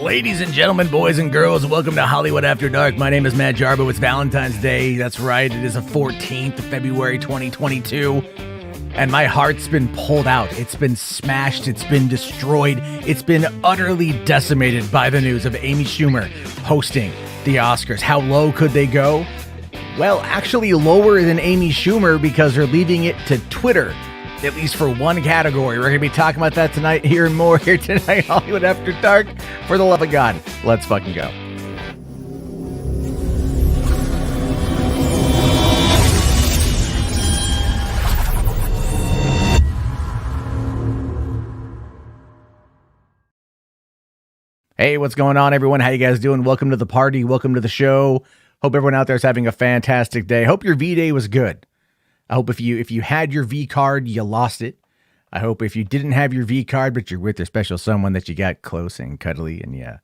Ladies and gentlemen, boys and girls, welcome to Hollywood After Dark. My name is Matt Jarbo. It's Valentine's Day. That's right. It is the 14th of February, 2022. And my heart's been pulled out. It's been smashed. It's been destroyed. It's been utterly decimated by the news of Amy Schumer hosting the Oscars. How low could they go? Well, actually lower than Amy Schumer because they're leaving it to Twitter, at least for one category. We're going to be talking about that tonight, here and more here tonight, Hollywood After Dark. For the love of God, let's fucking go. Hey, what's going on, everyone? How you guys doing? Welcome to the party. Welcome to the show. Hope everyone out there is having a fantastic day. Hope your V-Day was good. I hope if you had your V card, you lost it. I hope if you didn't have your V card, but you're with your special someone that you got close and cuddly and you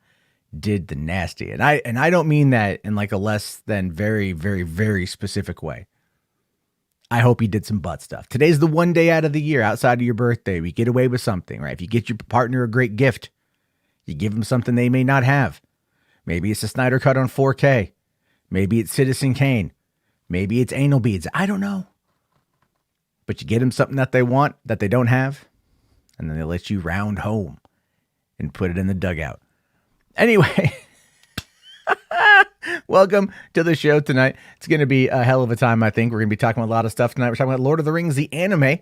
did the nasty. And I don't mean that in like a less than very, very, very specific way. I hope you did some butt stuff. Today's the one day out of the year outside of your birthday. We get away with something, right? If you get your partner a great gift, you give them something they may not have. Maybe it's a Snyder Cut on 4K. Maybe it's Citizen Kane. Maybe it's anal beads. I don't know. But you get them something that they want, that they don't have, and then they let you round home and put it in the dugout. Anyway, welcome to the show tonight. It's going to be a hell of a time, I think. We're going to be talking about a lot of stuff tonight. We're talking about Lord of the Rings, the anime.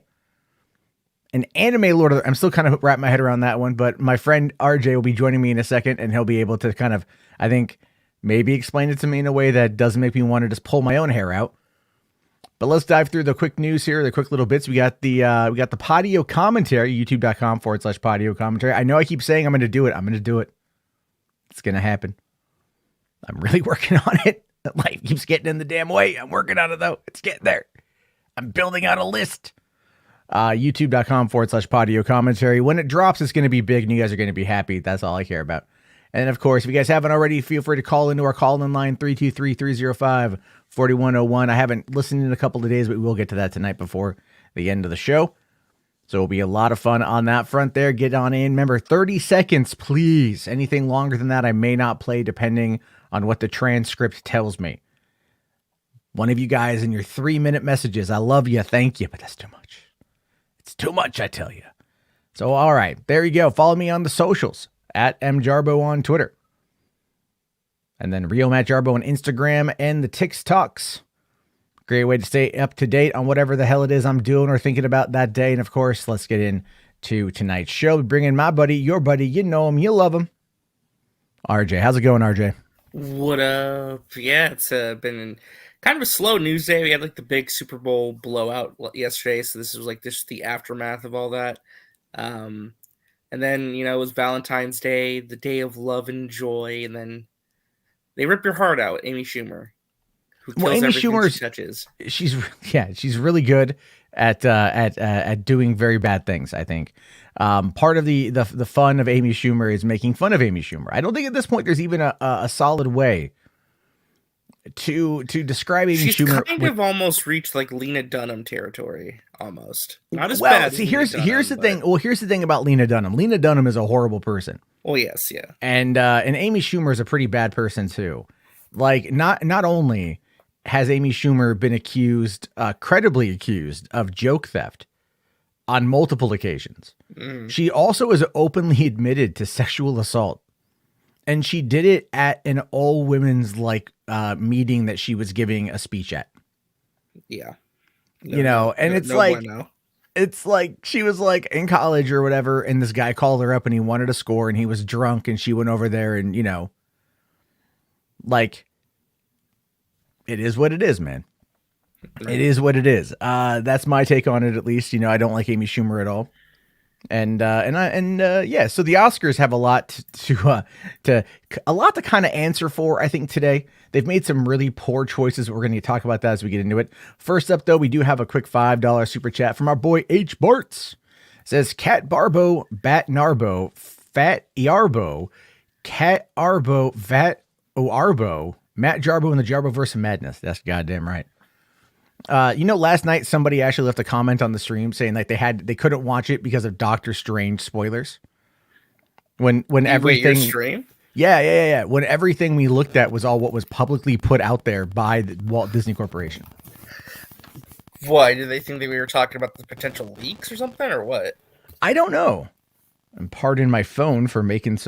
An anime Lord of the... I'm still kind of wrapping my head around that one, but my friend RJ will be joining me in a second, and he'll be able to kind of, I think, maybe explain it to me in a way that doesn't make me want to just pull my own hair out. But let's dive through the quick news here, the quick little bits. We got the Podio commentary, youtube.com/Podio commentary. I know I keep saying I'm going to do it. I'm going to do it. It's going to happen. I'm really working on it. Life keeps getting in the damn way. I'm working on it, though. It's getting there. I'm building out a list. youtube.com/Podio commentary. When it drops, it's going to be big, and you guys are going to be happy. That's all I care about. And, of course, if you guys haven't already, feel free to call into our call-in line, 323-305-4101. I haven't listened in a couple of days, but we will get to that tonight before the end of the show. So it'll be a lot of fun on that front there. Get on in. Remember, 30 seconds, please. Anything longer than that, I may not play, depending on what the transcript tells me. One of you guys in your 3-minute messages, I love you, thank you, but that's too much. It's too much, I tell you. So, all right, there you go. Follow me on the socials. At mjarbo on Twitter. And then Real Matt Jarbo on Instagram and the TikToks. Great way to stay up to date on whatever the hell it is I'm doing or thinking about that day. And of course, let's get into tonight's show. We bring in my buddy, your buddy. You know him. You love him. RJ. How's it going, RJ? What up? Yeah, it's been kind of a slow news day. We had like the big Super Bowl blowout yesterday. So this was like the aftermath of all that. And then, it was Valentine's Day, the day of love and joy, and then they rip your heart out, Amy Schumer, who kills everything she touches. She's really good at doing very bad things, I think. Part of the fun of Amy Schumer is making fun of Amy Schumer. I don't think at this point there's even a solid way to describe Amy Schumer. She's kind of almost reached like Lena Dunham territory, almost. Not as well, bad. See, here's the thing. Well, here's the thing about Lena Dunham. Lena Dunham is a horrible person. Oh yes, yeah. And Amy Schumer is a pretty bad person too. Like not only has Amy Schumer been credibly accused of joke theft on multiple occasions, she also has openly admitted to sexual assault. And she did it at an all women's meeting that she was giving a speech at. Yeah. It's like she was like in college or whatever. And this guy called her up and he wanted to score and he was drunk and she went over there and, it is what it is, man. It is what it is. That's my take on it, at least. I don't like Amy Schumer at all. So the Oscars have a lot to kind of answer for, I think, today. They've made some really poor choices. We're going to talk about that as we get into it. First up, though, we do have a quick $5 super chat from our boy H. Bartz. It says, Cat Barbo, Bat Narbo, Fat Iarbo, Cat Arbo, Vat Oarbo, Matt Jarbo and the Jarboverse of Madness. That's goddamn right. Last night somebody actually left a comment on the stream saying like they couldn't watch it because of Doctor Strange spoilers. When everything your stream? Yeah. When everything we looked at was all what was publicly put out there by the Walt Disney Corporation. Why did they think that we were talking about the potential leaks or something, or what? I don't know. And pardon my phone for making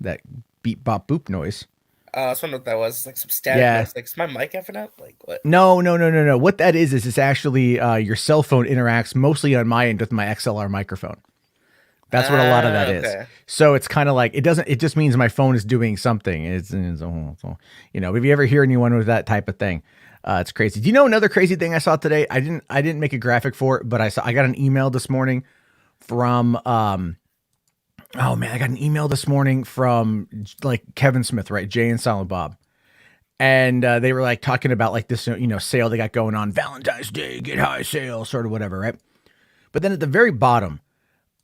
that beep bop boop noise. I was wondering what that was. It's like some static Yeah. noise. Like, is my mic effing up? Like, what? No. What that is it's actually your cell phone interacts mostly on my end with my XLR microphone. That's what a lot of that is. Okay. So it's kind of like it just means my phone is doing something. It's if you ever hear anyone with that type of thing, it's crazy. Do you know another crazy thing I saw today? I didn't make a graphic for it, but I got an email this morning from oh man, I got an email this morning from like Kevin Smith, right? Jay and Silent Bob. And they were like talking about like this, sale they got going on, Valentine's Day, get high sale, sort of whatever, right? But then at the very bottom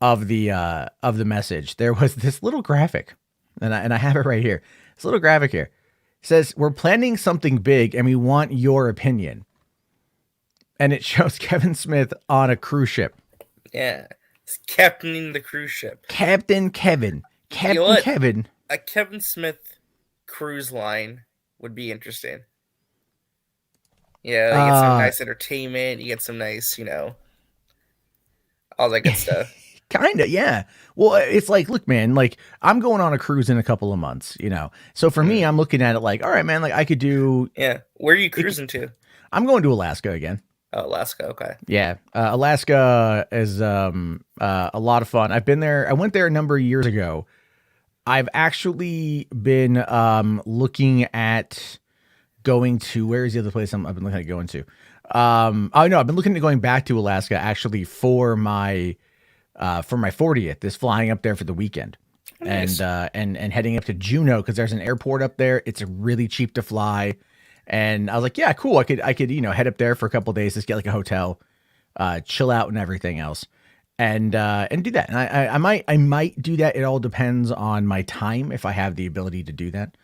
of the message, there was this little graphic, and I have it right here. This little graphic here. It says, "We're planning something big, and we want your opinion." And it shows Kevin Smith on a cruise ship. Yeah. It's captaining the cruise ship. Captain Kevin. Kevin. A Kevin Smith cruise line would be interesting. Yeah, you get some nice entertainment. You get some nice, all that good stuff. Kinda, yeah. Well, it's like, look, man, like I'm going on a cruise in a couple of months, So for me, I'm looking at it like, all right, man, like I could do. Yeah. Where are you cruising to? I'm going to Alaska again. Oh, Alaska. Okay. Yeah. Alaska is a lot of fun. I've been there. I went there a number of years ago. I've actually been looking at going to, where is the other place I've been looking at going to? I've been looking at going back to Alaska actually for my 40th, is flying up there for the weekend. Nice. And heading up to Juneau because there's an airport up there. It's really cheap to fly. And I was like, yeah, cool. I could head up there for a couple of days, just get like a hotel, chill out and everything else. And do that. And I might do that. It all depends on my time, if I have the ability to do that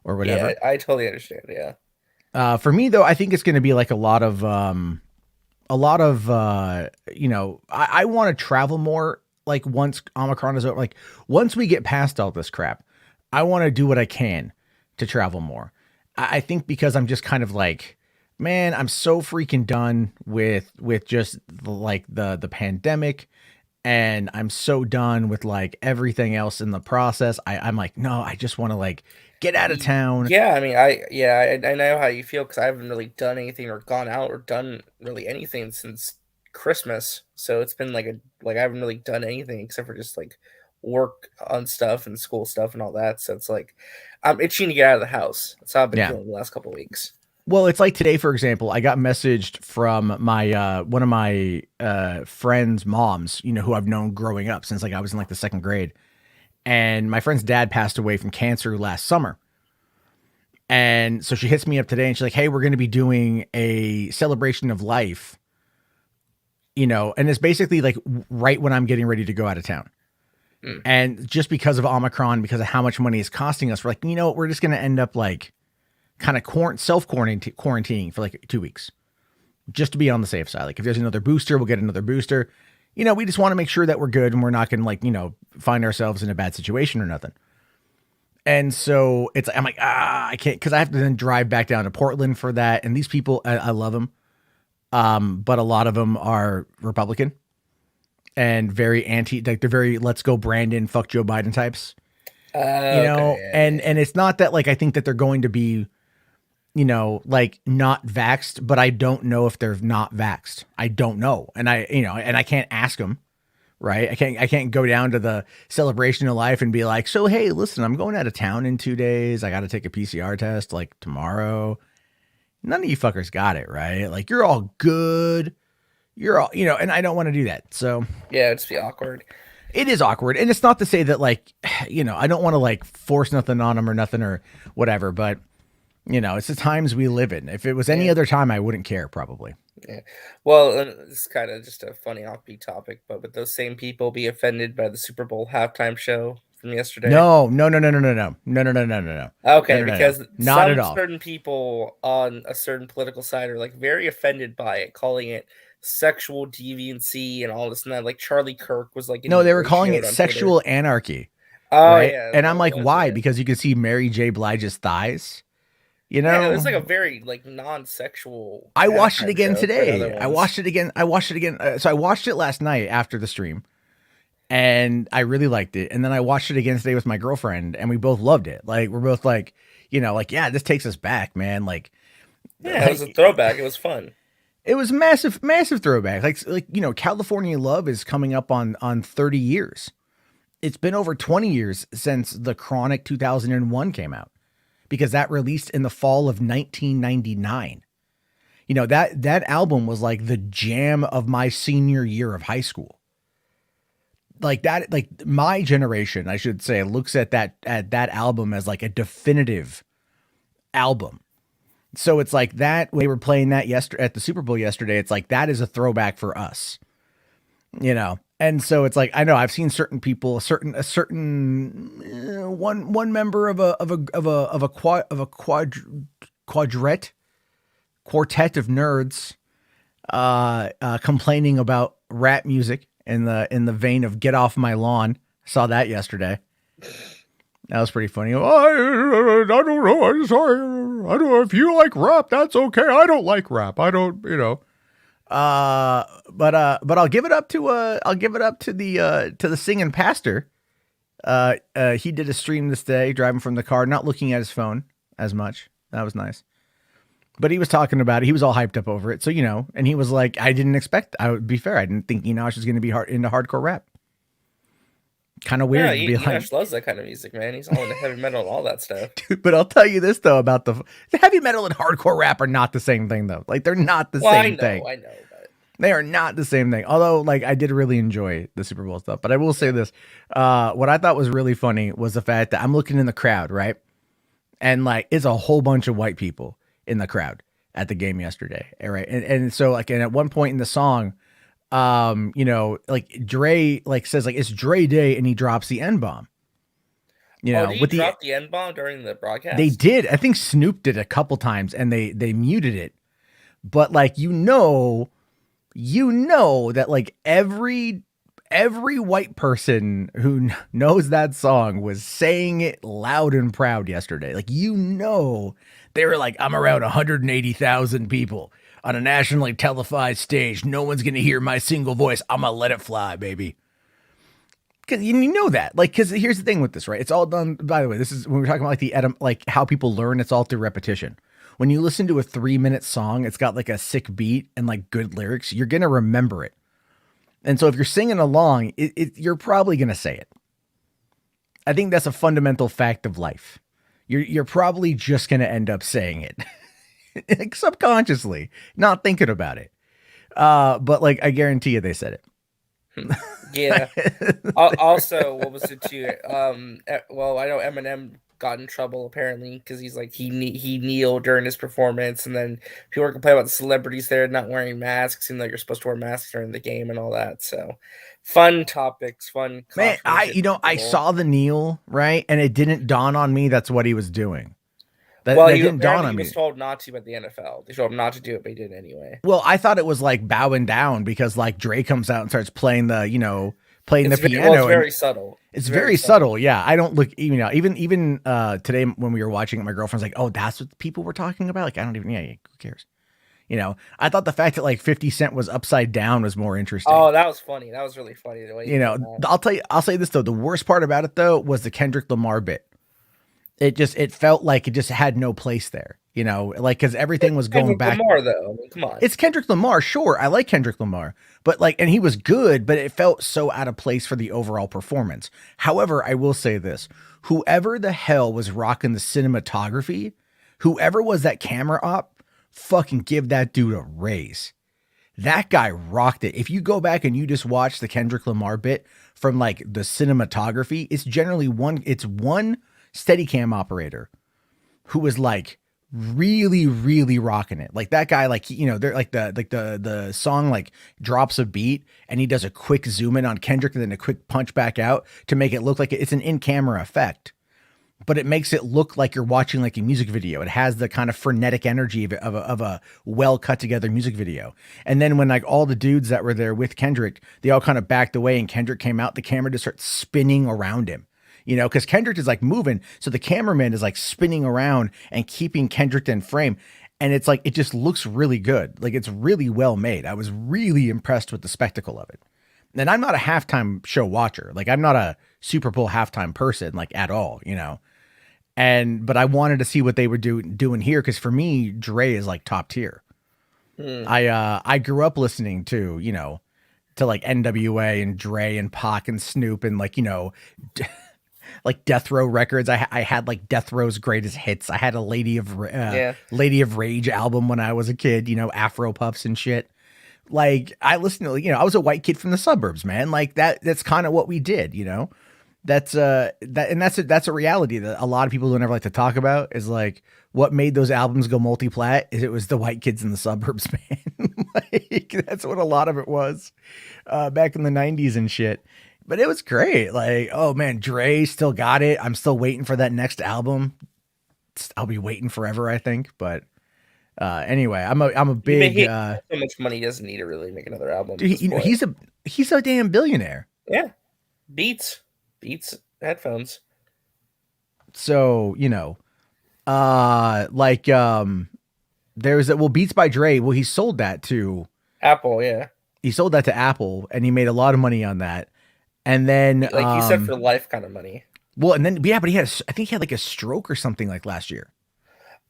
or whatever. Yeah, I totally understand. Yeah. For me though, I think it's going to be like a lot of I want to travel more. Like once Omicron is over, like once we get past all this crap, I want to do what I can to travel more. I think because I'm just kind of like, man, I'm so freaking done with just the pandemic, and I'm so done with like everything else in the process. I'm like, no, I just want to like get out of town. Yeah, I mean, I know how you feel because I haven't really done anything or gone out or done really anything since Christmas. So it's been like I haven't really done anything except for just like work on stuff and school stuff and all that. So it's like I'm itching to get out of the house. That's how I've been feeling the last couple of weeks. Well, it's like today, for example, I got messaged from my one of my friends' moms, who I've known growing up since like I was in like the second grade. And my friend's dad passed away from cancer last summer. And so she hits me up today and she's like, hey, we're going to be doing a celebration of life, and it's basically like right when I'm getting ready to go out of town. And just because of Omicron, because of how much money it's costing us, we're like, we're just going to end up like kind of quarantining for like 2 weeks just to be on the safe side. Like if there's another booster, we'll get another booster. We just want to make sure that we're good and we're not going to like, find ourselves in a bad situation or nothing. And so I'm like, I can't, because I have to then drive back down to Portland for that. And these people, I love them. But a lot of them are Republican and very like they're very, let's go Brandon, fuck Joe Biden types, okay. And it's not that like, I think that they're going to be, like not vaxxed, but I don't know if they're not vaxxed. I don't know. And I can't ask them, right? I can't go down to the celebration of life and be like, so, hey, listen, I'm going out of town in 2 days. I got to take a PCR test like tomorrow. None of you fuckers got it, right? Like you're all good. You're all, and I don't want to do that. So yeah, it'd be awkward. It is awkward. And it's not to say that like, I don't want to like force nothing on them or nothing or whatever, but it's the times we live in. If it was any other time, I wouldn't care probably. Yeah. Well, it's kind of just a funny offbeat topic, but would those same people be offended by the Super Bowl halftime show from yesterday? No. Okay, because not at all. Certain people on a certain political side are like very offended by it, calling it sexual deviancy and all this and that. Like Charlie Kirk was like, no, they were calling it sexual anarchy. Oh right? yeah, And I'm what like, was why? it? Because you can see Mary J. Blige's thighs. You Yeah, it know, was like a very like non-sexual I watched it halftime again show compared to other today. I ones. watched it again. So I watched it last night after the stream, and I really liked it. And then I watched it again today with my girlfriend, and we both loved it. Like we're both like, like yeah, this takes us back, man. Yeah, it was a throwback. It was fun. It was massive, massive throwback. California Love is coming up on 30 years. It's been over 20 years since The Chronic 2001 came out, because that released in the fall of 1999. That album was like the jam of my senior year of high school. Like my generation, I should say, looks at that album as like a definitive album. So it's like that when they were playing that yesterday at the Super Bowl yesterday, it's like that is a throwback for us. And so it's like, I know I've seen certain people, a certain one member of a quartet of nerds complaining about rap music in the vein of "Get Off My Lawn." Saw that yesterday. That was pretty funny. I don't know. I'm sorry. I don't know if you like rap. That's okay. I don't like rap. I don't. But I'll give it up to the singing pastor. He did a stream this day, driving from the car, not looking at his phone as much. That was nice. But he was talking about it. He was all hyped up over it. So, and he was like, I didn't expect, I would be fair. I didn't think Enosh was going to be into hardcore rap. Kind of weird. Yeah, Enosh loves that kind of music, man. He's all into heavy metal and all that stuff. Dude, but I'll tell you this, though, about the heavy metal and hardcore rap are not the same thing, though. Like, they're not the same thing. I know. But... They are not the same thing. Although, like, I did really enjoy the Super Bowl stuff. But I will say this. What I thought was really funny was the fact that I'm looking in the crowd, right? And, like, it's a whole bunch of white people in the crowd at the game yesterday, right? And so, like, and at one point in the song, like Dre says like it's Dre Day, and he drops the N-bomb. Did he drop the N-bomb during the broadcast? They did. I think Snoop did a couple times, and they muted it. But like you know that like every white person who knows that song was saying it loud and proud yesterday. Like they were like, I'm around 180,000 people on a nationally televised stage. No one's going to hear my single voice. I'm going to let it fly, baby. Because you know that. Like, because here's the thing with this, right? It's all done, by the way, this is when we're talking about like how people learn, it's all through repetition. When you listen to a 3-minute song, it's got like a sick beat and like good lyrics, you're going to remember it. And so if you're singing along, you're probably going to say it. I think that's a fundamental fact of life. You're probably just going to end up saying it. Like subconsciously, not thinking about it. But like, I guarantee you they said it. Yeah. Also, what was it too? Well, I know Eminem got in trouble apparently because he's like he kneeled during his performance, and then people were complaining about the celebrities there not wearing masks, and like you're supposed to wear masks during the game and all that. So, fun topics, fun. Man, I saw the kneel, right, and it didn't dawn on me that's what he was doing. That didn't dawn on me. He was told not to by the NFL. They told him not to do it, but he did anyway. Well, I thought it was like bowing down because like Dre comes out and starts playing the piano. It's very subtle. It's very subtle. Yeah, I don't look even today when we were watching it, my girlfriend's like, "Oh, that's what people were talking about." Like, I don't even. Yeah, who cares? I thought the fact that like 50 Cent was upside down was more interesting. Oh, that was funny. That was really funny. The way I'll say this though. The worst part about it though was the Kendrick Lamar bit. It felt like it just had no place there, like because everything was going back. Lamar, though, I mean, come on, it's Kendrick Lamar, sure, I like Kendrick Lamar, but like, and he was good, but it felt so out of place for the overall performance. However, I will say this: whoever the hell was rocking the cinematography, whoever was that camera op, fucking give that dude a raise. That guy rocked it. If you go back and you just watch the Kendrick Lamar bit from like the cinematography, it's generally one Steadicam operator who was like really, really rocking it. Like that guy, like, they're like the song like drops a beat and he does a quick zoom in on Kendrick and then a quick punch back out to make it look like it's an in-camera effect, but it makes it look like you're watching like a music video. It has the kind of frenetic energy of a well cut together music video. And then when like all the dudes that were there with Kendrick, they all kind of backed away and Kendrick came out, the camera just starts spinning around him. you know, because Kendrick is like moving, so the cameraman is like spinning around and keeping Kendrick in frame, and it's like it just looks really good, like it's really well made. I was really impressed with the spectacle of it. And I'm not a halftime show watcher, like I'm not a Super Bowl halftime person, like at all, you know. But I wanted to see what they were doing here, because for me, Dre is like top tier. I grew up listening to, you know, to like NWA and Dre and Pac and Snoop and like, you know, like Death Row Records. I had like Death Row's greatest hits. I had a Lady of Rage album when I was a kid, you know, Afro Puffs and shit. Like I listened to, you know, I was a white kid from the suburbs, man. Like that's kind of what we did, you know. That's a reality that a lot of people don't ever like to talk about, is like what made those albums go multi-plat is it was the white kids in the suburbs, man. Like that's what a lot of it was back in the 90s and shit. But it was great. Like, oh man, Dre still got it. I'm still waiting for that next album. I'll be waiting forever, I think. But anyway, I'm a big so much money, he doesn't need to really make another album. Dude, you know, he's a damn billionaire. Yeah. Beats headphones. So, you know, there's Beats by Dre. Well, he sold that to Apple. Yeah. He sold that to Apple and he made a lot of money on that. And then, like you said, for life kind of money. Well, and then, yeah, but I think he had like a stroke or something like last year.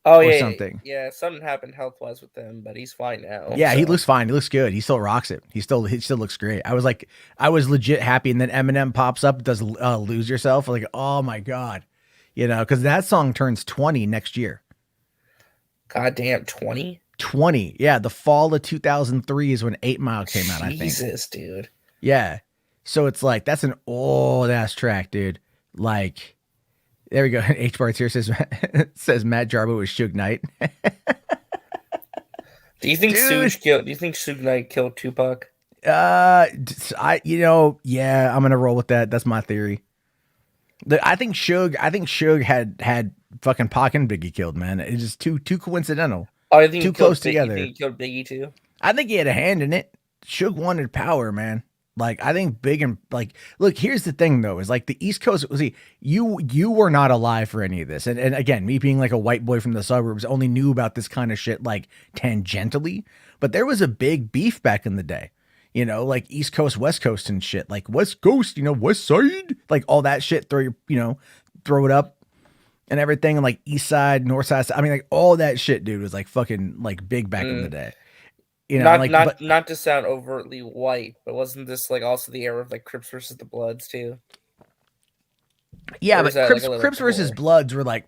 Oh, yeah. Something. Yeah. Something happened health wise with him, but he's fine now. Yeah. So. He looks fine. He looks good. He still rocks it. He still looks great. I was legit happy. And then Eminem pops up, does Lose Yourself. Like, oh my God, you know, cause that song turns 20 next year. Goddamn, 20? 20. Yeah. The fall of 2003 is when 8 Mile came out, I think. Jesus, dude. Yeah. So it's like, that's an old ass track, dude. Like, there we go. H Bart's here says Matt Jarbo was Suge Knight. Do you think Suge Knight killed Tupac? I'm gonna roll with that. That's my theory. I think Suge had fucking Pac and Biggie killed, man. It's just too coincidental. Oh, I think too close together. You think he killed Biggie too? I think he had a hand in it. Suge wanted power, man. Like, I think big and like, look, here's the thing though, is like the East Coast, see, you were not alive for any of this. And again, me being like a white boy from the suburbs only knew about this kind of shit like tangentially, but there was a big beef back in the day, you know, like East Coast, West Coast and shit, like West Coast, you know, West Side, like all that shit, throw it up and everything. And like East Side, North Side. I mean, like all that shit, dude, was like fucking like big back in the day. You know, not to sound overtly white, but wasn't this like also the era of like Crips versus the Bloods too? Yeah, but Crips versus Bloods were like,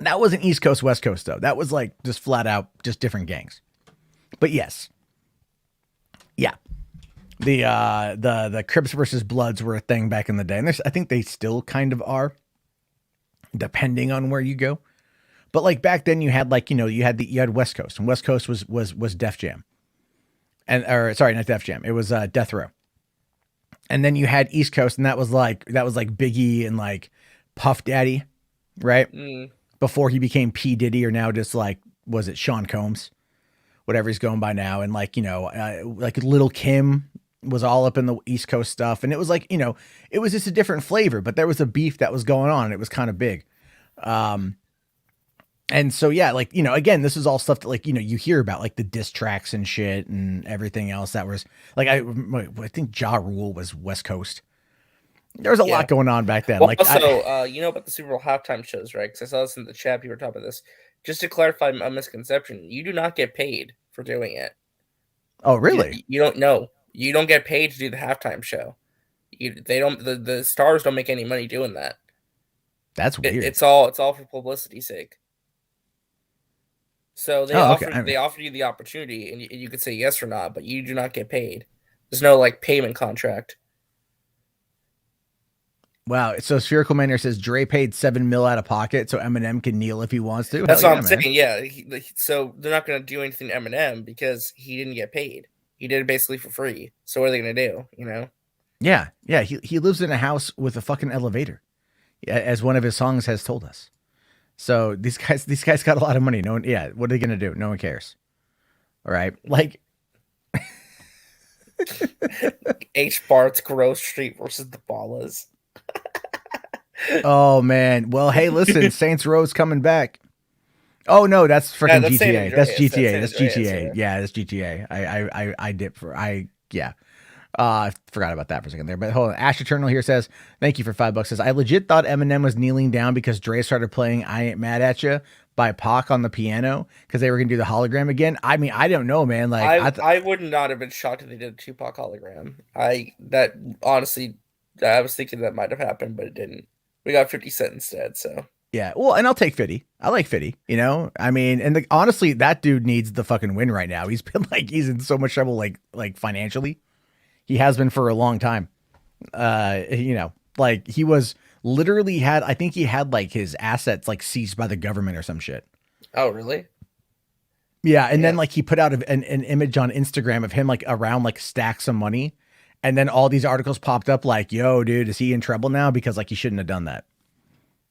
that wasn't East Coast, West Coast though. That was like just flat out just different gangs. But yes, yeah, the Crips versus Bloods were a thing back in the day, and I think they still kind of are, depending on where you go. But like back then you had like, you know, you had West Coast, and West Coast was Def Jam. Sorry, not Def Jam. It was Death Row. And then you had East Coast, and that was like Biggie and like Puff Daddy, right? Before he became P. Diddy, or now just like, was it Sean Combs? Whatever he's going by now. And like, you know, like Lil' Kim was all up in the East Coast stuff. And it was like, you know, it was just a different flavor, but there was a beef that was going on, and it was kind of big. And so, yeah, like, you know, again, this is all stuff that like, you know, you hear about like the diss tracks and shit and everything else that was like, I think Ja Rule was West Coast. There was a lot going on back then. Well, like, also, you know about the Super Bowl halftime shows, right? Because I saw this in the chat. You were talking about this. Just to clarify a misconception, you do not get paid for doing it. Oh, really? You don't know. You don't get paid to do the halftime show. The stars don't make any money doing that. That's weird. It's all for publicity's sake. So they offered you the opportunity, and you could say yes or not, but you do not get paid. There's no like payment contract. Wow. So Spherical Manor says Dre paid $7 million out of pocket so Eminem can kneel if he wants to. That's what I'm saying. Yeah. So they're not going to do anything to Eminem because he didn't get paid. He did it basically for free. So what are they going to do? You know? Yeah. Yeah. He lives in a house with a fucking elevator, as one of his songs has told us. So these guys got a lot of money. No one, yeah. What are they going to do? No one cares. All right. Like H. Bart's Grove Street versus the Ballas. Oh man. Well, hey, listen, Saints Row's coming back. Oh no, that's Yeah, freaking that's San GTA. That's Andreas. That's GTA. San That's Andreas. GTA. Yeah, that's GTA. I dip for I yeah. I forgot about that for a second there. But hold on. Ash Eternal here says, thank you for $5. Says, I legit thought Eminem was kneeling down because Dre started playing I Ain't Mad at Ya by Pac on the piano because they were gonna do the hologram again. I mean, I don't know, man. Like I would not have been shocked if they did a Tupac hologram. That honestly, I was thinking that might have happened, but it didn't. We got 50 Cent instead, so yeah, well, and I'll take 50. I like 50, you know? I mean, and honestly, that dude needs the fucking win right now. He's been like he's in so much trouble like financially. He has been for a long time. You know, like he was literally had I think he had like his assets like seized by the government or some shit. Oh, really? Yeah, and then Yeah. like he put out an image on Instagram of him like around like stacks of money, and then all these articles popped up like, "Yo, dude, is he in trouble now?" Because like he shouldn't have done that.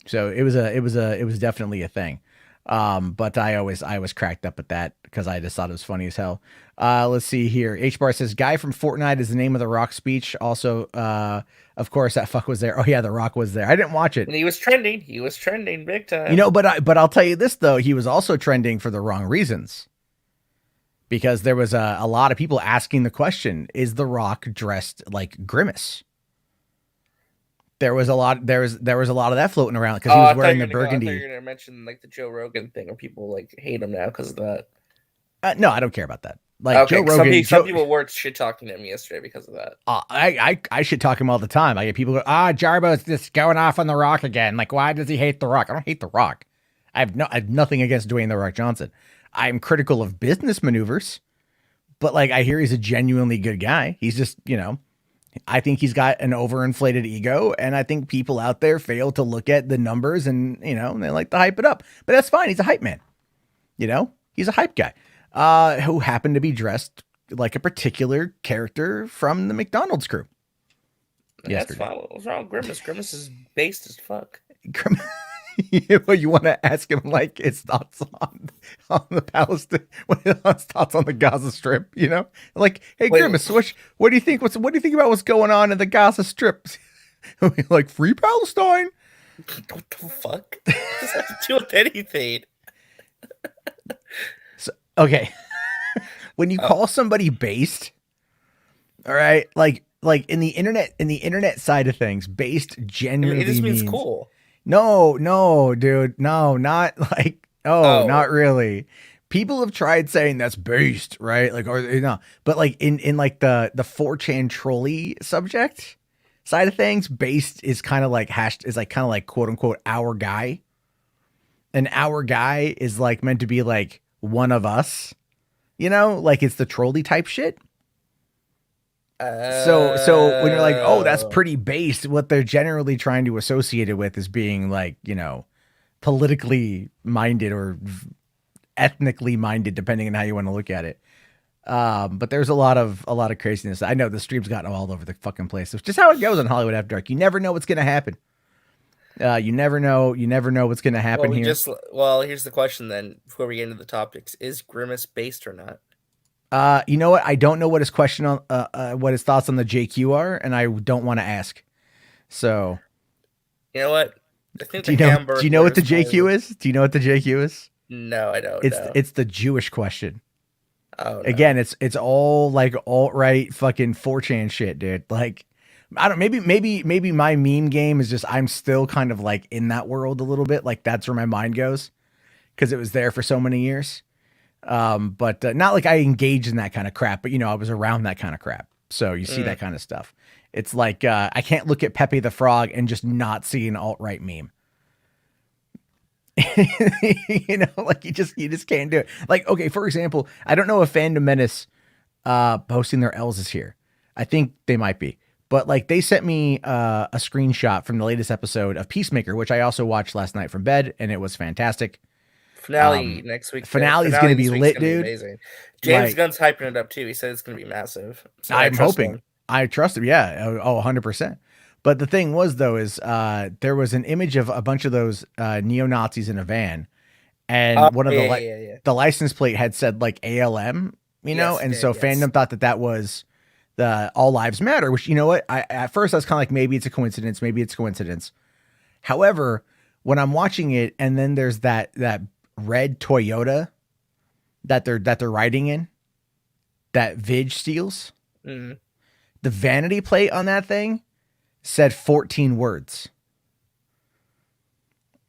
So it was definitely a thing. But I was cracked up at that because I just thought it was funny as hell. Let's see here. H bar says, "Guy from Fortnite is the name of the Rock speech." Also, of course, that fuck was there. Oh yeah, the Rock was there. I didn't watch it. And he was trending. He was trending big time. You know, but I'll tell you this though, he was also trending for the wrong reasons. Because there was a lot of people asking the question, is The Rock dressed like Grimace? There was a lot of that floating around because he was wearing the burgundy. I thought you were gonna mention like the Joe Rogan thing, or people like hate him now because of that. No, I don't care about that. Like Okay, Joe Rogan, some people were shit talking to him yesterday because of that. I should talk him all the time. I get people go, Jarbo's just going off on The Rock again. Like, why does he hate The Rock? I don't hate The Rock. I have nothing against Dwayne The Rock Johnson. I'm critical of business maneuvers, but like I hear he's a genuinely good guy. He's just, you know, I think he's got an overinflated ego, and I think people out there fail to look at the numbers and, you know, they like to hype it up. But that's fine. He's a hype man. You know, he's a hype guy who happened to be dressed like a particular character from the McDonald's crew. That's fine. What's wrong with Grimace? Grimace is based as fuck. Well, you want to ask him like his thoughts on the Palestine, his thoughts on the Gaza Strip, you know? Like, hey, Grimace, what do you think? What do you think about what's going on in the Gaza Strip? Like, free Palestine? What the fuck? What does that have to do with anything? So, okay, when you call somebody based, all right, like in the internet side of things, based genuinely It just means means cool. No, dude. No, not like, not really. People have tried saying that's based, right? Like, or you know, but like in like the 4chan trolley subject side of things, based is kind of like kind of like quote unquote our guy. And our guy is like meant to be like one of us, you know, like it's the trolley type shit. So when you're like, oh, that's pretty based, what they're generally trying to associate it with is being like, you know, politically minded or ethnically minded, depending on how you want to look at it. But there's a lot of craziness. I know the stream's gotten all over the fucking place. It's just how it goes on Hollywood After Dark. You never know what's gonna happen. You never know what's gonna happen here. Here's the question then, before we get into the topics: is Grimace based or not? You know what? I don't know what his question on what his thoughts on the JQ are, and I don't want to ask. So, you know what? I think do you know what the JQ is? Do you know what the JQ is? No, I don't. It's the Jewish question. Oh, no. Again, it's all like alt-right fucking 4chan shit, dude. Like, I don't. Maybe my meme game is just I'm still kind of like in that world a little bit. Like that's where my mind goes because it was there for so many years. But not like I engage in that kind of crap, but you know, I was around that kind of crap. So you see that kind of stuff. It's like, I can't look at Pepe the Frog and just not see an alt-right meme. You know, like you just can't do it. Like, okay, for example, I don't know if Fandom Menace, posting their L's is here. I think they might be, but like they sent me, a screenshot from the latest episode of Peacemaker, which I also watched last night from bed, and it was fantastic. Finale next week. Finale's going to be lit, dude. Amazing. James Gunn's hyping it up too. He said it's going to be massive. So I'm hoping. I trust him. Yeah. 100%. But the thing was, though, is there was an image of a bunch of those neo-Nazis in a van, and one of the license plate had said like ALM, you know, and so fandom thought that was the All Lives Matter, which, you know what, at first I was kind of like, maybe it's a coincidence, However, when I'm watching it, and then there's that red Toyota that they're riding in, that Vidge steals, Mm-hmm. the vanity plate on that thing said 14 words.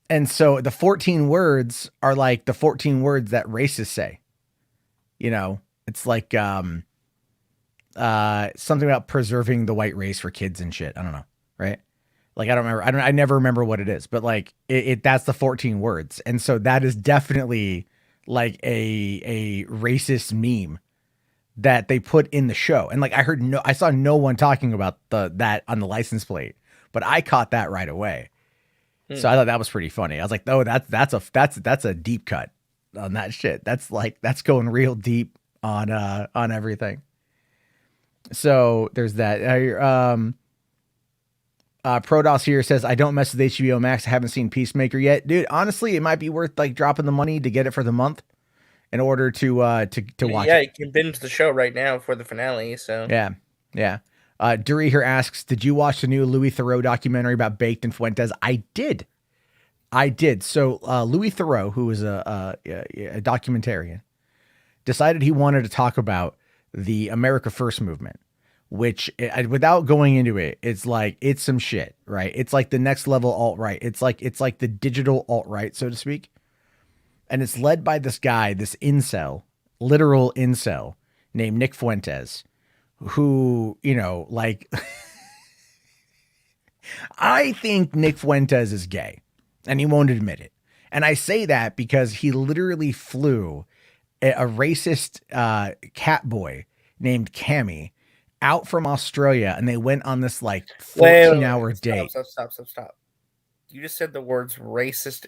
And so the 14 words are like the 14 words that racists say. You know, it's like something about preserving the white race for kids and shit. I don't know, right? Like I don't remember. I never remember what it is, but like it that's the 14 words. And so that is definitely like a racist meme that they put in the show. And like I saw no one talking about that on the license plate, but I caught that right away. So I thought that was pretty funny. I was like, oh, that's a deep cut on that shit. That's going real deep on everything. So there's that. Prodos here says, I don't mess with HBO Max. I haven't seen Peacemaker yet. Dude, honestly, it might be worth like dropping the money to get it for the month in order to watch it. Yeah, you can binge the show right now for the finale. So Yeah. Dury here asks, did you watch the new Louis Theroux documentary about Baked and Fuentes? I did. So Louis Theroux, who is a documentarian, decided he wanted to talk about the America First movement, which, without going into it, it's some shit, right? It's like the next level alt-right. It's like the digital alt-right, so to speak. And it's led by this guy, this incel, literal incel, named Nick Fuentes, who, like, I think Nick Fuentes is gay, and he won't admit it. And I say that because he literally flew a racist cat boy named Cammy out from Australia, and they went on this like 14-hour date. Stop. You just said the words racist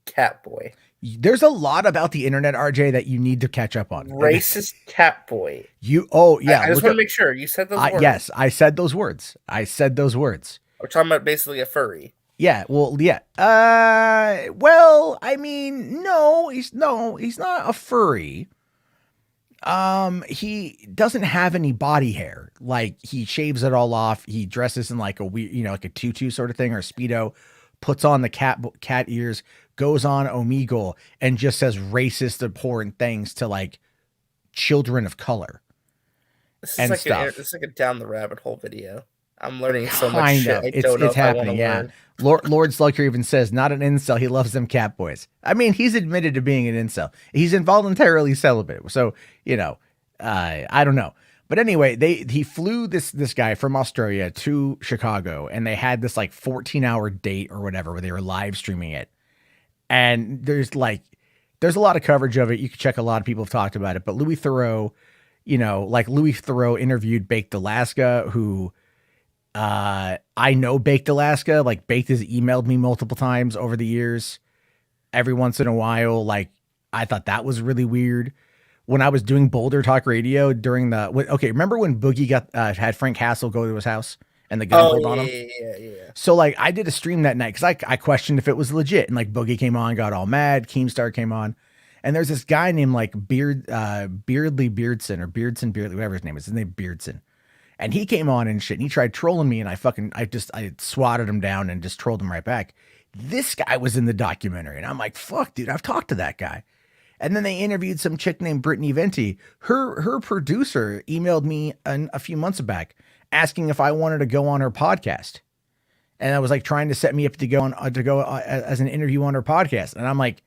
cat boy. There's a lot about the internet, RJ, that you need to catch up on. Racist cat boy. I just want to make sure you said those words. Yes, I said those words. We're talking about basically a furry. Yeah, well, yeah. Well, I mean, no, he's not a furry. He doesn't have any body hair. Like, he shaves it all off. He dresses in like a weird, like a tutu sort of thing, or a Speedo, puts on the cat ears, goes on Omegle, and just says racist, abhorrent things to like children of color. This is like a down the rabbit hole video. I'm learning so much shit. It's happening, yeah. Lord Slugger even says, not an incel. He loves them cat boys. I mean, he's admitted to being an incel. He's involuntarily celibate. So, I don't know. But anyway, he flew this guy from Australia to Chicago, and they had this like 14-hour date or whatever where they were live streaming it. And there's a lot of coverage of it. You can check, a lot of people have talked about it. But Louis Theroux, Louis Theroux interviewed Baked Alaska, who I know Baked Alaska. Like, Baked has emailed me multiple times over the years. Every once in a while, like, I thought that was really weird. When I was doing Boulder Talk Radio during remember when Boogie had Frank Castle go to his house and the gun pulled on him? Yeah. So like, I did a stream that night because I questioned if it was legit, and like Boogie came on, got all mad. Keemstar came on, and there's this guy named like Beardsley Beardson, or Beardson Beardley, whatever his name is. His name Beardson. And he came on and shit, and he tried trolling me, and I swatted him down and just trolled him right back. This guy was in the documentary, and I'm like, fuck, dude, I've talked to that guy. And then they interviewed some chick named Brittany Venti. Her producer emailed me a few months back asking if I wanted to go on her podcast. And I was like trying to set me up to go as an interview on her podcast. And I'm like,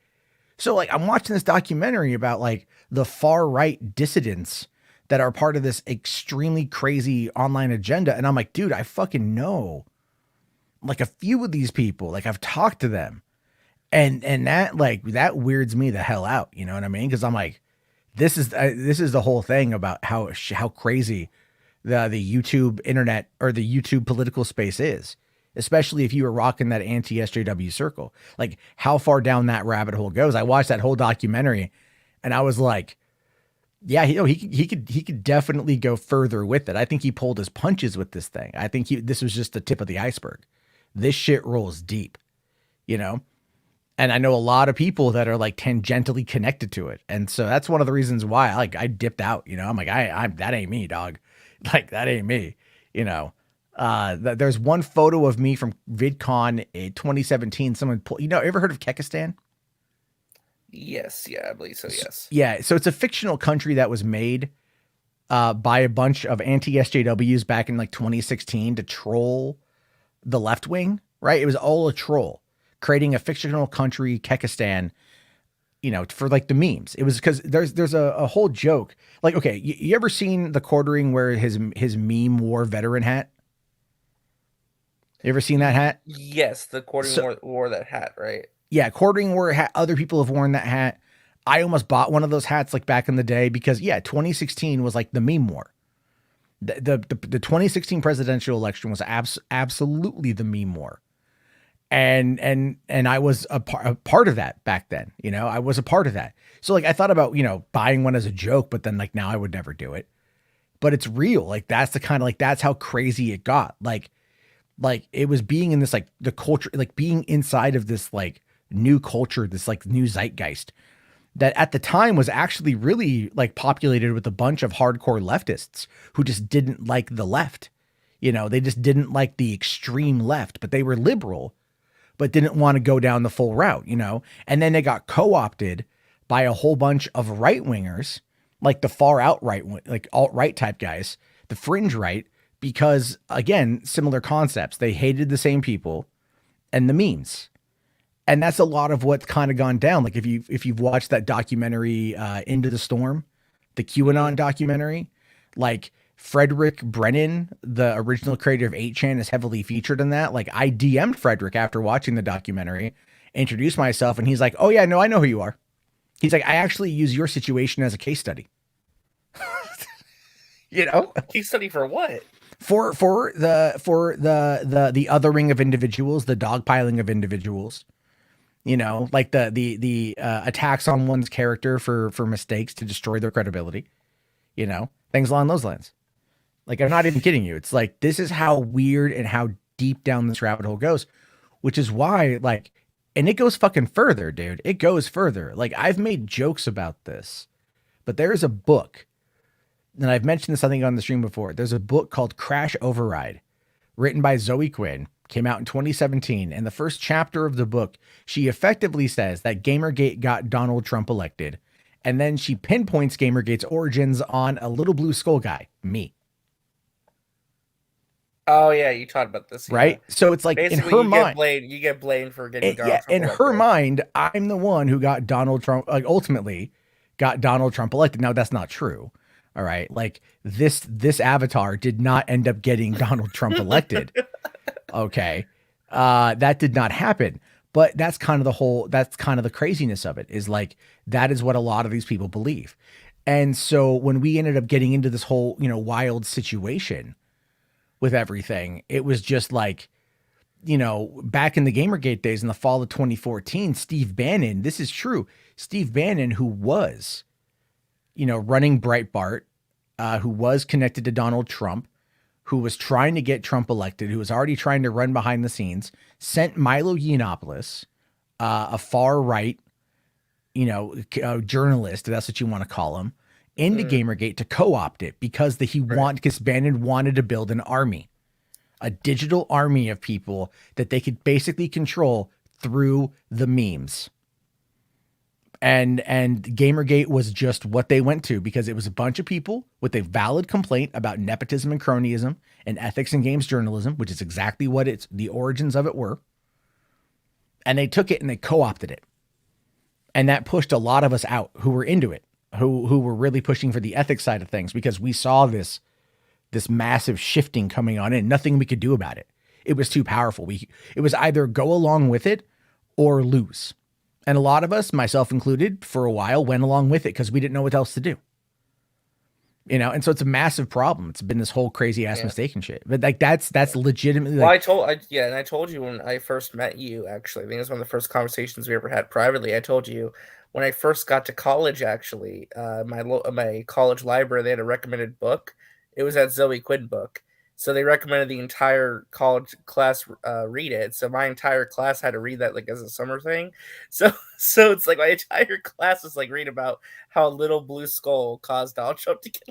so like, I'm watching this documentary about like the far right dissidents that are part of this extremely crazy online agenda. And I'm like, dude, I fucking know like a few of these people. Like, I've talked to them. And that weirds me the hell out. You know what I mean? Cause I'm like, this is the whole thing about how crazy the YouTube internet, or the YouTube political space is, especially if you were rocking that anti-SJW circle, like how far down that rabbit hole goes. I watched that whole documentary and I was like, yeah, he could definitely go further with it. I think he pulled his punches with this thing. I think this was just the tip of the iceberg. This shit rolls deep, And I know a lot of people that are like tangentially connected to it. And so that's one of the reasons why I dipped out, I'm like, that ain't me, dog. Like, that ain't me, There's one photo of me from VidCon in 2017. Someone pulled, ever heard of Kekistan? Yes, yeah, I believe so. Yes. Yeah, so it's a fictional country that was made by a bunch of anti-SJWs back in like 2016 to troll the left wing, right? It was all a troll, creating a fictional country, Kekistan, for like the memes. It was because there's a whole joke. Like, okay, you ever seen the quartering where his meme wore veteran hat? You ever seen that hat? Yes, the quartering wore that hat, right? Yeah, quartering wore a hat. Other people have worn that hat. I almost bought one of those hats like back in the day because 2016 was like the meme war. The 2016 presidential election was absolutely the meme war. And I was a part of that back then. I was a part of that. So like I thought about, buying one as a joke, but then like now I would never do it. But it's real. Like that's the kind of like that's how crazy it got. Like it was being in this like the culture, like being inside of this like new culture, this like new zeitgeist that at the time was actually really like populated with a bunch of hardcore leftists who just didn't like the left. They just didn't like the extreme left, but they were liberal, but didn't want to go down the full route, and then they got co-opted by a whole bunch of right wingers, like the far out right, like alt-right type guys, the fringe right, because again, similar concepts. They hated the same people and the memes. And that's a lot of what's kind of gone down. Like if you've watched that documentary, Into the Storm, the QAnon documentary, like Frederick Brennan, the original creator of 8chan, is heavily featured in that. Like I DM'd Frederick after watching the documentary, introduced myself, and he's like, "Oh yeah, no, I know who you are." He's like, "I actually use your situation as a case study." Case study for what? For the othering of individuals, the dogpiling of individuals. Like the attacks on one's character for mistakes to destroy their credibility, things along those lines. Like, I'm not even kidding you. It's like, this is how weird and how deep down this rabbit hole goes, which is why, like, and it goes fucking further, dude. It goes further. Like, I've made jokes about this, but there is a book, and I've mentioned this, I think, on the stream before. There's a book called Crash Override, written by Zoe Quinn. Came out in 2017, and the first chapter of the book, she effectively says that Gamergate got Donald Trump elected, and then she pinpoints Gamergate's origins on a little blue skull guy, me. Oh yeah, you talked about this, right? Yeah. So it's like basically, in her mind, you get blamed for getting Donald Trump in elected. her mind, I'm the one who got Donald Trump, like ultimately got Donald Trump elected. Now that's not true. All right, like this avatar did not end up getting Donald Trump elected. Okay. That did not happen, but that's kind of the craziness of it, is like, that is what a lot of these people believe. And so when we ended up getting into this whole, wild situation with everything, it was just like, back in the Gamergate days in the fall of 2014, Steve Bannon, this is true. Steve Bannon, who was, running Breitbart, who was connected to Donald Trump, who was trying to get Trump elected, who was already trying to run behind the scenes, sent Milo Yiannopoulos, a far right, journalist, if that's what you want to call him, into Gamergate to co-opt it because because Bannon wanted to build an army, a digital army of people that they could basically control through the memes. And Gamergate was just what they went to, because it was a bunch of people with a valid complaint about nepotism and cronyism and ethics in games journalism, which is exactly what the origins of it were. And they took it and they co-opted it. And that pushed a lot of us out who were into it, who were really pushing for the ethics side of things, because we saw this massive shifting coming on in. Nothing we could do about it. It was too powerful. It was either go along with it or lose. And a lot of us, myself included, for a while went along with it because we didn't know what else to do. And so it's a massive problem. It's been this whole crazy ass mistake and shit. But like that's legitimately. Well, I told you when I first met you. Actually, I think it was one of the first conversations we ever had privately. I told you when I first got to college. Actually, my college library, they had a recommended book. It was that Zoe Quinn book. So they recommended the entire college class read it. So my entire class had to read that like as a summer thing. So it's like my entire class was like read about how Little Blue Skull caused Donald Trump to get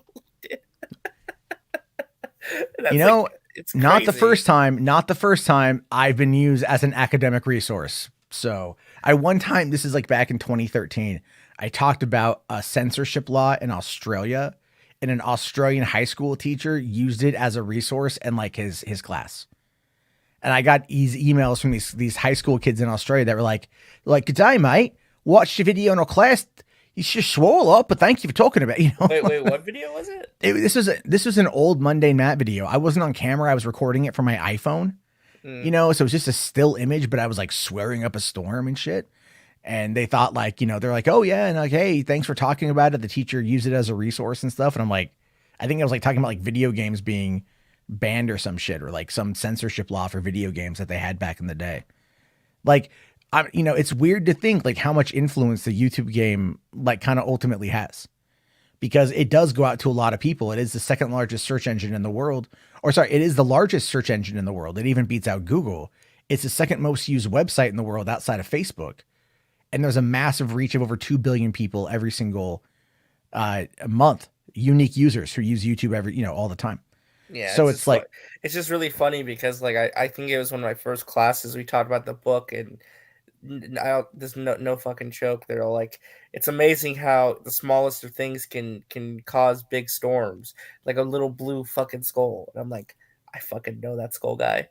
elected. It's not the crazy. first time I've been used as an academic resource. So I one time, this is like back in 2013, I talked about a censorship law in Australia, and an Australian high school teacher used it as a resource in like his class. And I got these emails from these high school kids in Australia that were like, "Good day, mate. Watched your video in our class. You just swore a lot, but thank you for talking about it." You know, Wait, what video was it? this was an old Monday Matt video. I wasn't on camera. I was recording it from my iPhone. You Mm. know, so it was just a still image, but I was like swearing up a storm and shit. And they thought like, you know, they're like, "Oh yeah," and like, "Hey, thanks for talking about it." The teacher used it as a resource and stuff. And I'm like, I think I was like talking about like video games being banned or some shit, or like some censorship law for video games that they had back in the day. Like, you know, it's weird to think like how much influence the YouTube game like kind of ultimately has, because it does go out to a lot of people. It is the second largest search engine in the world, or sorry, it is the largest search engine in the world. It even beats out Google. It's the second most used website in the world outside of Facebook. And there's a massive reach of over 2 billion people every single month, unique users who use YouTube all the time. Yeah, So it's like, it's just really funny because like I think it was one of my first classes. We talked about the book, and there's no fucking joke. They're all like, it's amazing how the smallest of things can cause big storms, like a little blue fucking skull. And I'm like, I fucking know that skull guy.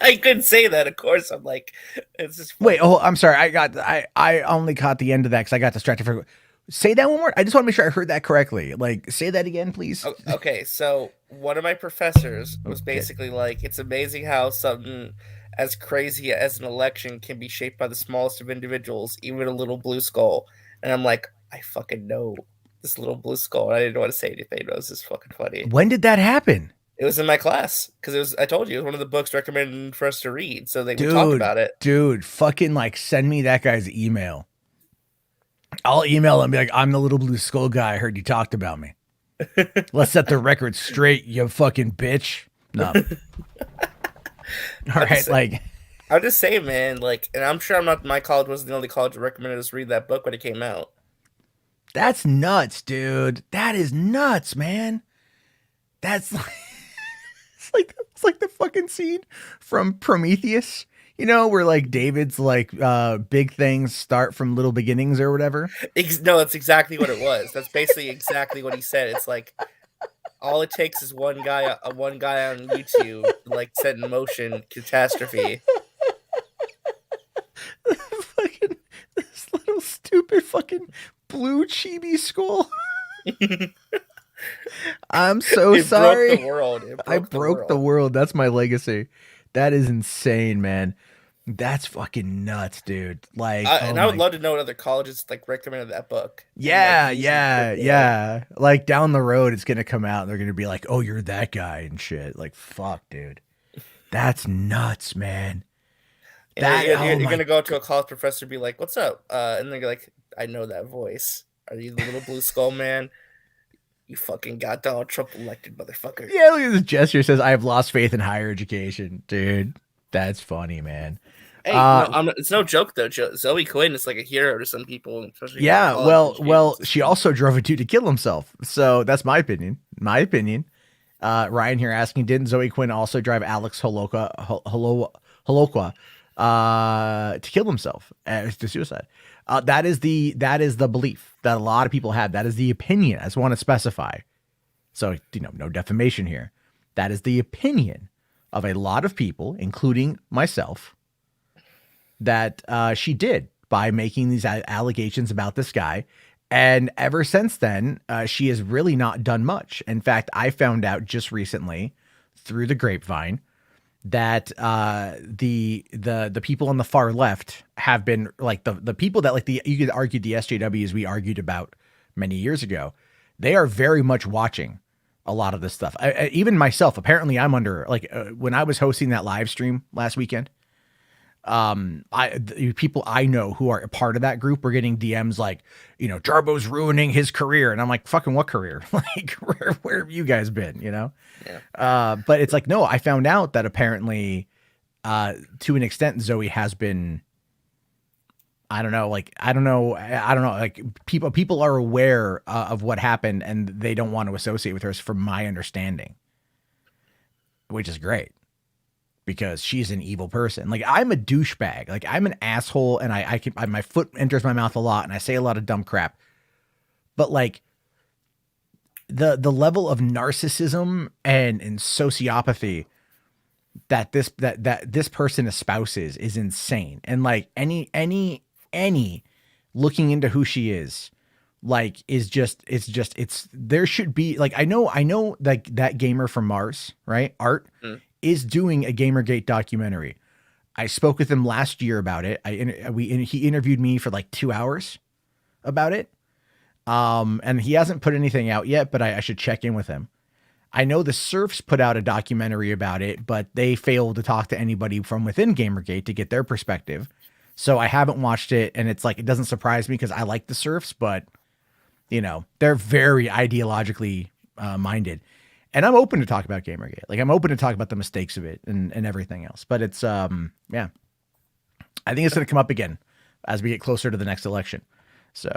I couldn't say that, of course. I'm like, it's just funny. wait, oh, I'm sorry. I only caught the end of that because I got distracted. Say that one more. I just want to make sure I heard that correctly. Like, say that again, please. Okay, so one of my professors was Okay. basically like, it's amazing how something as crazy as an election can be shaped by the smallest of individuals, even a little blue skull. And I'm like, I fucking know this little blue skull. I didn't want to say anything, but it was just fucking funny. When did that happen? It was in my class because I told you, it was one of the books recommended for us to read. So we talked about it. Dude, fucking like send me that guy's email. I'll email him and be like, "I'm the little blue skull guy. I heard you talked about me. Let's set the record straight, you fucking bitch." No. All right, like, I'm just saying, man, like, and I'm sure my college wasn't the only college that recommended us read that book when it came out. that's nuts, dude. That is nuts, man. That's like, it's like the fucking scene from Prometheus, you know, where like David's like big things start from little beginnings or whatever. No, that's exactly what it was. That's basically exactly what he said. It's like all it takes is one guy on YouTube to, like, set in motion catastrophe. Fucking this little stupid fucking blue chibi skull. I'm so It sorry. broke the world. I broke the world. That's my legacy. That is insane, man. That's fucking nuts, dude. Like, and I would love to know what other colleges like recommended that book. yeah, Like, yeah. Like down the road, it's gonna come out and they're gonna be like, "Oh, you're that guy" and shit. Like, fuck, dude. That's nuts, man. You're gonna go to a college professor and be like, "What's up?" And they're like, "I know that voice. Are you the little blue skull man? You fucking got Donald Trump elected, motherfucker." Yeah, look at this gesture. Says, "I have lost faith in higher education," dude. That's funny, man. Hey, no, it's no joke though. Zoe Quinn is like a hero to some people, especially Yeah, college well, students. she also drove a dude to kill himself. So that's my opinion. My opinion. Ryan here asking, didn't Zoe Quinn also drive Alex Holokwa to kill himself, to suicide? That is the belief that a lot of people have. That is the opinion. I just want to specify. So, you know, no defamation here. That is the opinion of a lot of people, including myself, that she did by making these allegations about this guy. And ever since then, she has really not done much. In fact, I found out just recently through the grapevine that the people on the far left have been like the people that like you could argue the SJWs we argued about many years ago. They are very much watching a lot of this stuff. Even myself, apparently I'm under like when I was hosting that live stream last weekend, the people I know who are a part of that group were getting DMs like, you know, Jarbo's ruining his career. And I'm like, fucking what career? Like, where have you guys been, you know? Yeah. But it's like, no, I found out that apparently, to an extent, Zoe has been, I don't know, like people are aware of what happened and they don't want to associate with her, from my understanding. which is great because she's an evil person. Like, I'm a douchebag. Like, I'm an asshole, and my foot enters my mouth a lot, and I say a lot of dumb crap. But like, the level of narcissism and sociopathy that this person espouses is insane. And like, any looking into who she is, like, it's there should be like, I know like that gamer from Mars, right? Art is doing a Gamergate documentary. I spoke with him last year about it. He interviewed me for like 2 hours about it. And he hasn't put anything out yet, but I should check in with him. I know the Surfs put out a documentary about it, but they failed to talk to anybody from within Gamergate to get their perspective. So I haven't watched it, and it's like, it doesn't surprise me because I like the Surfs, but you know, they're very ideologically minded, and I'm open to talk about Gamergate. Like, I'm open to talk about the mistakes of it and everything else, but it's, yeah, I think it's going to come up again as we get closer to the next election. So,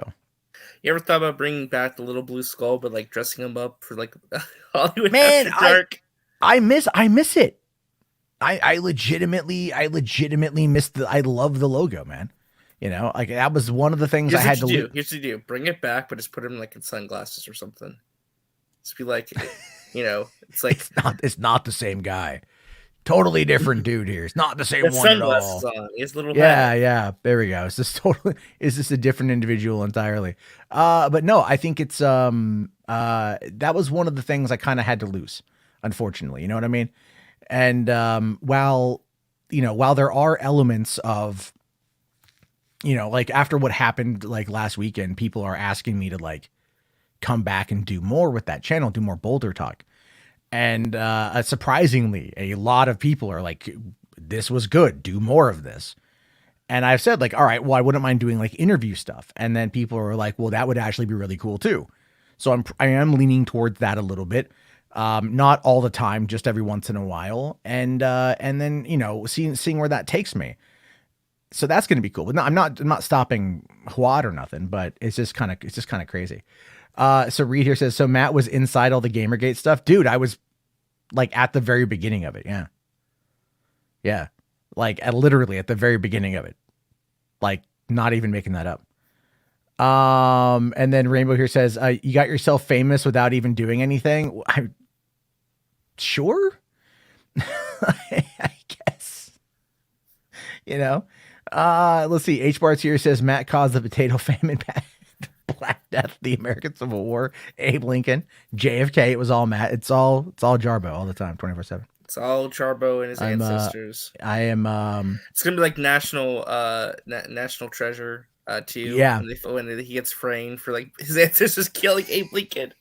you ever thought about bringing back the little blue skull, but like dressing him up for like Hollywood man, After Dark? I miss it. I legitimately miss I love the logo, man. You know, like, that was one of the things I had to do. Here's what you do. Bring it back, but just put him like in sunglasses or something. Just be like, you know, it's like it's not the same guy. Totally different dude here. It's not the same one at all. On. He has little hat. Yeah. There we go. It's just a different individual entirely. But no, I think it's that was one of the things I kind of had to lose, unfortunately. You know what I mean? And while there are elements of, you know, like, after what happened like last weekend, people are asking me to like come back and do more with that channel, do more Boulder Talk. And surprisingly, a lot of people are like, this was good, do more of this. And I've said, like, all right, well, I wouldn't mind doing like interview stuff. And then people are like, well, that would actually be really cool too. So I am leaning towards that a little bit. Not all the time, just every once in a while. And then, you know, seeing where that takes me. So that's going to be cool. But no, I'm not stopping HWAD or nothing, but it's just kind of crazy. So Reed here says, so Matt was inside all the Gamergate stuff. Dude, I was like at the very beginning of it. Yeah. Yeah. Like literally at the very beginning of it. Like, not even making that up. And then Rainbow here says, you got yourself famous without even doing anything. Sure. I guess, you know, let's see. H Barts here says Matt caused the potato famine, Black Death, the American Civil War, Abe Lincoln, JFK. It was all Matt. It's all Jarbo all the time, 24/7. It's all Jarbo and his ancestors. I am. It's gonna be like national treasure too. Yeah. When he gets framed for like his ancestors killing Abe Lincoln.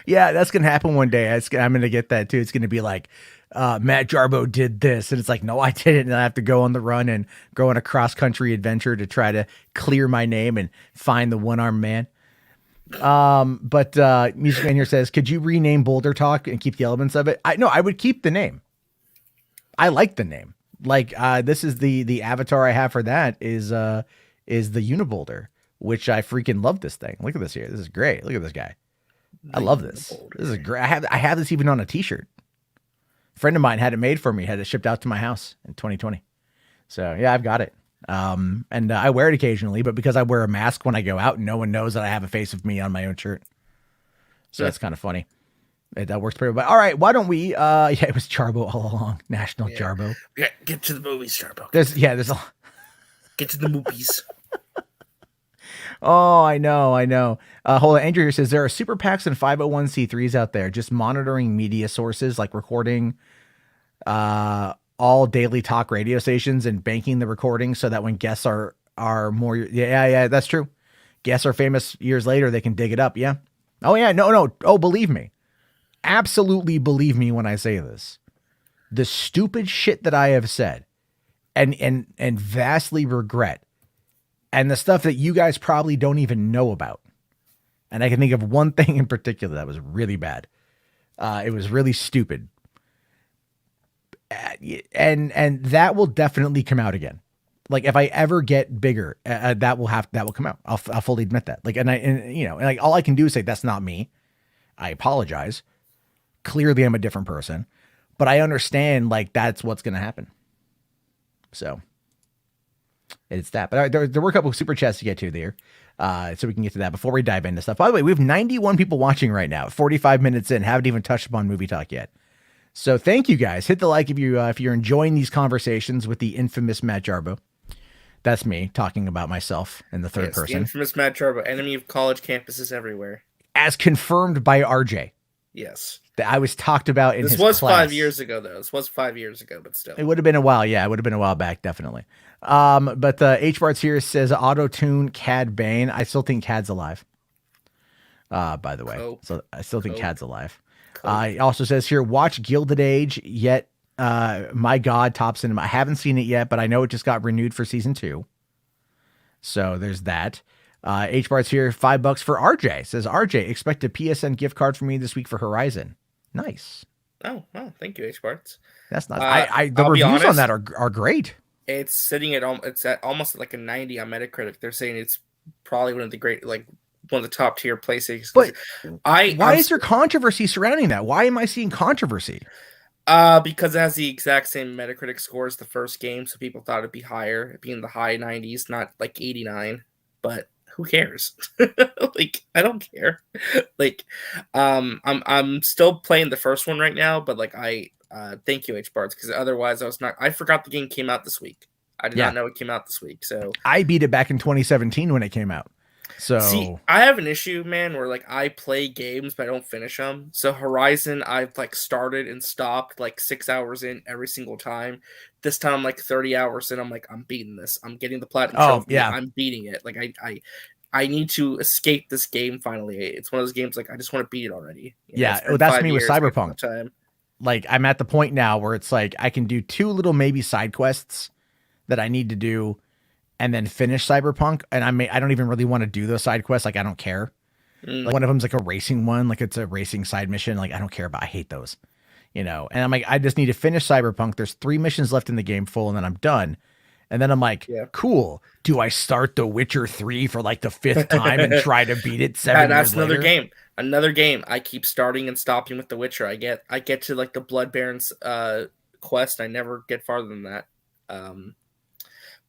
Yeah, that's gonna happen one day. I'm gonna get that too. It's gonna be like, Matt Jarbo did this, and it's like, no, I didn't. And I have to go on the run and go on a cross country adventure to try to clear my name and find the one-armed man. But Music Man here says, could you rename Boulder Talk and keep the elements of it? I would keep the name. I like the name. Like, this is the avatar I have for that is the Uniboulder, which I freaking love this thing. Look at this here. This is great. Look at this guy. I love this. This is great. I have this even on a t-shirt. A friend of mine had it made for me, had it shipped out to my house in 2020. So yeah, I've got it. And I wear it occasionally, but because I wear a mask when I go out, no one knows that I have a face of me on my own shirt. So that's kind of funny. That works pretty well. All right, why don't we? Yeah, it was Jarbo all along. National Jarbo. Yeah, get to the movies, Jarbo. There's a get to the movies. Oh, I know. Hold on. Andrew here says there are super PACs and 501c3s out there just monitoring media sources, like recording all daily talk radio stations and banking the recording so that when guests are more. Yeah, that's true. Guests are famous years later, they can dig it up. Yeah. Oh, yeah. No. Oh, believe me. Absolutely believe me when I say this. The stupid shit that I have said and vastly regret, and the stuff that you guys probably don't even know about. And I can think of one thing in particular that was really bad. It was really stupid. And that will definitely come out again. Like, if I ever get bigger, that will come out. I'll fully admit that. Like, and like, all I can do is say, that's not me. I apologize. Clearly I'm a different person, but I understand like that's what's going to happen. So it's that. But there were a couple of super chats to get to there. So we can get to that before we dive into stuff. By the way, we have 91 people watching right now, 45 minutes in, haven't even touched upon movie talk yet. So thank you guys. Hit the like if you're enjoying these conversations with the infamous Matt Jarbo. That's me talking about myself in the third person. The infamous Matt Jarbo, enemy of college campuses everywhere. As confirmed by RJ. Yes. That I was talked about in his class. This was 5 years ago, though. This was 5 years ago, but still. It would have been a while. Yeah, it would have been a while back, definitely. But H Barts here says auto-tune Cad Bane. I still think Cad's alive. By the way. So I still think Cad's alive. He also says here, watch Gilded Age, yet my God, top cinema. I haven't seen it yet, but I know it just got renewed for season 2. So there's that. H Bart's here, $5 for RJ. Says RJ, expect a PSN gift card from me this week for Horizon. Nice. Oh, well, thank you, H Bart's. That's not. The reviews on that are great. It's sitting at almost like a 90 on Metacritic. They're saying it's probably one of the top tier PlayStation. But why is there controversy surrounding that? Why am I seeing controversy? Because it has the exact same Metacritic score as the first game, so people thought it'd be higher, it'd be in the high 90s, not like 89. But who cares? Like, I don't care. Like, I'm still playing the first one right now, but like thank you, H Bards, because otherwise I forgot the game came out this week. I did not know it came out this week. So I beat it back in 2017 when it came out. So see, I have an issue, man, where like I play games but I don't finish them. So Horizon, I've like started and stopped like 6 hours in every single time. This time I'm like 30 hours in. I'm like, I'm beating this. I'm getting the platinum trophy. Yeah. I'm beating it. Like I need to escape this game finally. It's one of those games like I just want to beat it already. That's me with Cyberpunk. Like I'm at the point now where it's like I can do 2 little maybe side quests that I need to do and then finish Cyberpunk. And I don't even really want to do those side quests. Like I don't care. Like one of them's like a racing one, like it's a racing side mission. Like I don't care about. I hate those, And I'm like, I just need to finish Cyberpunk. There's 3 missions left in the game full, and then I'm done. And then I'm like, cool. Do I start The Witcher 3 for like the 5th time and try to beat it 7 years later? That's another game. I keep starting and stopping with The Witcher. I get to like the Blood Baron's quest. I never get farther than that.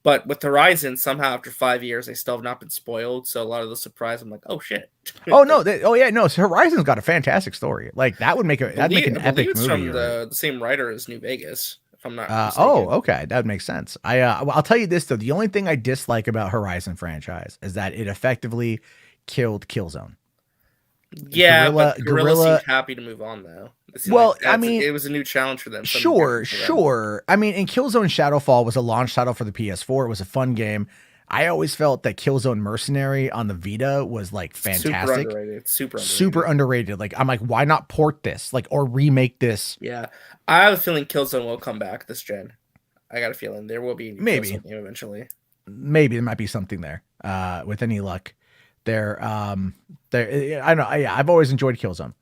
But with Horizon, somehow after 5 years, I still have not been spoiled. So a lot of the surprise, I'm like, oh shit. So Horizon's got a fantastic story. Like that would make an epic movie. It's from the same writer as New Vegas, if I'm not mistaken. Okay, that makes sense. I'll tell you this though: the only thing I dislike about Horizon franchise is that it effectively killed Killzone. Yeah, but Guerrilla seemed happy to move on though. It was a new challenge for them. Sure. I mean, and Killzone Shadowfall was a launch title for the PS4. It was a fun game. I always felt that Killzone Mercenary on the Vita was like fantastic. Super underrated. Like I'm like, why not port this? Like or remake this? Yeah. I have a feeling Killzone will come back this gen. I got a feeling there will be a new Killzone game eventually. Maybe there might be something there. With any luck. I don't know. I've always enjoyed Killzone.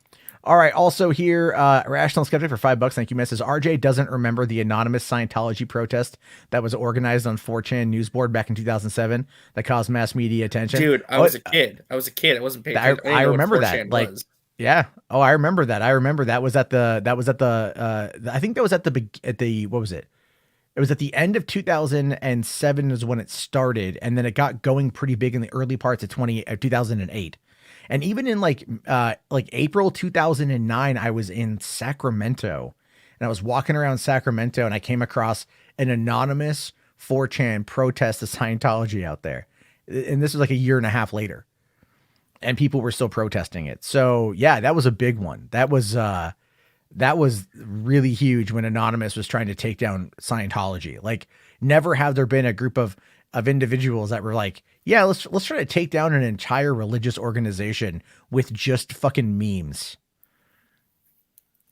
All right. Also here, Rational Skeptic for $5. Thank you, Mrs. RJ doesn't remember the anonymous Scientology protest that was organized on 4chan news board back in 2007 that caused mass media attention. Dude, I was a kid. I wasn't paying attention. I remember that. Yeah. Oh, I remember that. That was at the, I think that was at the, what was it? It was at the end of 2007 is when it started. And then it got going pretty big in the early parts of 2008. And even in like April 2009, I was in Sacramento and I was walking around Sacramento and I came across an anonymous 4chan protest of Scientology out there. And this was like a year and a half later and people were still protesting it. So yeah, that was a big one. That was really huge when Anonymous was trying to take down Scientology. Like never have there been a group of individuals that were like, yeah, let's try to take down an entire religious organization with just fucking memes.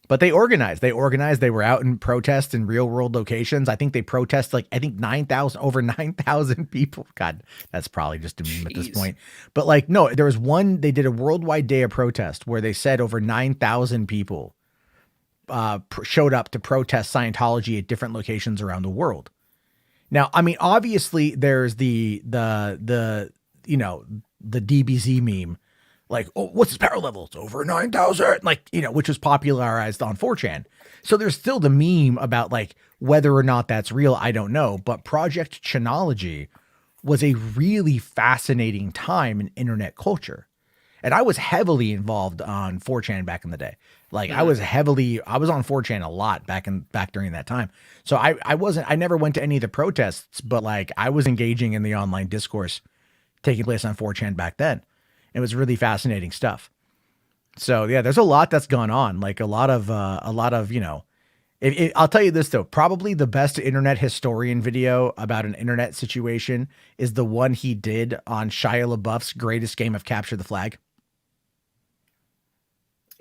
But they organized. They were out in protest in real world locations. I think they protest over 9,000 people. God, that's probably just a meme at this point. But like, no, there was one, they did a worldwide day of protest where they said over 9,000 people showed up to protest Scientology at different locations around the world. Now, I mean, obviously there's the DBZ meme Like, oh, what's his power level? It's over 9,000. Like, which was popularized on 4chan. So there's still the meme about like whether or not that's real. I don't know. But Project Chinology was a really fascinating time in internet culture. And I was heavily involved on 4chan back in the day. Like I was on 4chan a lot back during that time. So I never went to any of the protests, but like I was engaging in the online discourse taking place on 4chan back then. It was really fascinating stuff. So yeah, there's a lot that's gone on. Like a lot of, I'll tell you this though, probably the best internet historian video about an internet situation is the one he did on Shia LaBeouf's greatest game of Capture the Flag.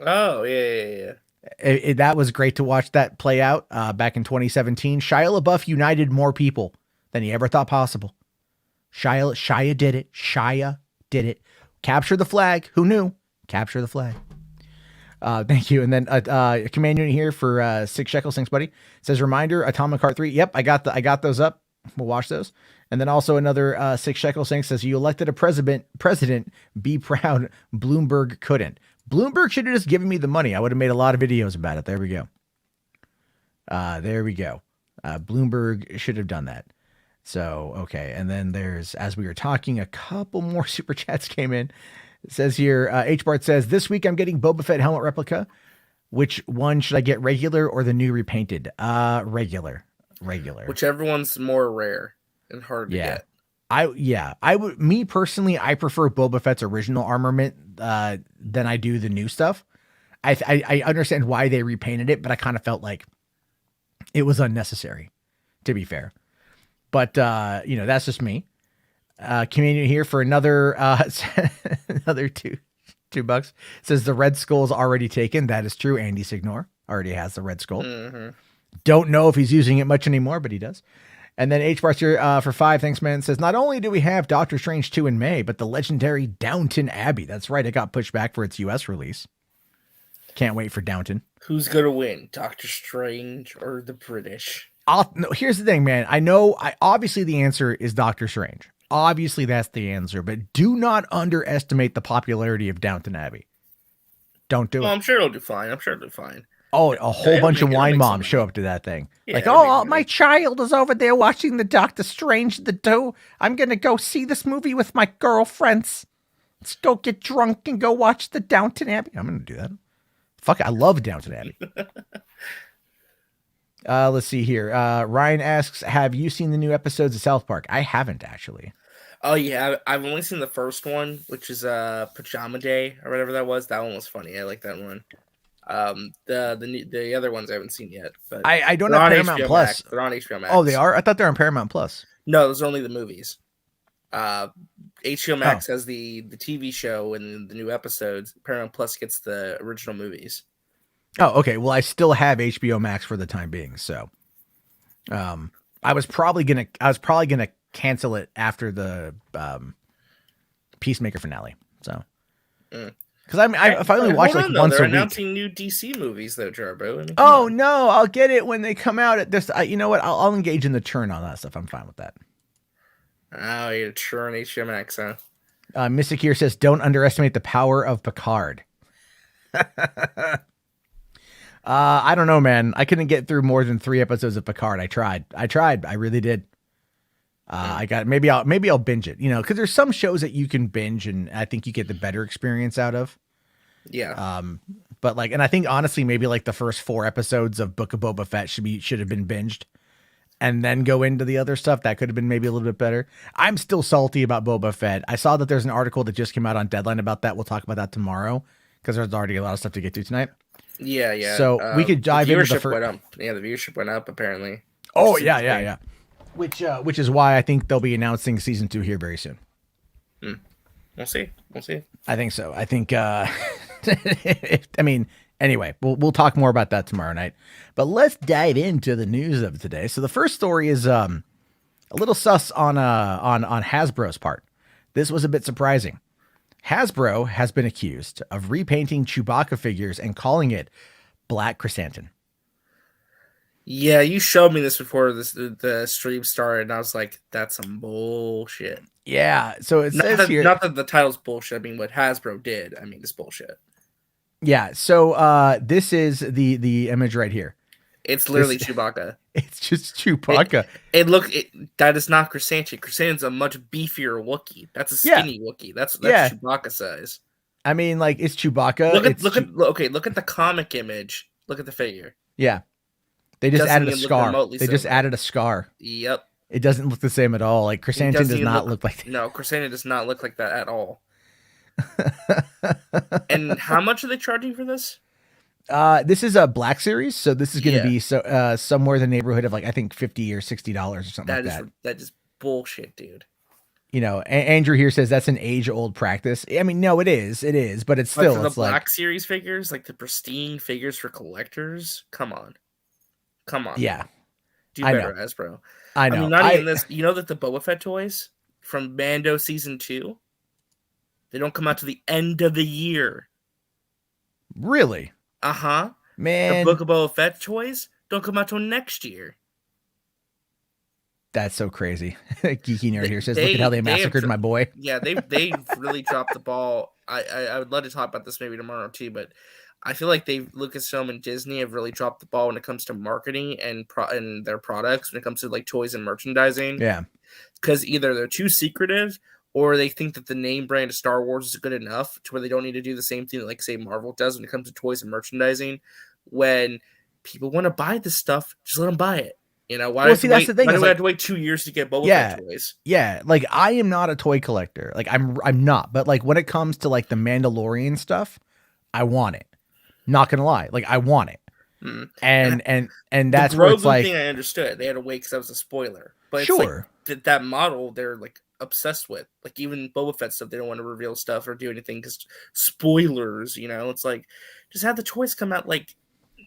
Oh, yeah. That was great to watch that play out back in 2017. Shia LaBeouf united more people than he ever thought possible. Shia did it. Shia did it. Capture the flag. Who knew? Capture the flag. Thank you. And then a command unit here for 6 shekels. Thanks, buddy. It says reminder, Atomic Heart 3. Yep, I got those up. We'll watch those. And then also another 6 shekels. Thanks. Says you elected a president. Be proud. Bloomberg couldn't. Bloomberg should have just given me the money. I would have made a lot of videos about it. There we go. Bloomberg should have done that. So, okay. And then there's, as we were talking, a couple more super chats came in. It says here, HBart says, this week I'm getting Boba Fett helmet replica. Which one should I get, regular or the new repainted? Regular. Whichever one's more rare and hard to get. Me personally, I prefer Boba Fett's original armament than I do the new stuff. I understand why they repainted it, but I kind of felt like it was unnecessary, to be fair. But that's just me. Community here for another another $2. It says the Red Skull's already taken. That is true. Andy Signor already has the Red Skull. Mm-hmm. Don't know if he's using it much anymore, but he does. And then H-Bar's here for 5. Thanks, man. It says, not only do we have Doctor Strange 2 in May, but the legendary Downton Abbey. That's right. It got pushed back for its U.S. release. Can't wait for Downton. Who's going to win, Doctor Strange or the British? No, here's the thing, man. Obviously the answer is Doctor Strange. Obviously that's the answer, but do not underestimate the popularity of Downton Abbey. Don't do it. I'm sure it'll do fine. Oh, a whole bunch of wine moms show up to that thing. Yeah, my child is over there watching the Doctor Strange the Do. I'm going to go see this movie with my girlfriends. Let's go get drunk and go watch the Downton Abbey. I'm going to do that. Fuck, I love Downton Abbey. Let's see here. Ryan asks, have you seen the new episodes of South Park? I haven't, actually. Oh, yeah. I've only seen the first one, which is Pajama Day or whatever that was. That one was funny. I like that one. The other ones I haven't seen yet. But I don't have Paramount Plus. They're on HBO Max. Oh, they are? I thought they were on Paramount Plus. No, those are only the movies. HBO Max has the TV show and the new episodes. Paramount Plus gets the original movies. Oh, okay. Well, I still have HBO Max for the time being, so I was probably gonna cancel it after the Peacemaker finale. So. Because I finally watched like once a week. They're announcing new DC movies though, Jarbo. No, I'll get it when they come out. At this, you know what? I'll engage in the churn on that stuff. I'm fine with that. Oh, you're churn HBO Max, huh? Mystic here says, "Don't underestimate the power of Picard." I don't know, man. I couldn't get through more than 3 episodes of Picard. I tried. I really did. Maybe I'll binge it, because there's some shows that you can binge and I think you get the better experience out of. Yeah. But and I think honestly, maybe like the first 4 episodes of Book of Boba Fett should have been binged and then go into the other stuff. That could have been maybe a little bit better. I'm still salty about Boba Fett. I saw that there's an article that just came out on Deadline about that. We'll talk about that tomorrow because there's already a lot of stuff to get to tonight. Yeah. So we could dive into the went up. Yeah, the viewership went up apparently. Oh, yeah. Which is why I think they'll be announcing season 2 here very soon. We'll see. I think so. I think, anyway, we'll talk more about that tomorrow night, but let's dive into the news of today. So the first story is, a little sus on Hasbro's part. This was a bit surprising. Hasbro has been accused of repainting Chewbacca figures and calling it Black Chrysanthemum. Yeah, you showed me this before the stream started, and I was like, "That's some bullshit." Yeah. So it Not says that, here. not that the title's bullshit. I mean, what Hasbro did, I mean, it's bullshit. Yeah. So this is the image right here. It's This literally Chewbacca. it's just Chewbacca. That is not Chrysanthemum. Chrysanthemum's a much beefier Wookiee. That's a Yeah. skinny Wookiee. That's Yeah. Chewbacca size. I mean, like, it's Chewbacca. Look at the comic image. Look at the figure. Yeah. They just Doesn't added a even look scar. remotely They just similar. added a scar. Yep. It doesn't look the same at all. Like, Chrysanthemum does not look like that. No, Chrysanthemum does not look like that at all. And how much are they charging for this? This is a Black Series, so this is going to be somewhere in the neighborhood of, like, I think $50 or $60 or something like that. That is bullshit, dude. You know, Andrew here says that's an age-old practice. I mean, no, it is, but it's still, for the it's Black like, Series figures, like the pristine figures for collectors. Come on. Yeah, do better, Hasbro. I know. I mean, not even this. You know that the Boba Fett toys from Mando Season 2, they don't come out to the end of the year. Really? Uh-huh. Man. The Book of Boba Fett toys don't come out till next year. That's so crazy. Geeky Nerd here says, look at how they massacred my boy. Yeah, they really dropped the ball. I would love to talk about this maybe tomorrow too, but I feel like Lucasfilm and Disney have really dropped the ball when it comes to marketing and their products, when it comes to like toys and merchandising. Yeah. Because either they're too secretive, or they think that the name brand of Star Wars is good enough to where they don't need to do the same thing that, like, say, Marvel does when it comes to toys and merchandising. When people want to buy this stuff, just let them buy it. You know, why that's the thing. Why do we have to wait 2 years to get Boba Fett toys? Yeah, like, I am not a toy collector. Like, I'm not. But, like, when it comes to, like, the Mandalorian stuff, I want it. Not gonna lie, like, I want it. And that's where it's like, thing I understood. They had to wait because that was a spoiler. But sure, it's like that model they're like obsessed with. Like, even Boba Fett stuff, they don't want to reveal stuff or do anything because spoilers. You know, it's like, just have the toys come out like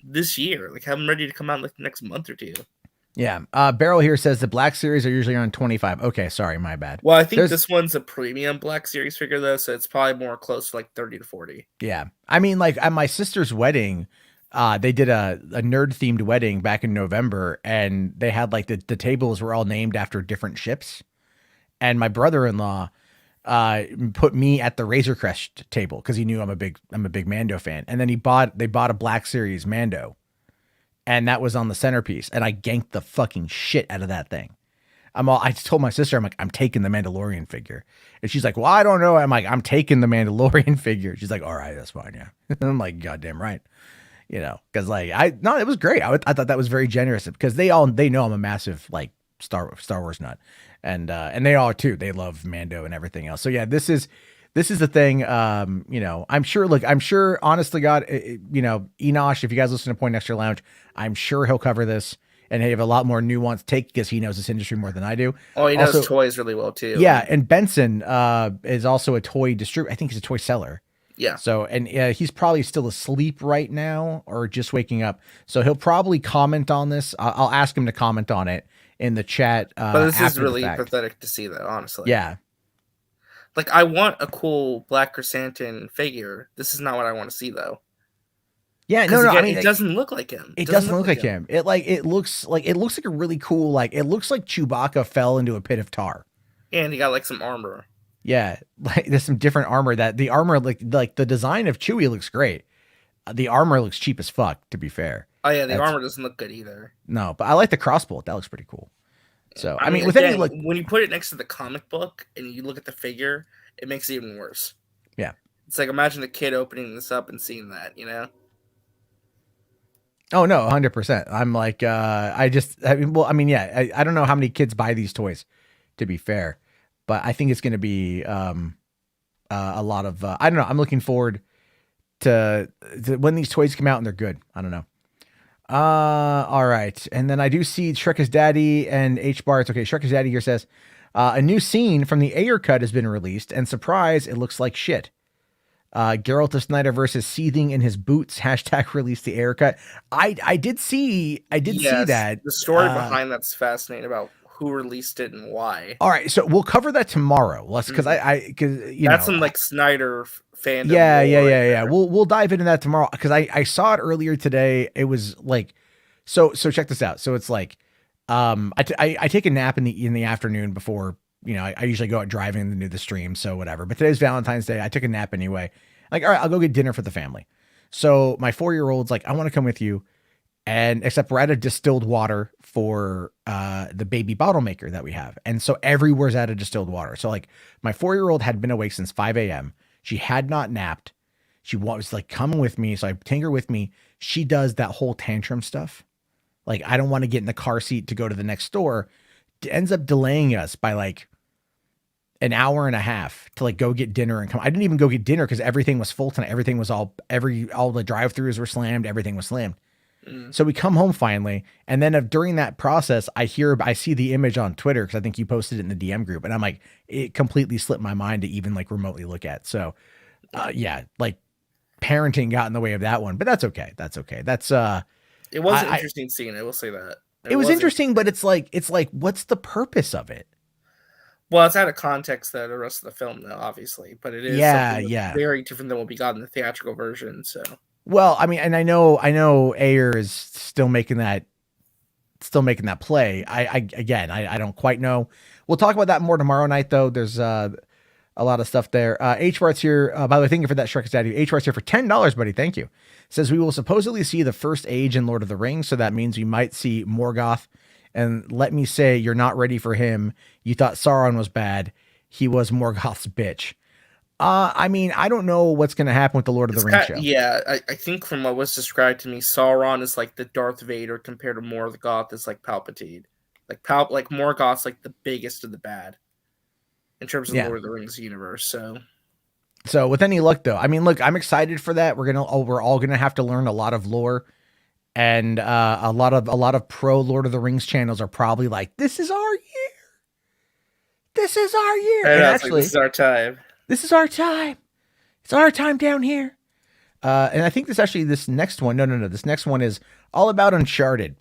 this year. Like, have them ready to come out like the next month or two. Yeah. Beryl here says the Black Series are usually around 25. Okay, sorry, my bad. Well, I think this one's a premium Black Series figure though, so it's probably more close to like 30 to 40. Yeah. I mean, like, at my sister's wedding, they did a nerd themed wedding back in November, and they had, like, the tables were all named after different ships. And my brother-in-law put me at the Razor Crest table because he knew I'm a big Mando fan. And then they bought a Black Series Mando, and that was on the centerpiece. And I ganked the fucking shit out of that thing. I told my sister, I'm like, I'm taking the Mandalorian figure. And she's like, well, I don't know. I'm like, I'm taking the Mandalorian figure. She's like, all right, that's fine. Yeah. I'm like, goddamn right. You know, because, like, it was great. I thought that was very generous because they know I'm a massive, like, Star Wars nut, and they are too. They love Mando and everything else. So yeah, this is the thing. You know, I'm sure, honestly, God, you know, Enosh, if you guys listen to Point Extra Lounge, I'm sure he'll cover this and have a lot more nuanced take because he knows this industry more than I do. Oh, he knows toys really well too. Yeah, and Benson is also a toy distributor. I think he's a toy seller. Yeah. So, and he's probably still asleep right now or just waking up. So he'll probably comment on this. I'll ask him to comment on it in the chat. But this is really pathetic to see, though, honestly. Yeah. Like, I want a cool Black Chrysanthemum figure. This is not what I want to see, though. Yeah, no, again, I mean, it doesn't look like him. It doesn't look like him. It looks like a really cool, like, it looks like Chewbacca fell into a pit of tar. And he got, like, some armor. Yeah, like, there's some different armor the armor, like the design of Chewie looks great. The armor looks cheap as fuck, to be fair. Oh yeah, the armor doesn't look good either. No, but I like the crossbow. That looks pretty cool. So I mean, with again, any, like, when you put it next to the comic book and you look at the figure, it makes it even worse. Yeah, it's like, imagine the kid opening this up and seeing that, you know. Oh no, 100%. I'm like, I don't know how many kids buy these toys, to be fair, but I think it's going to be a lot of. I don't know. I'm looking forward to when these toys come out and they're good. I don't know. All right, and then I do see Shrek is Daddy and H Bar. It's okay. Shrek is Daddy here says a new scene from the Ayer cut has been released, and surprise, it looks like shit. Geralt of Snyder versus seething in his boots. hashtag release the Ayer cut. I did see that. The story behind that's fascinating about who released it and why. All right, so we'll cover that tomorrow. Because that's some like Snyder fandom. Yeah. We'll dive into that tomorrow because I saw it earlier today. It was like So check this out. So it's like, I take a nap in the afternoon before, I usually go out driving and do the stream. So whatever, but today's Valentine's Day. I took a nap anyway. Like, all right, I'll go get dinner for the family. So my 4-year-old's like, I want to come with you. And except we're out of distilled water for the baby bottle maker that we have. And so everywhere's out of distilled water. So like my 4-year-old had been awake since 5 a.m. She had not napped. She was like coming with me. So I take her with me. She does that whole tantrum stuff. Like, I don't want to get in the car seat to go to the next store. It ends up delaying us by like an hour and a half to like go get dinner and come. I didn't even go get dinner because everything was full tonight. Everything was all the drive-throughs were slammed. Everything was slammed. So we come home finally. And then during that process, I see the image on Twitter because I think you posted it in the DM group. And I'm like, it completely slipped my mind to even like remotely look at. So yeah, like parenting got in the way of that one, but that's okay. That's okay. It was an interesting scene. I will say that. It was interesting, but it's like, what's the purpose of it? Well, it's out of context the rest of the film, though, obviously, but it is very different than what we got in the theatrical version. So, well, I mean, and I know Ayer is still making that play. I don't quite know. We'll talk about that more tomorrow night, though. There's a lot of stuff there. HWAD's here. By the way, thank you for that, Shrek Daddy. HWAD's here for $10, buddy. Thank you. Says we will supposedly see the first age in Lord of the Rings, so that means we might see Morgoth. And let me say, you're not ready for him. You thought Sauron was bad. He was Morgoth's bitch. I mean, I don't know what's going to happen with the Lord of the Rings show. Yeah, I think from what was described to me, Sauron is like the Darth Vader compared to Morgoth is like Palpatine. Like Morgoth's like the biggest of the bad in terms of the Lord of the Rings universe. So with any luck, though, I mean, look, I'm excited for that. We're all gonna have to learn a lot of lore, and a lot of pro Lord of the Rings channels are probably like, "This is our year. This is our year." And actually, this is our time. This is our time. It's our time down here. And I think this next one. No. This next one is all about Uncharted,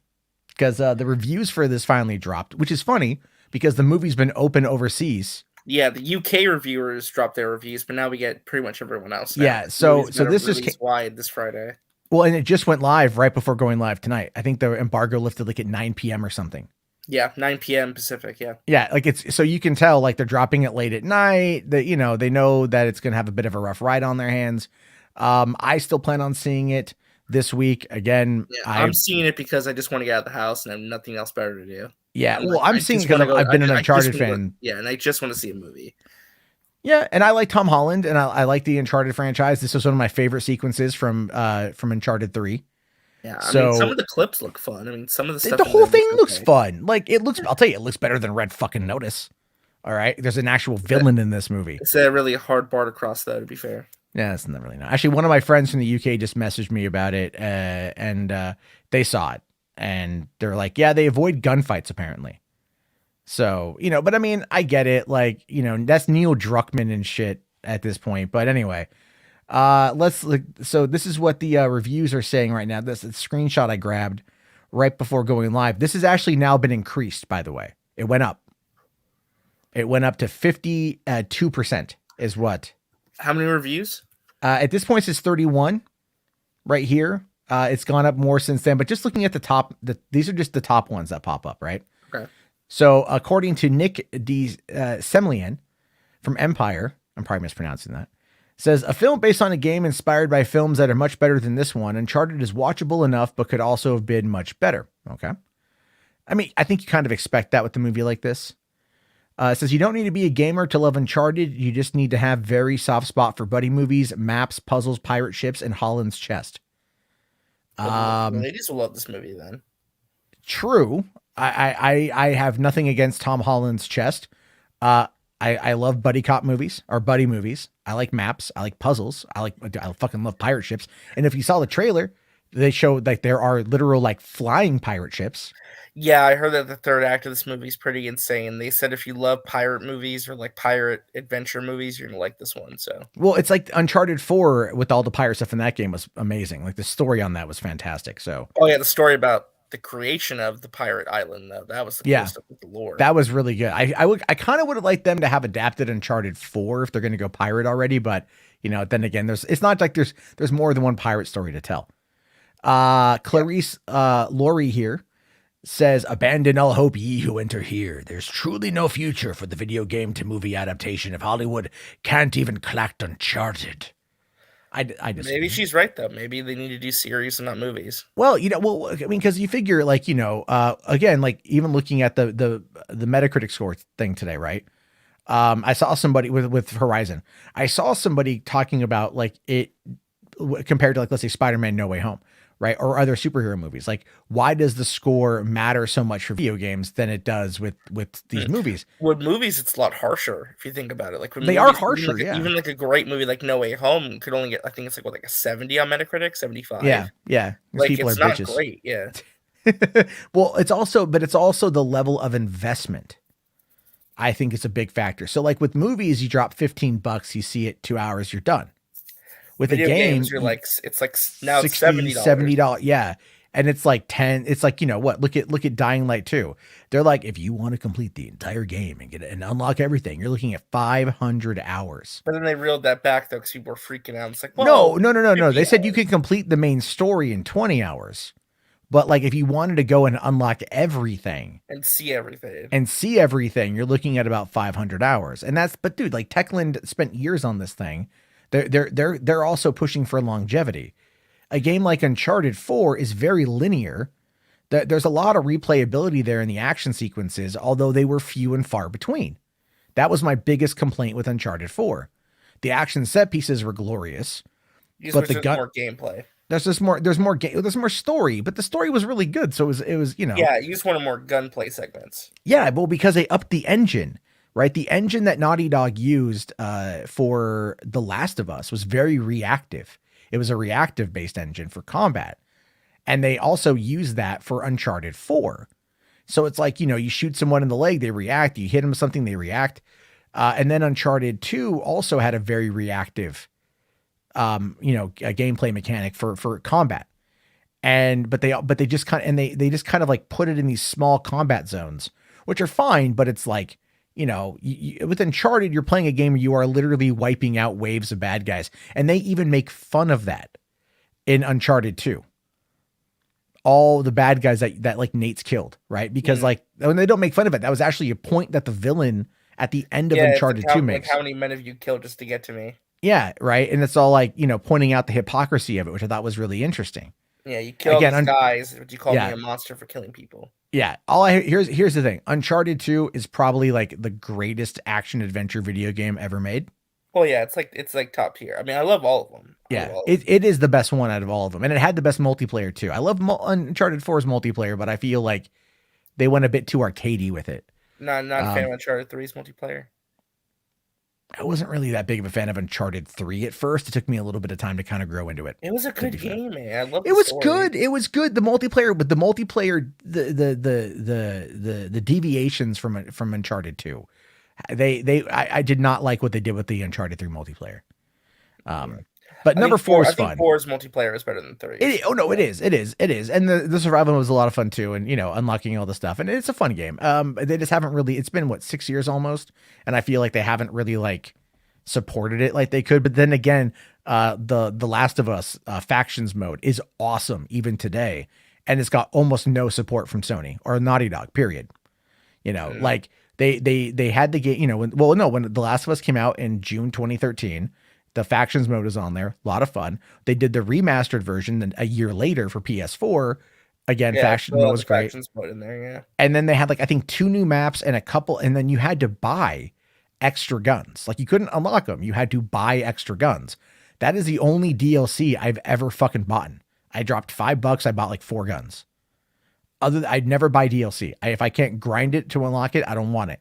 because the reviews for this finally dropped, which is funny because the movie's been open overseas. Yeah, the UK reviewers dropped their reviews, but now we get pretty much everyone else. Now. Yeah, so this is wide this Friday. Well, and it just went live right before going live tonight. I think the embargo lifted like at 9 p.m. or something. Yeah, 9 p.m. Pacific. Yeah. Yeah, like it's so you can tell like they're dropping it late at night. That they know that it's gonna have a bit of a rough ride on their hands. I still plan on seeing it this week again. Yeah, I'm seeing it because I just want to get out of the house and I have nothing else better to do. Yeah, well, I'm seeing it because I've been an Uncharted fan. Yeah, and I just want to see a movie. Yeah, and I like Tom Holland, and I like the Uncharted franchise. This was one of my favorite sequences from Uncharted 3. Yeah, I mean, some of the clips look fun. I mean, some of the stuff. The whole thing looks fun. Like I'll tell you, it looks better than Red fucking Notice. All right, there's an actual villain in this movie. It's a really hard bar to cross, though. To be fair. Yeah, it's not really not. Actually, one of my friends from the UK just messaged me about it, and they saw it, and they're like, "Yeah, they avoid gunfights apparently." So, but I mean, I get it. Like, that's Neil Druckmann and shit at this point. But anyway, so this is what the reviews are saying right now. This is a screenshot I grabbed right before going live. This has actually now been increased, by the way. It went up. It went up to 52% is what. How many reviews? At this point, it's 31 right here. It's gone up more since then. But just looking at the top, these are just the top ones that pop up, right? Okay. So according to Nick D. Semlian from Empire, I'm probably mispronouncing that, says, a film based on a game inspired by films that are much better than this one. Uncharted is watchable enough, but could also have been much better. Okay. I mean, I think you kind of expect that with a movie like this. It says, you don't need to be a gamer to love Uncharted. You just need to have very soft spot for buddy movies, maps, puzzles, pirate ships, and Holland's chest. Ladies will love this movie then. True. I have nothing against Tom Holland's chest. I love buddy cop movies or buddy movies. I like maps. I like puzzles. I fucking love pirate ships. And if you saw the trailer, they showed like there are literal like flying pirate ships. Yeah, I heard that the third act of this movie is pretty insane. They said if you love pirate movies or like pirate adventure movies, you're gonna like this one. So, well, it's like Uncharted 4 with all the pirate stuff in that game was amazing. Like the story on that was fantastic. So, oh yeah, the story about the creation of the pirate island, though, that was the cool stuff with the lore. That was really good. I kind of would have liked them to have adapted Uncharted 4 if they're going to go pirate already, but then again, it's not like there's more than one pirate story to tell. Clarice Laurie here says, abandon all hope, ye who enter here. There's truly no future for the video game to movie adaptation if Hollywood can't even collect Uncharted. I disagree. Maybe she's right though. Maybe they need to do series and not movies. Well, I mean, because you figure, like, again, like even looking at the Metacritic score thing today, right? I saw somebody with Horizon. I saw somebody talking about like it compared to, like, let's say Spider-Man No Way Home, right? Or other superhero movies. Like, why does the score matter so much for video games than it does with these movies? With movies, it's a lot harsher if you think about it. Like when They movies, are harsher, even like a great movie like No Way Home could only get, I think it's like a 70 on Metacritic, 75. Yeah. Like people it's are not bitches. great. Yeah. Well, it's also the level of investment. I think it's a big factor. So like with movies, you drop $15, you see it 2 hours, you're done. With Video a game, games, you're like, it's like now it's $60, $70. $70. Yeah. And it's like 10, it's like, what? Look at Dying Light 2. They're like, if you want to complete the entire game and get it and unlock everything, you're looking at 500 hours. But then they reeled that back though, because people were freaking out. It's like, well, no. They said you could complete the main story in 20 hours. But like, if you wanted to go and unlock everything and see everything, you're looking at about 500 hours. And but dude, like Techland spent years on this thing. They're also pushing for longevity. A game like Uncharted 4 is very linear. There's a lot of replayability there in the action sequences, although they were few and far between. That was my biggest complaint with Uncharted 4. The action set pieces were glorious, but the more gameplay. There's more story, but the story was really good. So it was Yeah, you just wanted more gunplay segments. Yeah, well, because they upped the engine, right? The engine that Naughty Dog used for The Last of Us was very reactive. It was a reactive based engine for combat. And they also used that for Uncharted 4. So it's like, you shoot someone in the leg, they react. You hit them with something, they react. And then Uncharted 2 also had a very reactive, a gameplay mechanic for combat. But they just kind of like put it in these small combat zones, which are fine. But it's like, with Uncharted, you're playing a game where you are literally wiping out waves of bad guys. And they even make fun of that in Uncharted 2. All the bad guys that like Nate's killed, right? Because like when they don't make fun of it, that was actually a point that the villain at the end of Uncharted 2 makes. Like, how many men have you killed just to get to me? Yeah, right. And it's all like, pointing out the hypocrisy of it, which I thought was really interesting. Yeah, you kill these guys, but you call me a monster for killing people. Yeah. Here's the thing. Uncharted 2 is probably like the greatest action adventure video game ever made. Well, yeah, it's like top tier. I mean, I love all of them. It is the best one out of all of them. And it had the best multiplayer too. I love Uncharted 4's multiplayer, but I feel like they went a bit too arcadey with it. Not a fan of Uncharted 3's multiplayer. I wasn't really that big of a fan of Uncharted 3 at first. It took me a little bit of time to kind of grow into it. It was a good game, man. I love it. It was good. The multiplayer, but the multiplayer, the deviations from Uncharted 2. I did not like what they did with the Uncharted 3 multiplayer. But number 4 is fun. 4's multiplayer is better than 3. It is. And the survival was a lot of fun too. And, unlocking all the stuff. And it's a fun game. They just haven't really, it's been 6 years almost. And I feel like they haven't really like supported it like they could. But then again, the Last of Us factions mode is awesome even today. And it's got almost no support from Sony or Naughty Dog, period. Like they had the game, when The Last of Us came out in June 2013, the factions mode is on there. A lot of fun. They did the remastered version a year later for PS4. Again, faction mode was great. Factions mode in there, yeah. And then they had I think 2 new maps and a couple, and then you had to buy extra guns. Like you couldn't unlock them. You had to buy extra guns. That is the only DLC I've ever fucking bought. I dropped $5. I bought 4 guns. I'd never buy DLC. If I can't grind it to unlock it, I don't want it.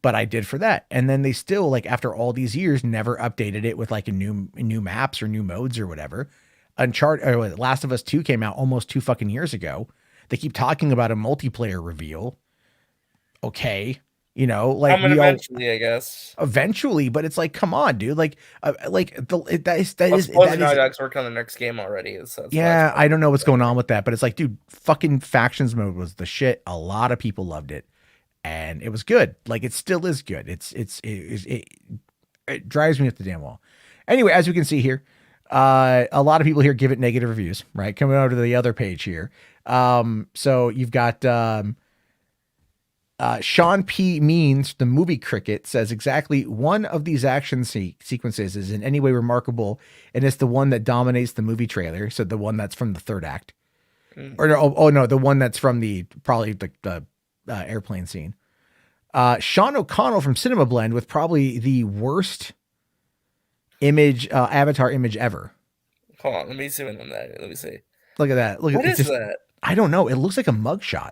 But I did for that. And then they still, after all these years, never updated it with a new maps or new modes or whatever. Last of Us 2 came out almost 2 fucking years ago. They keep talking about a multiplayer reveal. Okay. Eventually, I guess. Eventually, but it's come on, dude. Naughty Dog's working on the next game already. So yeah, I don't know what's going on with that, but it's dude, fucking factions mode was the shit. A lot of people loved it. And it was good. It still is good. It drives me up the damn wall. Anyway, as we can see here, A lot of people here give it negative reviews, right? Coming over to the other page here. So you've got Sean P. Means, the movie cricket, says exactly one of these action sequences is in any way remarkable, and it's the one that dominates the movie trailer. So the one that's from the third act. Or no, no, the one that's from probably the airplane scene. Sean O'Connell from Cinema Blend with probably the worst avatar image ever. Hold on, let me zoom in on that. Let me see. Look at that. What is that? I don't know. It looks like a mugshot.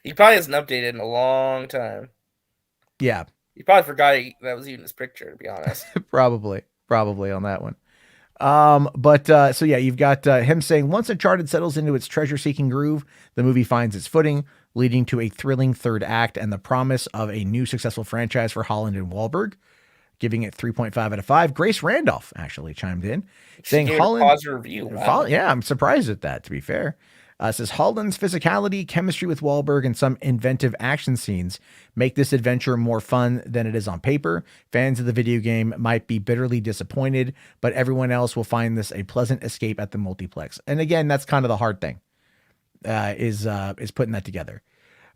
He probably hasn't updated in a long time. Yeah. He probably forgot that was even his picture, to be honest. Probably on that one. So yeah, you've got him saying, once Uncharted settles into its treasure-seeking groove, the movie finds its footing, leading to a thrilling third act and the promise of a new successful franchise for Holland and Wahlberg, giving it 3.5 out of 5. Grace Randolph actually chimed in, saying Holland. Positive review. Wow. Yeah, I'm surprised at that, to be fair. Says Holland's physicality, chemistry with Wahlberg, and some inventive action scenes make this adventure more fun than it is on paper. Fans of the video game might be bitterly disappointed, but everyone else will find this a pleasant escape at the multiplex. And again, that's kind of the hard thing, is putting that together.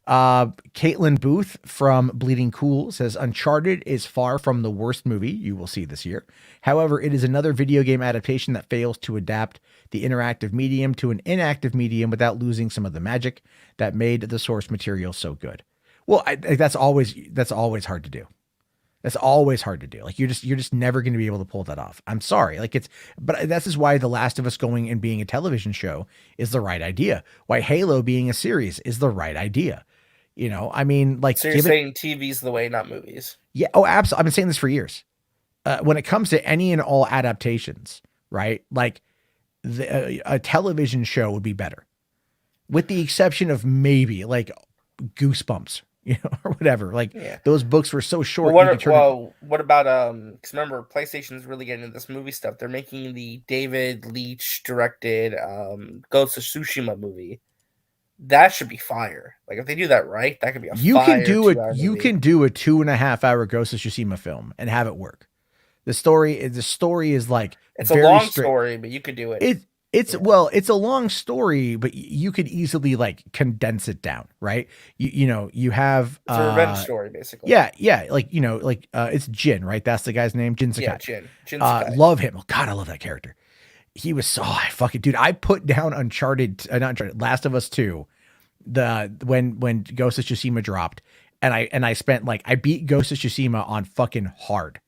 Caitlin Booth from Bleeding Cool says Uncharted is far from the worst movie you will see this year. However, it is another video game adaptation that fails to adapt the interactive medium to an inactive medium without losing some of the magic that made the source material so good. Well, that's always hard to do. That's always hard to do. Like you're just never going to be able to pull that off. I'm sorry. But this is why The Last of Us going and being a television show is the right idea. Why Halo being a series is the right idea. You know, I mean, like, so you're saying TV's the way, not movies? Yeah. Oh, absolutely. I've been saying this for years. When it comes to any and all adaptations, right? Like a television show would be better, with the exception of maybe like Goosebumps, or whatever. Like those books were so short. What about because remember, PlayStation's really getting into this movie stuff. They're making the David Leitch directed Ghost of Tsushima movie. That should be fire. Like if they do that right, that could be a you fire. You can do a 2.5 hour Ghost of Tsushima film and have it work. The story is like, it's a long story, but you could do it. It's a long story, but you could easily like condense it down, right? You have it's a revenge story, basically. Yeah. Like, it's Jin, right? That's the guy's name, Jin Sakai. Yeah, Jin Sakai. Love him. Oh God, I love that character. He was so fucking dude. I put down not Uncharted, Last of Us 2, when Ghost of Tsushima dropped, and I spent I beat Ghost of Tsushima on fucking hard.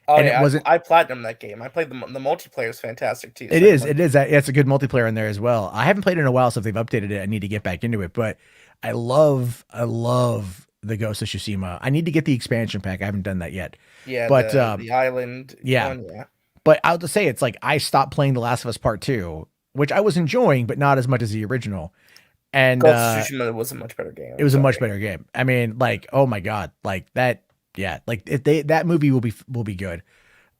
Oh, and yeah, I platinumed that game. I played the multiplayer is fantastic too. It is. It's a good multiplayer in there as well. I haven't played it in a while, so if they've updated it, I need to get back into it. But I love the Ghost of Tsushima. I need to get the expansion pack. I haven't done that yet. Yeah, but the island. Yeah. One, yeah. But I'll just say it's like I stopped playing The Last of Us Part 2, which I was enjoying, but not as much as the original. And Ghost of Tsushima was a much better game. It was a much better game. I mean, like, oh my God, like that. Yeah, like that movie will be good.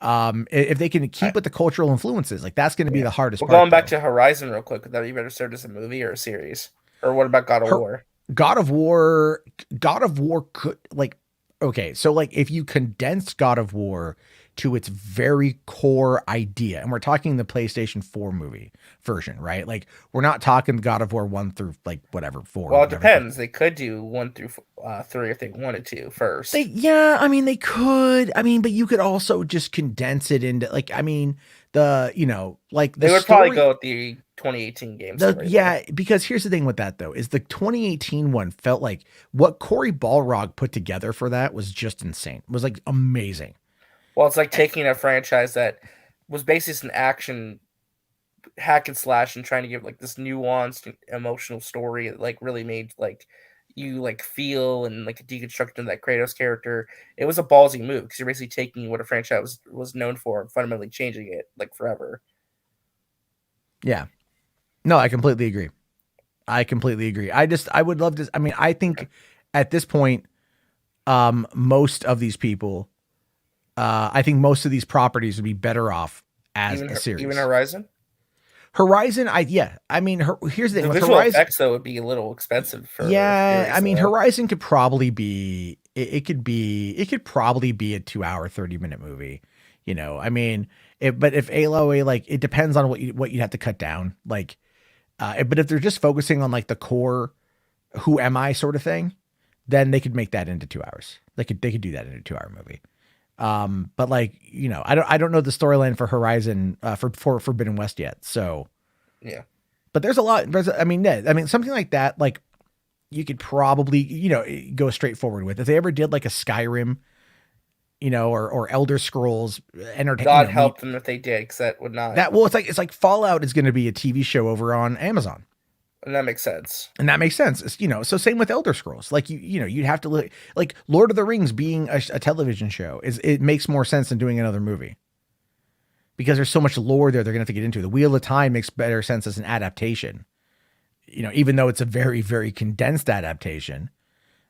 If they can keep with the cultural influences, like that's going to be the hardest part. Going back to Horizon real quick, would that be better served as a movie or a series? Or what about God of War? God of War could okay, so like if you condensed God of War to its very core idea, and we're talking the PlayStation 4 movie version, right? Like we're not talking God of War 1 through 4. Well, it depends. They could do 1 through 3 if they wanted to first. They could. But you could also just condense it into they would probably go with the 2018 game. Because here's the thing with that though, is the 2018 one felt like what Cory Balrog put together for that was just insane. It was like amazing. Well, it's like taking a franchise that was basically an action hack and slash and trying to give this nuanced emotional story that really made you feel and a deconstruction of that Kratos character. It was a ballsy move because you're basically taking what a franchise was known for and fundamentally changing it forever. Yeah. No, I completely agree. I would love to. I think at this point, most of these people, I think most of these properties would be better off as a series. Even Horizon? Here's the thing. Visual effects though would be a little expensive for Horizon could probably be it could probably be a 2 hour 30-minute movie. But if AOA, like, it depends on what you have to cut down. Like, but if they're just focusing on like the core, who am I sort of thing, then they could make that into 2 hours. They could do that in a 2-hour movie. But like, I don't know the storyline for Horizon, for Forbidden West yet. So yeah, but there's a lot. I mean, something like that, like you could probably, go straight forward with. If they ever did like a Skyrim, or Elder Scrolls entertainment. God help them if they did, because that would not. Well, it's like Fallout is going to be a TV show over on Amazon. And that makes sense. It's, so same with Elder Scrolls. Like, you'd have to look like Lord of the Rings being a television show it makes more sense than doing another movie. Because there's so much lore there they're going to have to get into. The Wheel of Time makes better sense as an adaptation. Even though it's a very, very condensed adaptation.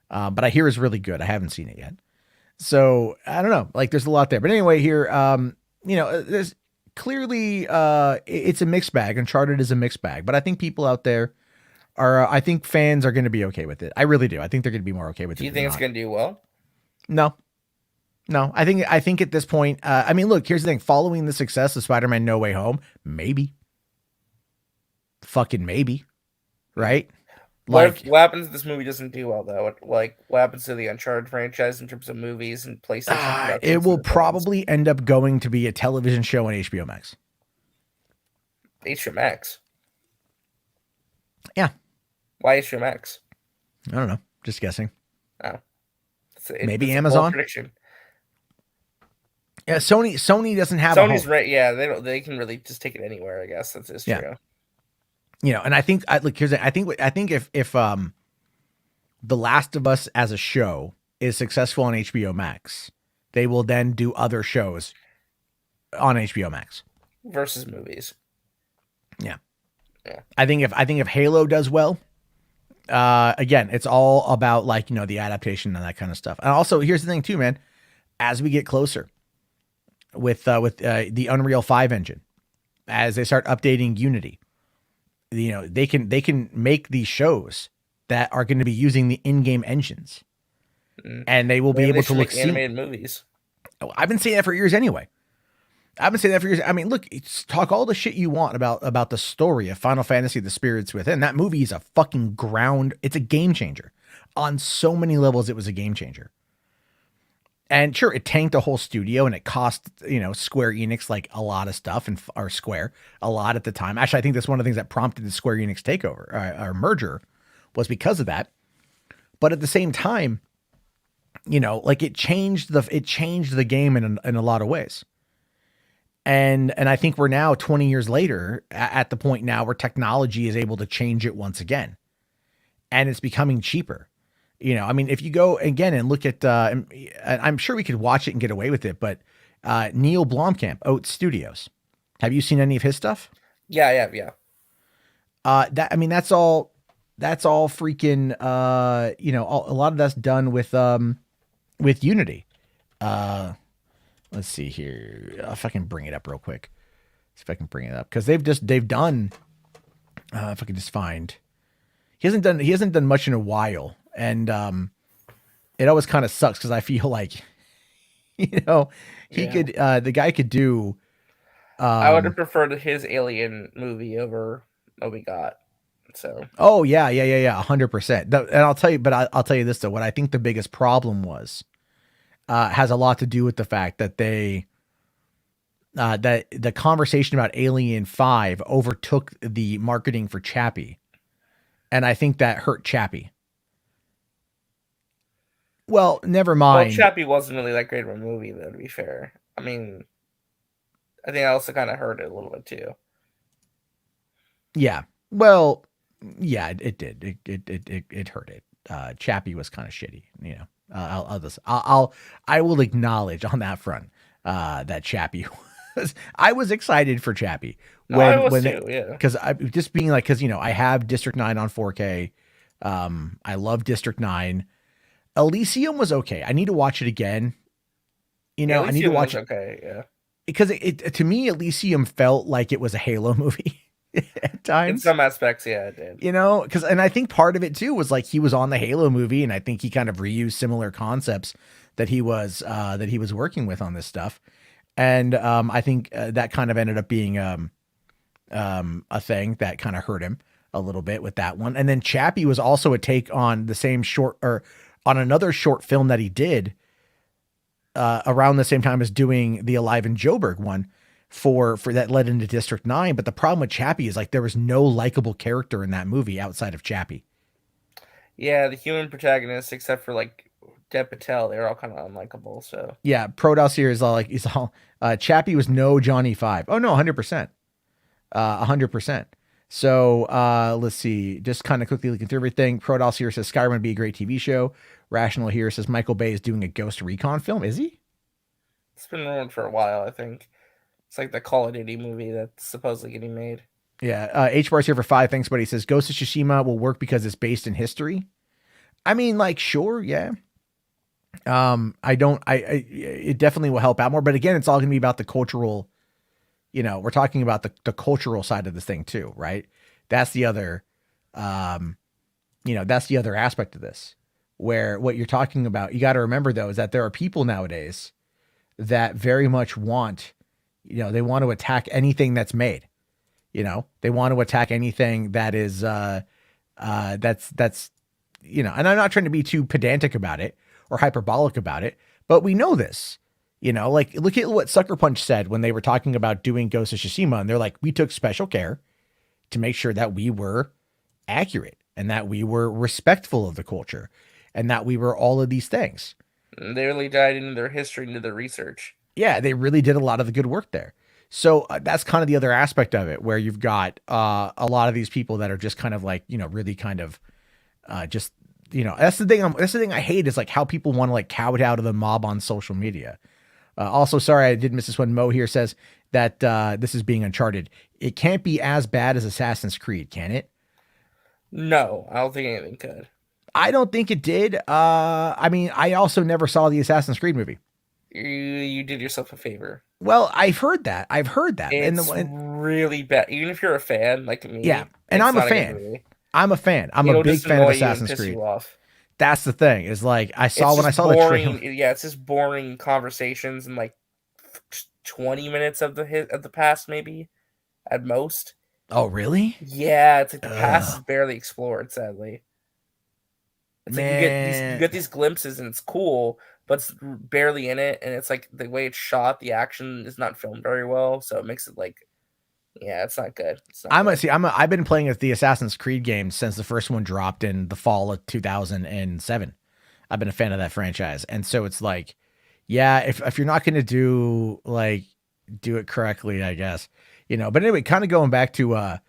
But I hear it's really good. I haven't seen it yet. So I don't know. Like, there's a lot there. But anyway, here, there's clearly it's a mixed bag. Uncharted is a mixed bag. But I think people out there I think fans are going to be okay with it. I really do. I think they're going to be more okay with it. Do you think it's going to do well? No. I think at this point, look, here's the thing. Following the success of Spider-Man No Way Home, maybe. Fucking maybe. Right? What happens if this movie doesn't do well, though? What happens to the Uncharted franchise in terms of movies and PlayStation? It will probably end up going to be a television show on HBO Max. HBO Max? Yeah. Why HBO Max? I don't know. Just guessing. Oh. Maybe Amazon? Prediction. Yeah, Sony doesn't have Sony's right. Yeah, they can really just take it anywhere, I guess. That's true. And I think here's I think if The Last of Us as a show is successful on HBO Max, they will then do other shows on HBO Max versus movies. Yeah. I think if Halo does well, again, it's all about the adaptation and that kind of stuff. And also, here's the thing too, man. As we get closer with the Unreal 5 engine, as they start updating Unity, they can make these shows that are going to be using the in-game engines, and they will be able to look animated movies. I've been saying that for years anyway. Look, talk all the shit you want about the story of Final Fantasy: The Spirits Within. That movie is a fucking it's a game changer. On so many levels, it was a game changer. And sure, it tanked a whole studio, and it cost, Square Enix like a lot of stuff, or Square a lot at the time. Actually, I think that's one of the things that prompted the Square Enix takeover or merger, was because of that. But at the same time, it changed the game in a lot of ways. And I think we're now 20 years later at the point now where technology is able to change it once again, and it's becoming cheaper. If you go again and look at, I'm sure we could watch it and get away with it, but Neil Blomkamp, Oats Studios, have you seen any of his stuff? Yeah. That's all freaking, a lot of that's done with Unity. Let's see here. If I can bring it up real quick. See if I can bring it up. Because they've done, if I can just find, he hasn't done much in a while. And it always kind of sucks because I feel like, the guy could do. I would have preferred his Alien movie over what we got. So. Oh yeah, 100%. And I'll tell you, but I'll tell you this though. What I think the biggest problem was, has a lot to do with the fact that that the conversation about Alien 5 overtook the marketing for Chappie. And I think that hurt Chappie. Well, never mind. Well, Chappie wasn't really that great of a movie, though, to be fair. I think I also kind of hurt it a little bit, too. Yeah. Well, yeah, it did. It hurt it. Chappie was kind of shitty, I will acknowledge on that front that Chappie was. I was excited for Chappie because I have District 9 on 4K. I love District 9. Elysium was okay. I need to watch it again. I need to watch it. Okay, yeah. Because it to me, Elysium felt like it was a Halo movie at times. In some aspects, yeah, it did. And I think part of it too was like he was on the Halo movie, and I think he kind of reused similar concepts that he was working with on this stuff. And I think that kind of ended up being a thing that kind of hurt him a little bit with that one. And then Chappie was also a take on the same short, or on another short film that he did around the same time as doing the Alive in Joburg one for that led into District 9. But the problem with Chappie is like there was no likable character in that movie outside of Chappie. Yeah, the human protagonists, except for like Dev Patel, they're all kind of unlikable. So yeah, Prodos here is all like, he's all Chappie was no Johnny Five. Oh no, 100%. 100%. So let's see, just kind of quickly looking through everything. Prodos here says Skyrim would be a great TV show. Rational here says Michael Bay is doing a Ghost Recon film. Is he? It's been rumored for a while, I think. It's like the Call of Duty movie that's supposedly getting made. Yeah. H-Bar's here for 5. Thanks, buddy. He says Ghost of Tsushima will work because it's based in history. I mean, like, sure, yeah. It definitely will help out more. But again, it's all going to be about the cultural, we're talking about the cultural side of this thing too, right? That's the other, that's the other aspect of this, where what you're talking about, you got to remember though, is that there are people nowadays that very much want, they want to attack anything that's made, they want to attack anything that is, and I'm not trying to be too pedantic about it or hyperbolic about it, but we know this, like look at what Sucker Punch said when they were talking about doing Ghost of Tsushima, and they're like, we took special care to make sure that we were accurate and that we were respectful of the culture and that we were all of these things. They really died into their history, into their research. Yeah, they really did a lot of the good work there. So that's kind of the other aspect of it, where you've got a lot of these people that are just kind of like, really kind of just, that's the thing I hate is like how people want to like kowtow to the mob on social media. Also, sorry, I did miss this one. Mo here says that this is being Uncharted. It can't be as bad as Assassin's Creed, can it? No, I don't think anything could. I don't think it did. I mean, I also never saw the Assassin's Creed movie. You did yourself a favor. Well, I've heard that. It's really bad. Even if you're a fan like me. Yeah, and I'm a fan. I'm a fan. I'm a big fan of Assassin's Creed. That's the thing. Is like I saw the trailer. Yeah, it's just boring conversations and like 20 minutes of the past, maybe at most. Oh, really? Yeah, it's like the past is barely explored. Sadly, it's like you get these glimpses and it's cool, but it's barely in it, and it's like the way it's shot, the action is not filmed very well, so it makes it like, yeah, it's not good. I've been playing the Assassin's Creed games since the first one dropped in the fall of 2007. I've been a fan of that franchise, and so it's like, yeah, if you're not going to do it correctly, I guess, But anyway, kind of going back to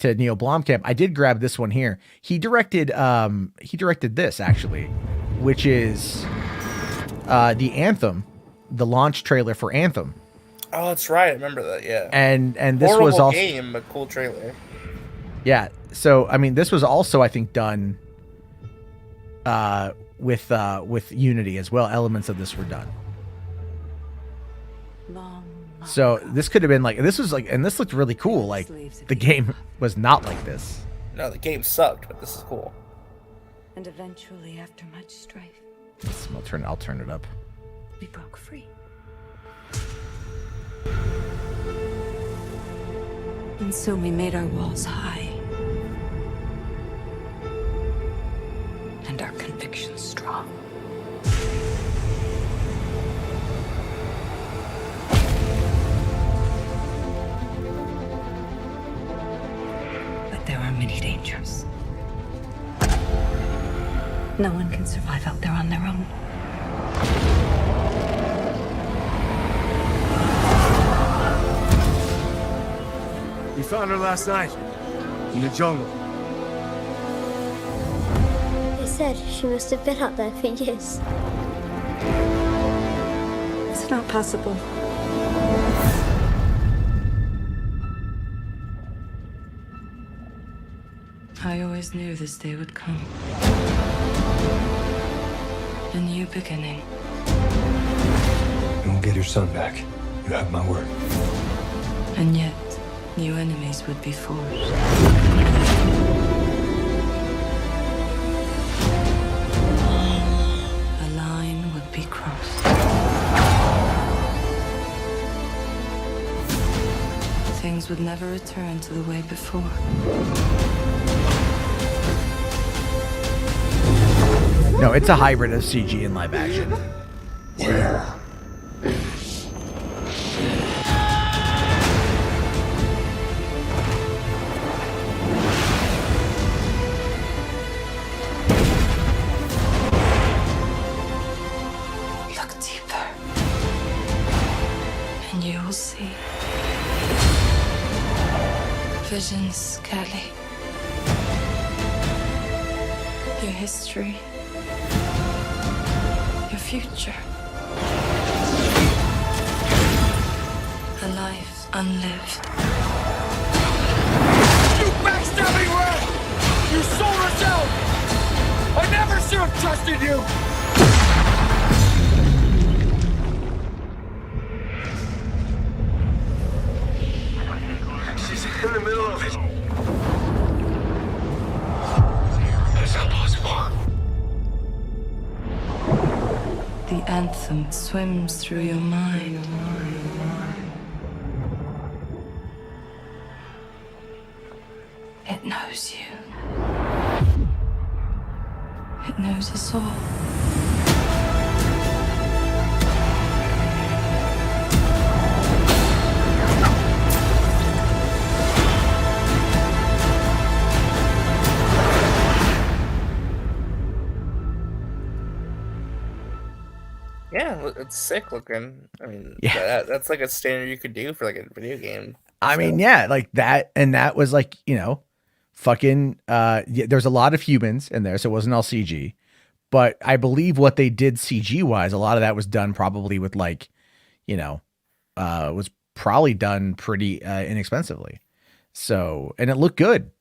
Neil Blomkamp, I did grab this one here. He directed this actually, which is the Anthem, the launch trailer for Anthem. Oh, that's right. I remember that. Yeah. And this horrible was also game, but cool trailer. Yeah. So I mean, this was also I think done with Unity as well. Elements of this were done. So this could have been like, this was like, and this looked really cool. Like the game was not like this. No, the game sucked, but this is cool. And eventually, after much strife, I'll turn it up. we broke free. And so we made our walls high. And our convictions strong. But there are many dangers. No one can survive out there on their own. We found her last night, in the jungle. They said she must have been out there for years. It's not possible. I always knew this day would come. A new beginning. And we'll get your son back. You have my word. And yet, new enemies would be forged. A line would be crossed. would never return to the way before. No, it's a hybrid of CG and live action. Look deeper, and you will see. Visions, Kelly. Your history. Your future. A life unlived. You backstabbing rat! You sold us out! I never should have trusted you! She's in the middle of it. That's not possible. The anthem swims through your mind. It knows you. It knows us all. Yeah, it's sick looking. I mean, Yeah. that's like a standard you could do for like a video game. I mean, yeah, like that, and that was like, fucking. There's a lot of humans in there, so it wasn't all CG. But I believe what they did CG wise, a lot of that was done probably with like, was probably done pretty inexpensively. So, and it looked good.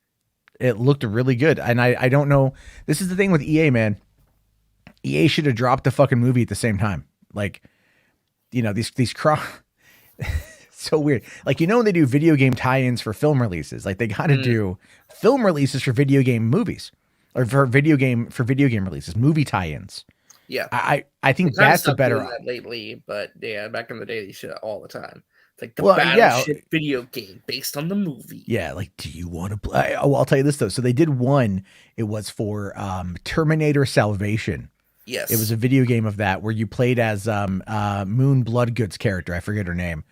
It looked really good, and I don't know. This is the thing with EA, man. EA should have dropped the fucking movie at the same time. Like, these so weird. Like, when they do video game tie-ins for film releases, like they got to do film releases for video game movies or for video game releases, movie tie-ins. Yeah. I think that's a better that lately, but yeah, back in the day, they should all the time. It's like the Well, Battleship video game based on the movie. Yeah, like, do you want to play? Oh, I'll tell you this though. So they did one. It was for Terminator Salvation. Yes. It was a video game of that where you played as Moon Bloodgood's character. I forget her name.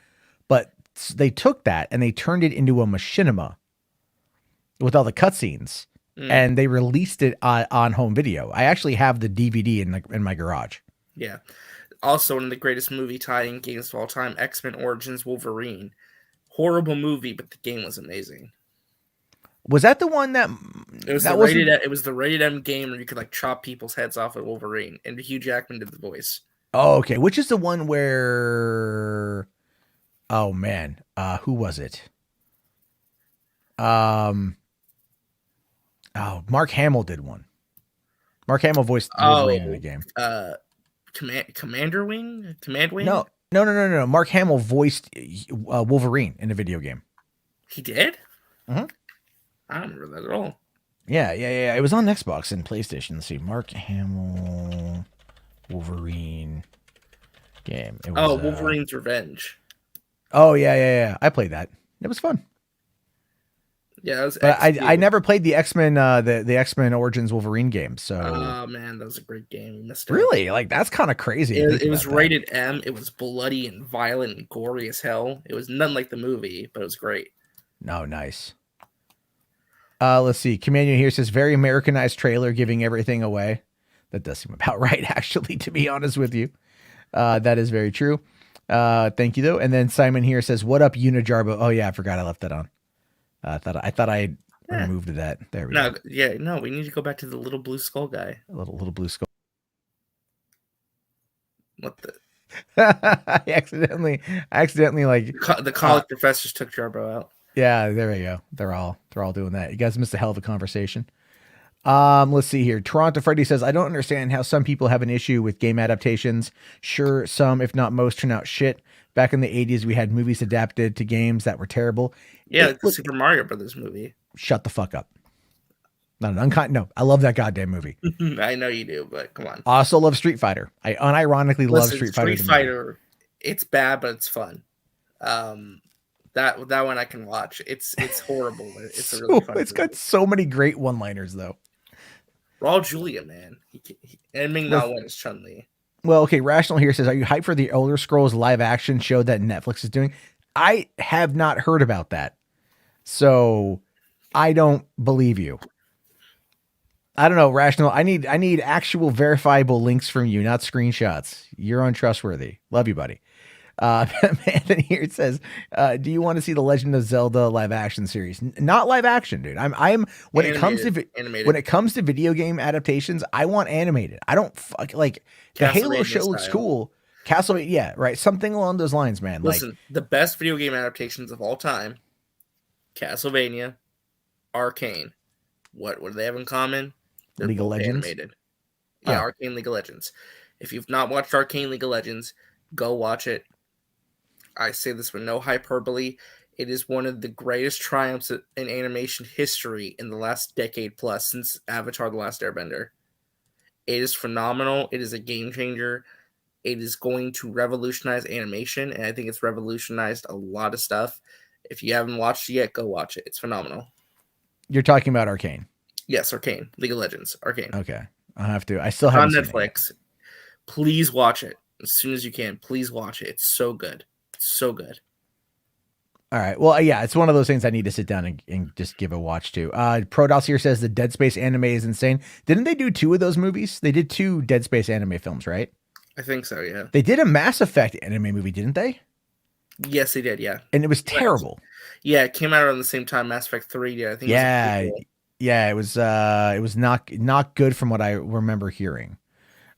But they took that and they turned it into a machinima with all the cutscenes. And they released it on home video. I actually have the DVD in my garage. Yeah. Also, one of the greatest movie tie-in games of all time, X-Men Origins Wolverine. Horrible movie, but the game was amazing. Was that the one that it was? It was the rated M game where you could like chop people's heads off with Wolverine, and Hugh Jackman did the voice. Oh, okay. Which is the one where? Oh man, who was it? Oh, Mark Hamill did one. Mark Hamill voiced Wolverine in the game. Commander Wing? Command Wing? No. Mark Hamill voiced Wolverine in a video game. He did? Mm-hmm. I don't remember that at all. Yeah. It was on Xbox and PlayStation. Let's see. Mark Hamill, Wolverine game. It was, Wolverine's Revenge. Oh, yeah. I played that. It was fun. Yeah, it was. But I never played the X-Men, the X-Men Origins Wolverine game. So. Oh man, that was a great game. You missed it. Really? Like that's kind of crazy. It was rated M. It was bloody and violent and gory as hell. It was nothing like the movie, but it was great. No, nice. Let's see. Commandant here says very Americanized trailer, giving everything away. That does seem about right, actually. To be honest with you, that is very true. Thank you though. And then Simon here says, "What up, Unijarbo?" Oh yeah, I forgot I left that on. I thought I removed that. There we go. No, we need to go back to the little blue skull guy. A little blue skull. What the? I accidentally like the college professors took Jarbo out. Yeah, there we go. They're all doing that. You guys missed a hell of a conversation. Let's see here. Toronto Freddy says, I don't understand how some people have an issue with game adaptations. Sure, some, if not most, turn out shit. Back in the 80s, we had movies adapted to games that were terrible. Yeah, the Super Mario Brothers movie. Shut the fuck up. Not an unkind. No, I love that goddamn movie. I know you do, but come on. I also love Street Fighter. I unironically love Street Fighter. Street Fighter, it's bad, but it's fun. That one I can watch. It's horrible. But it's a really fun. It's got so many great one-liners though. Raul Julia, man. And Ming Na Wen is Chun-Li. Well, okay, Rational here says, are you hyped for the Elder Scrolls live action show that Netflix is doing? I have not heard about that. So I don't believe you. I don't know, Rational. I need actual verifiable links from you, not screenshots. You're untrustworthy. Love you, buddy. Anthony here says, do you want to see the Legend of Zelda live action series? Not live action, dude. I'm when animated, it comes to video game adaptations, I want animated. I don't like the Halo show looks cool. Castlevania, yeah, right. Something along those lines, man. Listen, the best video game adaptations of all time, Castlevania, Arcane. What do they have in common? They're League of Legends. Animated. Yeah, Arcane League of Legends. If you've not watched Arcane League of Legends, go watch it. I say this with no hyperbole. It is one of the greatest triumphs in animation history in the last decade plus since Avatar: The Last Airbender. It is phenomenal. It is a game changer. It is going to revolutionize animation, and I think it's revolutionized a lot of stuff. If you haven't watched it yet, go watch it. It's phenomenal. You're talking about Arcane? Yes, Arcane. League of Legends. Arcane. Okay. I'll have to. I still haven't on Netflix. Please watch it as soon as you can. Please watch it. It's so good. It's so good. All right. Well, yeah, it's one of those things I need to sit down and just give a watch to. Prodos here says the Dead Space anime is insane. Didn't they do 2 of those movies? They did 2 Dead Space anime films, right? I think so, yeah. They did a Mass Effect anime movie, didn't they? Yes, they did, yeah. And it was terrible. Yeah, it came out around the same time Mass Effect 3 did. I think it was not good from what I remember hearing.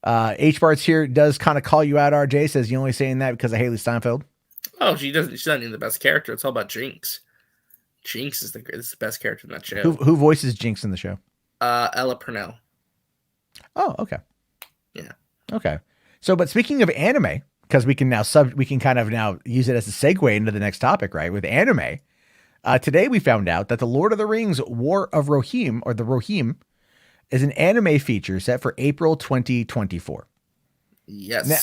H-Bart's here does kind of call you out, RJ, says you only saying that because of Haley Steinfeld. Oh, she's not even the best character. It's all about Jinx. Jinx is the best character in that show. Who voices Jinx in the show? Ella Purnell. Oh, okay. Yeah. Okay. So, but speaking of anime, because we can kind of now use it as a segue into the next topic, right? With anime, today we found out that the Lord of the Rings War of Rohirrim, or the Rohirrim, is an anime feature set for April 2024. Yes. Now,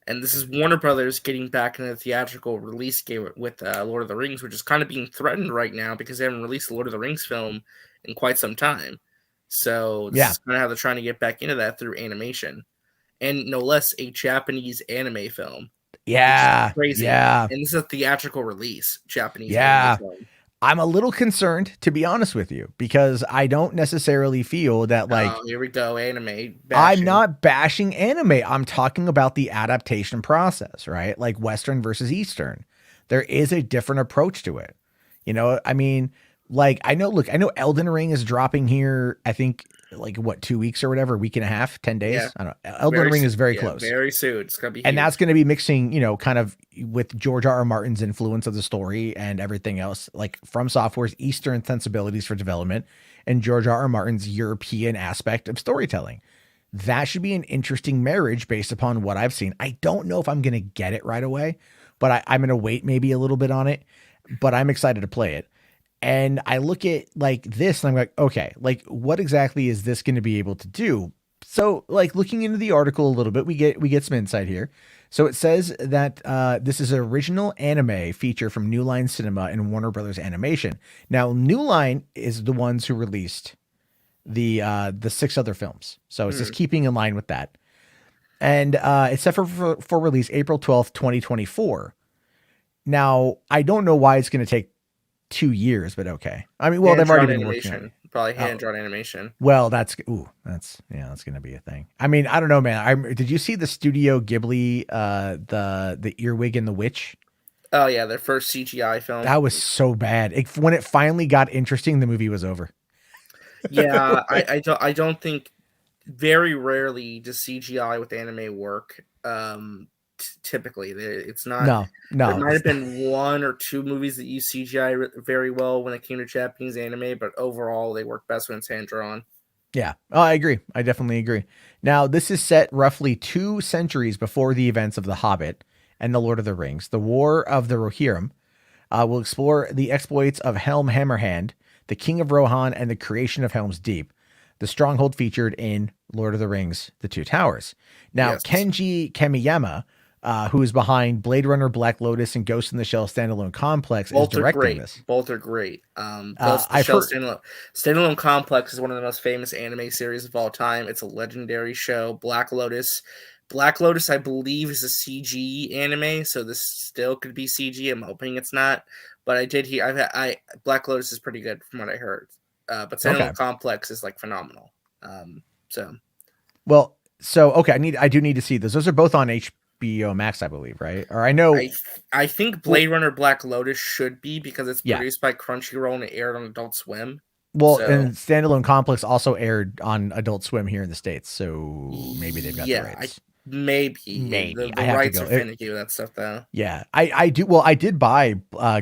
and this is Warner Brothers getting back into the theatrical release game with Lord of the Rings, which is kind of being threatened right now because they haven't released a Lord of the Rings film in quite some time. So this is kind of how they're trying to get back into that through animation. And no less a Japanese anime film. Yeah. Crazy. Yeah. And this is a theatrical release, Japanese anime film. I'm a little concerned, to be honest with you, because I don't necessarily feel that here we go, anime bashing. I'm not bashing anime. I'm talking about the adaptation process, right? Like Western versus Eastern. There is a different approach to it. You know, I mean, like, I know Elden Ring is dropping here, I think, 2 weeks or whatever, week and a half, 10 days. Yeah. I don't know. Elden Ring is very close. Very soon. It's going to be and huge. that's going to be mixing, kind of with George R.R. Martin's influence of the story and everything else, like From Software's Eastern sensibilities for development and George R.R. Martin's European aspect of storytelling. That should be an interesting marriage based upon what I've seen. I don't know if I'm going to get it right away, but I'm going to wait maybe a little bit on it, but I'm excited to play it. And I look at this and I'm like, okay, what exactly is this going to be able to do? So looking into the article a little bit, we get some insight here. So it says that this is an original anime feature from New Line Cinema and Warner Brothers Animation. Now, New Line is the ones who released the 6 other films. So it's just keeping in line with that. And it's set for release April 12th, 2024. Now, I don't know why it's going to take 2 years, but okay. I mean, well, they've already been working on it. Probably hand-drawn animation. Well, that's going to be a thing. I mean, I don't know, man. Did you see the Studio Ghibli, the Earwig and the Witch? Oh yeah, their first CGI film. That was so bad. When it finally got interesting, the movie was over. Yeah, I don't think. Very rarely does CGI with anime work. Typically, it's not. No. There might have been 1 or 2 movies that use CGI very well when it came to Japanese anime, but overall, they work best when it's hand drawn. Yeah, I agree. I definitely agree. Now, this is set roughly 2 centuries before the events of The Hobbit and The Lord of the Rings. The War of the Rohirrim will explore the exploits of Helm Hammerhand, the King of Rohan, and the creation of Helm's Deep, the stronghold featured in Lord of the Rings, The Two Towers. Now, Yes. Kenji Kamiyama who is behind Blade Runner, Black Lotus, and Ghost in the Shell standalone complex, is directing this. Both are great. Ghost in the I've Shell heard- standalone complex is one of the most famous anime series of all time. It's a legendary show. Black Lotus, I believe, is a CG anime, so this still could be CG. I'm hoping it's not, but I did hear. Black Lotus is pretty good from what I heard. But standalone complex is like phenomenal. Well, so okay, I do need to see those. Those are both on HBO Max, I believe, right? Or I know. I think Blade Runner Black Lotus should be, because it's produced by Crunchyroll and it aired on Adult Swim. Well, and standalone complex also aired on Adult Swim here in the States, so maybe they've got the rights. Maybe the rights are finicky with that stuff, though. Yeah, I do. Well, I did buy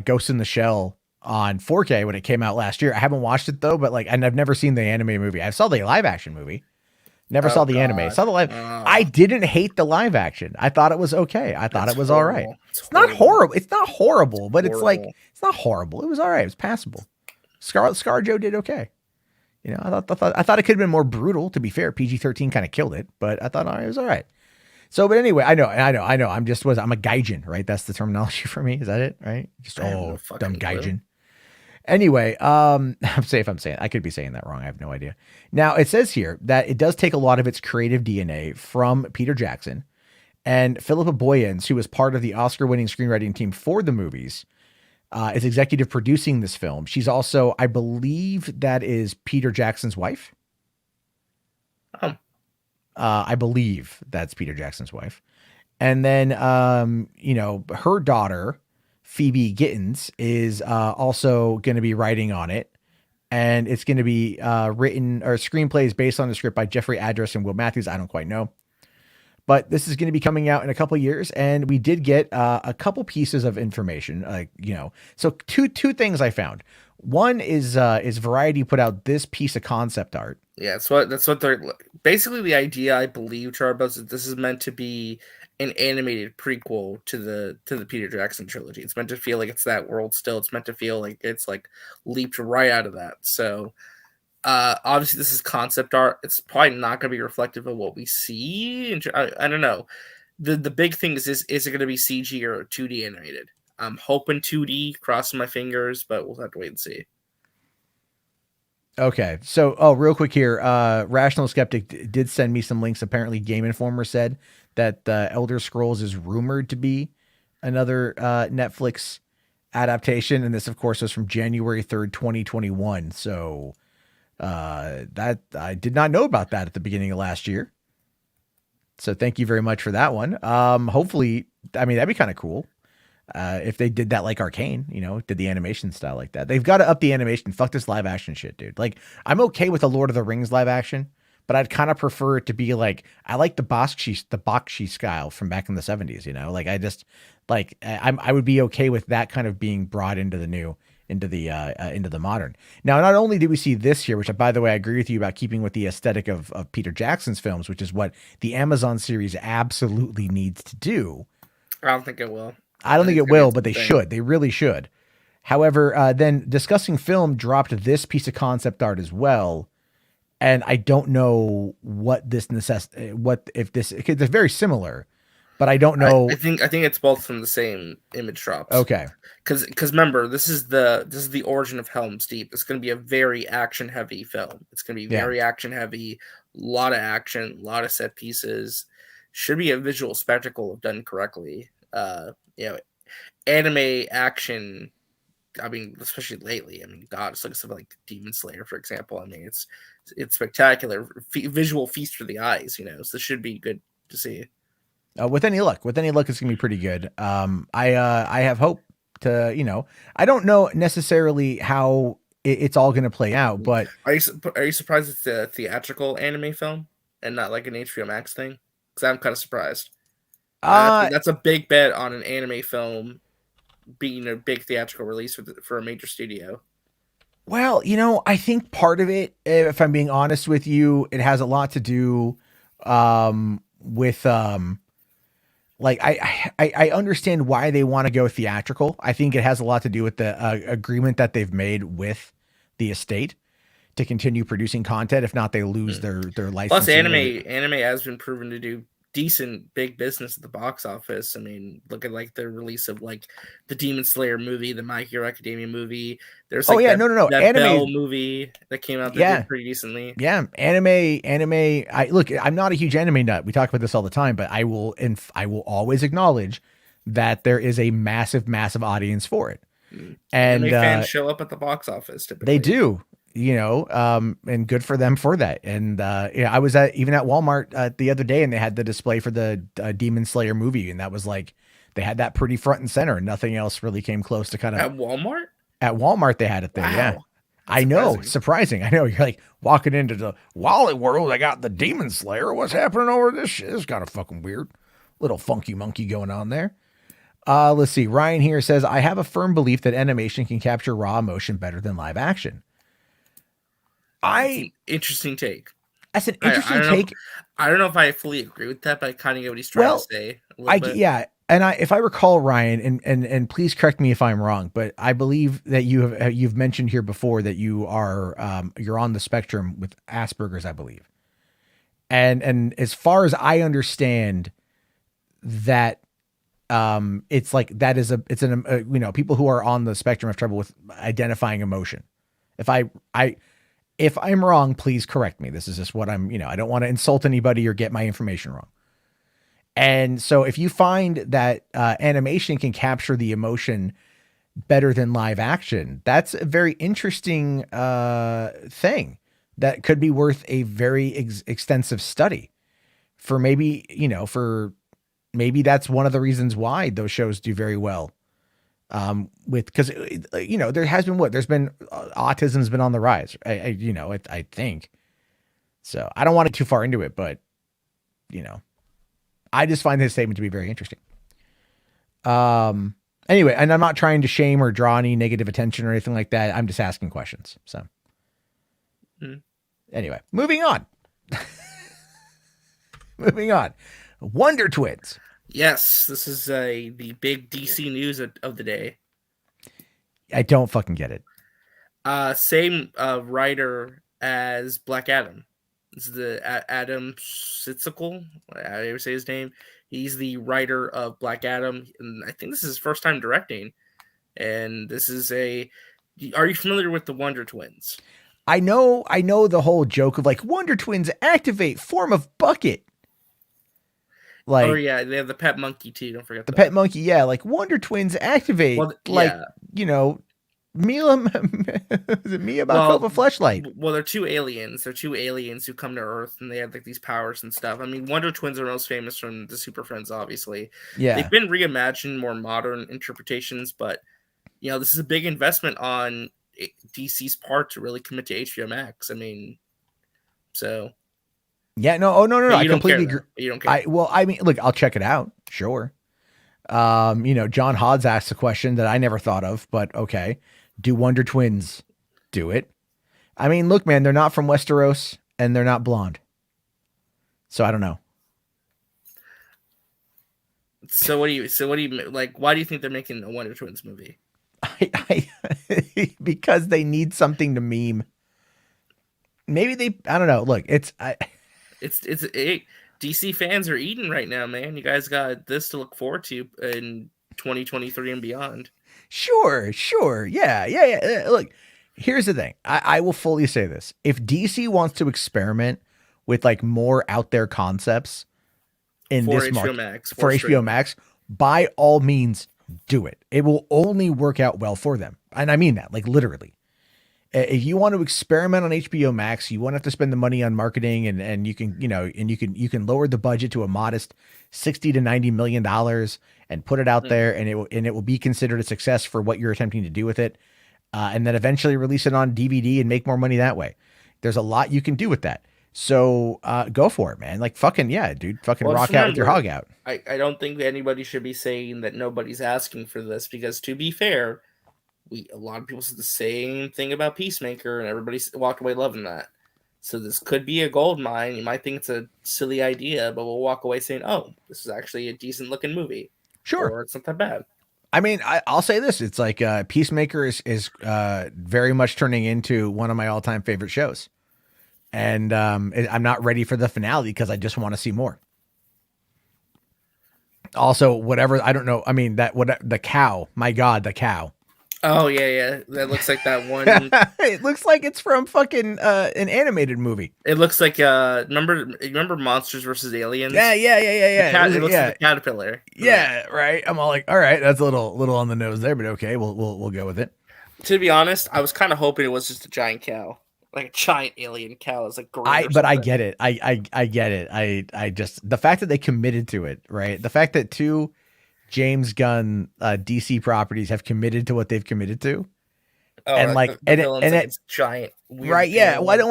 Ghost in the Shell on 4K when it came out last year. I haven't watched it though, but and I've never seen the anime movie. I saw the live action movie. Never saw the anime. Saw the live. I didn't hate the live action. I thought it was okay. I thought it was all right. It's not horrible. It's not horrible, but it's not horrible. It was all right. It was passable. ScarJo did okay. I thought it could have been more brutal. To be fair, PG-13 kind of killed it, but I thought it was all right. So, but anyway, I know. I'm a gaijin, right? That's the terminology for me. Is that it? Right? Just dumb gaijin. Anyway, I'm saying I could be saying that wrong. I have no idea. Now it says here that it does take a lot of its creative DNA from Peter Jackson, and Philippa Boyens, who was part of the Oscar-winning screenwriting team for the movies, is executive producing this film. She's also, I believe, that is Peter Jackson's wife. I believe that's Peter Jackson's wife, and then her daughter, Phoebe Gittins, is also going to be writing on it, and it's going to be written, or screenplays based on the script by Jeffrey Address and Will Matthews. I don't quite know, but this is going to be coming out in a couple of years, and we did get a couple pieces of information. So two things I found. One is Variety put out this piece of concept art. Yeah, that's what they're basically, the idea, I believe, Charbos, is this is meant to be an animated prequel to the Peter Jackson trilogy. It's meant to feel like it's that world still. It's meant to feel like it's like leaped right out of that. So obviously this is concept art. It's probably not going to be reflective of what we see. I don't know. The big thing is it going to be CG or 2D animated? I'm hoping 2D, crossing my fingers, but we'll have to wait and see. Okay. So, real quick here, Rational Skeptic did send me some links. Apparently Game Informer said that Elder Scrolls is rumored to be another Netflix adaptation. And this, of course, was from January 3rd, 2021. So that I did not know about that at the beginning of last year. So thank you very much for that one. Hopefully, that'd be kind of cool. If they did that like Arcane, did the animation style like that. They've got to up the animation. Fuck this live action shit, dude. Like, I'm okay with the Lord of the Rings live action, but I'd kind of prefer it to be like, I like the Bakshi style from back in the 70s, I would be okay with that kind of being brought into the modern. Now, not only did we see this here, which, by the way, I agree with you about keeping with the aesthetic of Peter Jackson's films, which is what the Amazon series absolutely needs to do. I don't think it will. I don't think it will, but they should. They really should. However, then Discussing Film dropped this piece of concept art as well. And I don't know what this because they're very similar, but I don't know. I think it's both from the same image drops. Okay. Because remember, this is the origin of Helm's Deep. It's going to be a very action heavy film. It's going to be very action heavy, a lot of action, a lot of set pieces. Should be a visual spectacle if done correctly. Anime action, especially lately, God, it's like something like Demon Slayer, for example. it's spectacular, visual feast for the eyes, so this should be good to see. With any luck, it's gonna be pretty good. I have hope to, I don't know necessarily how it's all gonna play out, but are you surprised it's a theatrical anime film and not like an HBO Max thing? Because I'm kind of surprised. That's a big bet on an anime film being a big theatrical release for a major studio. Well, I think part of it, if I'm being honest with you, it has a lot to do with I understand why they want to go theatrical. I think it has a lot to do with the agreement that they've made with the estate to continue producing content. If not, they lose their license. Plus, anime has been proven to do decent big business at the box office. I mean, look at like the release of like the Demon Slayer movie, the My Hero Academia movie. There's like no. that Anime Bell movie that came out that did pretty decently. Yeah, anime. I'm not a huge anime nut. We talk about this all the time, but I will always acknowledge that there is a massive audience for it. And anime fans show up at the box office typically. They do. And good for them for that. And I was even at Walmart the other day, and they had the display for the Demon Slayer movie, and that was like they had that pretty front and center, and nothing else really came close to kind of at Walmart. At Walmart, they had it there. Wow. Yeah, I know, surprising. I know you're like walking into the Wally World. I got the Demon Slayer. What's happening over this shit? This is kind of fucking weird. Little funky monkey going on there. Let's see. Ryan here says, I have a firm belief that animation can capture raw emotion better than live action. Interesting take. That's an interesting take. I don't know if I fully agree with that, but I kind of get what he's trying to say. Yeah. And if I recall, Ryan, and please correct me if I'm wrong, but I believe that you've mentioned here before that you are you're on the spectrum with Asperger's, I believe. And as far as I understand, that it's like that is people who are on the spectrum have trouble with identifying emotion. If I'm wrong, please correct me. This is just what I'm, I don't want to insult anybody or get my information wrong. And so if you find that animation can capture the emotion better than live action, that's a very interesting thing that could be worth a very extensive study for maybe, maybe that's one of the reasons why those shows do very well. Because there has been autism's been on the rise. I think so. I don't want to get too far into it, but I just find this statement to be very interesting. Anyway, and I'm not trying to shame or draw any negative attention or anything like that. I'm just asking questions. So anyway, moving on. Wonder Twins. Yes, this is the big DC news of the day. I don't fucking get it. Same writer as Black Adam. This is the Adam Sitzical. I ever say his name. He's the writer of Black Adam, and I think this is his first time directing. And this is are you familiar with the Wonder Twins? I know the whole joke of like Wonder Twins activate form of bucket. Like, oh yeah, they have the pet monkey too. Don't forget the pet monkey. Yeah, like Wonder Twins activate. Well, Mia, is it Mia about a fleshlight? Well, they're two aliens. They're two aliens who come to Earth, and they have like these powers and stuff. I mean, Wonder Twins are most famous from the Super Friends, obviously. Yeah, they've been reimagined, more modern interpretations, but this is a big investment on DC's part to really commit to HBO Max. I mean, so. Yeah, no. I completely agree. You don't care. Look, I'll check it out. Sure. John Hodds asked a question that I never thought of, but okay. Do Wonder Twins do it? I mean, look, man, they're not from Westeros and they're not blonde. So I don't know. So what do you like? Why do you think they're making a Wonder Twins movie? Because they need something to meme. Maybe I don't know. Look, it's DC fans are eating right now, man. You guys got this to look forward to in 2023 and beyond. Sure. Yeah. Look, here's the thing. I will fully say this. If DC wants to experiment with like more out there concepts in this market for HBO Max, by all means do it. It will only work out well for them. And I mean that, like literally. If you want to experiment on HBO Max, you won't have to spend the money on marketing and you can, you can lower the budget to a modest $60 to $90 million and put it out there, and it will be considered a success for what you're attempting to do with it. And then eventually release it on DVD and make more money that way. There's a lot you can do with that. So go for it, man. Like fucking yeah, dude. Fucking rock out with your hog out. I don't think that anybody should be saying that nobody's asking for this, because to be fair, a lot of people said the same thing about Peacemaker, and everybody walked away loving that. So this could be a gold mine. You might think it's a silly idea, but we'll walk away saying, "Oh, this is actually a decent looking movie." Sure, or it's not that bad. I mean, I'll say this: it's like Peacemaker is very much turning into one of my all time favorite shows, and I'm not ready for the finale because I just want to see more. Also, whatever, I don't know. I mean, the cow, my God, the cow. Oh yeah. That looks like that one. It looks like it's from fucking an animated movie. It looks like remember Monsters versus Aliens? Yeah. It looks like a caterpillar. Yeah, right. I'm all like, all right, that's a little on the nose there, but okay, we'll go with it. To be honest, I was kind of hoping it was just a giant cow, like a giant alien cow. It's like great. But I get it. I get it. I just, the fact that they committed to it, right? The fact that two James Gunn DC properties have committed to what they've committed to. Oh, and like, and it's giant, weird, right? Yeah. Well, I don't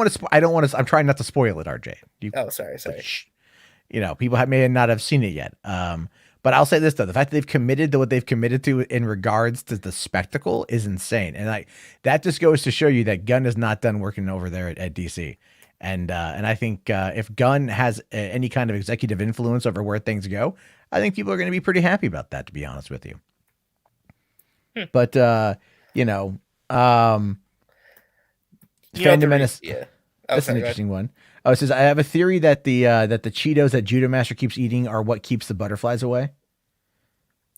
want to. I'm trying not to spoil it, RJ. Sorry. You know, people may not have seen it yet. But I'll say this though: the fact that they've committed to what they've committed to in regards to the spectacle is insane, and that just goes to show you that Gunn is not done working over there at DC. And I think if Gunn has any kind of executive influence over where things go, I think people are going to be pretty happy about that. To be honest with you, but you know. Fandom Menace. Yeah. That's an interesting one. Oh, it says, I have a theory that the Cheetos that Judo Master keeps eating are what keeps the butterflies away.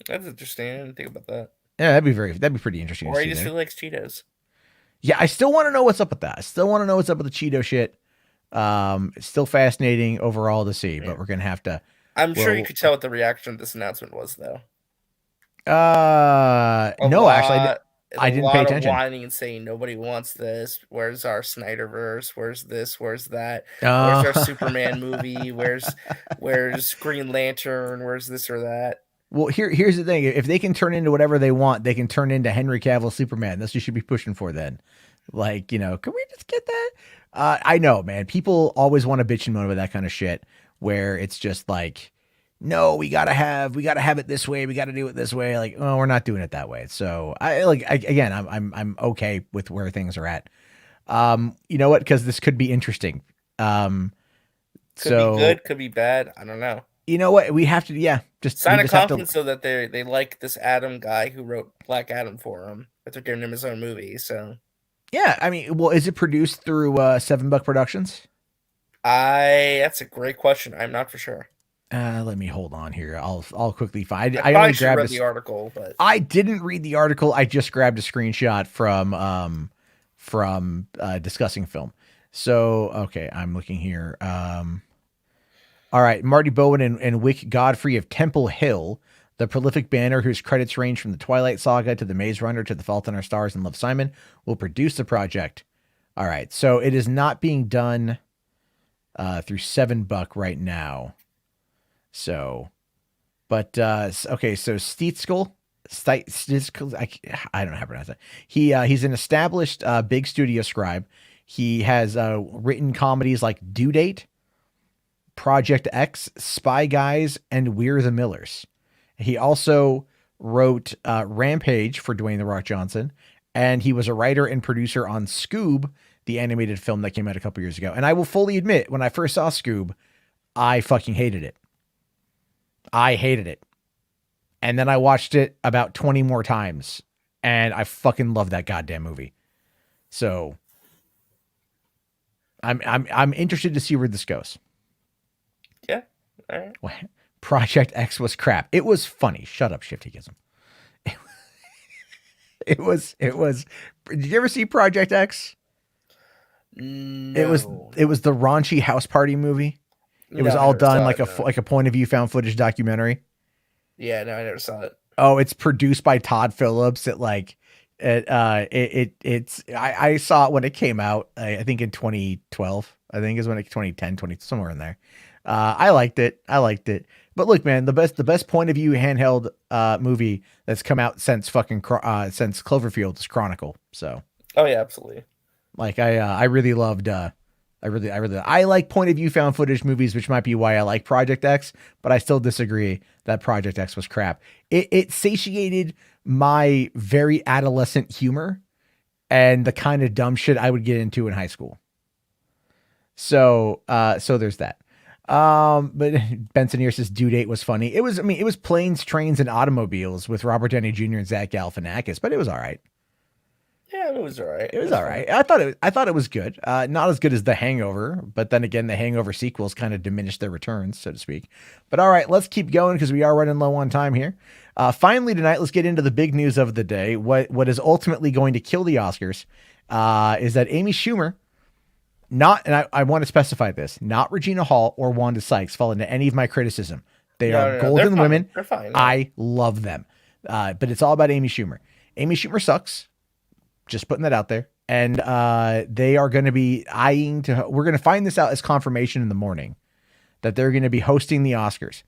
That's interesting. I didn't think about that. Yeah, that'd be pretty interesting. Or he just really likes Cheetos. Yeah, I still want to know what's up with that. I still want to know what's up with the Cheeto shit. It's still fascinating overall to see, but we're gonna have to. I'm sure you could tell what the reaction to this announcement was, though. No, actually, I didn't pay attention. Whining and saying nobody wants this. Where's our Snyderverse? Where's this? Where's that? Where's our Superman movie? Where's Green Lantern? Where's this or that? Well, here's the thing: if they can turn into whatever they want, they can turn into Henry Cavill Superman. That's what you should be pushing for. Then, like, you know, can we just get that? I know, man. People always want to bitch and moan about that kind of shit, where it's just like, no, we gotta have it this way. We gotta do it this way. Like, oh, we're not doing it that way. So I'm okay with where things are at. You know what? Because this could be interesting. Could be good, could be bad. I don't know. You know what? We have to, just sign a confidence so that they like this Adam guy who wrote Black Adam for him, but they're giving him his own movie. So yeah, I mean, well, is it produced through $7 Productions? That's a great question. I'm not for sure. Let me hold on here. I'll quickly find. I only grabbed the article, but I didn't read the article. I just grabbed a screenshot from discussing film. So okay, I'm looking here. All right, Marty Bowen and Wick Godfrey of Temple Hill, the prolific banner whose credits range from the Twilight Saga to the Maze Runner to the Fault in Our Stars and Love, Simon, will produce the project. All right, so it is not being done through $7 right now. So, but okay, so Steetskull, I don't know how to pronounce that. He's an established big studio scribe. He has written comedies like Due Date, Project X, Spy Guys, and We're the Millers. He also wrote Rampage for Dwayne The Rock Johnson, and he was a writer and producer on Scoob, the animated film that came out a couple years ago. And I will fully admit, when I first saw Scoob, I fucking hated it. I hated it. And then I watched it about 20 more times, and I fucking love that goddamn movie. So I'm interested to see where this goes. Yeah. All right. Well, Project X was crap. It was funny. Shut up, Shiftyism. It was. Did you ever see Project X? No. It was the raunchy house party movie. It was all done like a point of view found footage documentary. Yeah, no, I never saw it. Oh, it's produced by Todd Phillips. I saw it when it came out. I think in 2012. I think is when it 2010, 20 somewhere in there. I liked it. But look, man, the best point of view handheld movie that's come out since since Cloverfield is Chronicle. So. Oh yeah, absolutely. Like I really loved. I like point of view found footage movies, which might be why I like Project X, but I still disagree that Project X was crap. It satiated my very adolescent humor and the kind of dumb shit I would get into in high school. So there's that. But Benson here says Due Date was funny. It was Planes, Trains, and Automobiles with Robert Downey Jr. and Zach Galifianakis, but it was all right. Yeah, it was all right. It was all right. I thought it was good. Not as good as The Hangover, but then again, the Hangover sequels kind of diminished their returns, so to speak. But all right, let's keep going because we are running low on time here. Finally tonight, let's get into the big news of the day. What is ultimately going to kill the Oscars is that Amy Schumer, I want to specify this, not Regina Hall or Wanda Sykes fall into any of my criticism. They are golden women. They're fine. I love them. But it's all about Amy Schumer. Amy Schumer sucks. Just putting that out there. And they are going to be we're going to find this out as confirmation in the morning that they're going to be hosting the Oscars.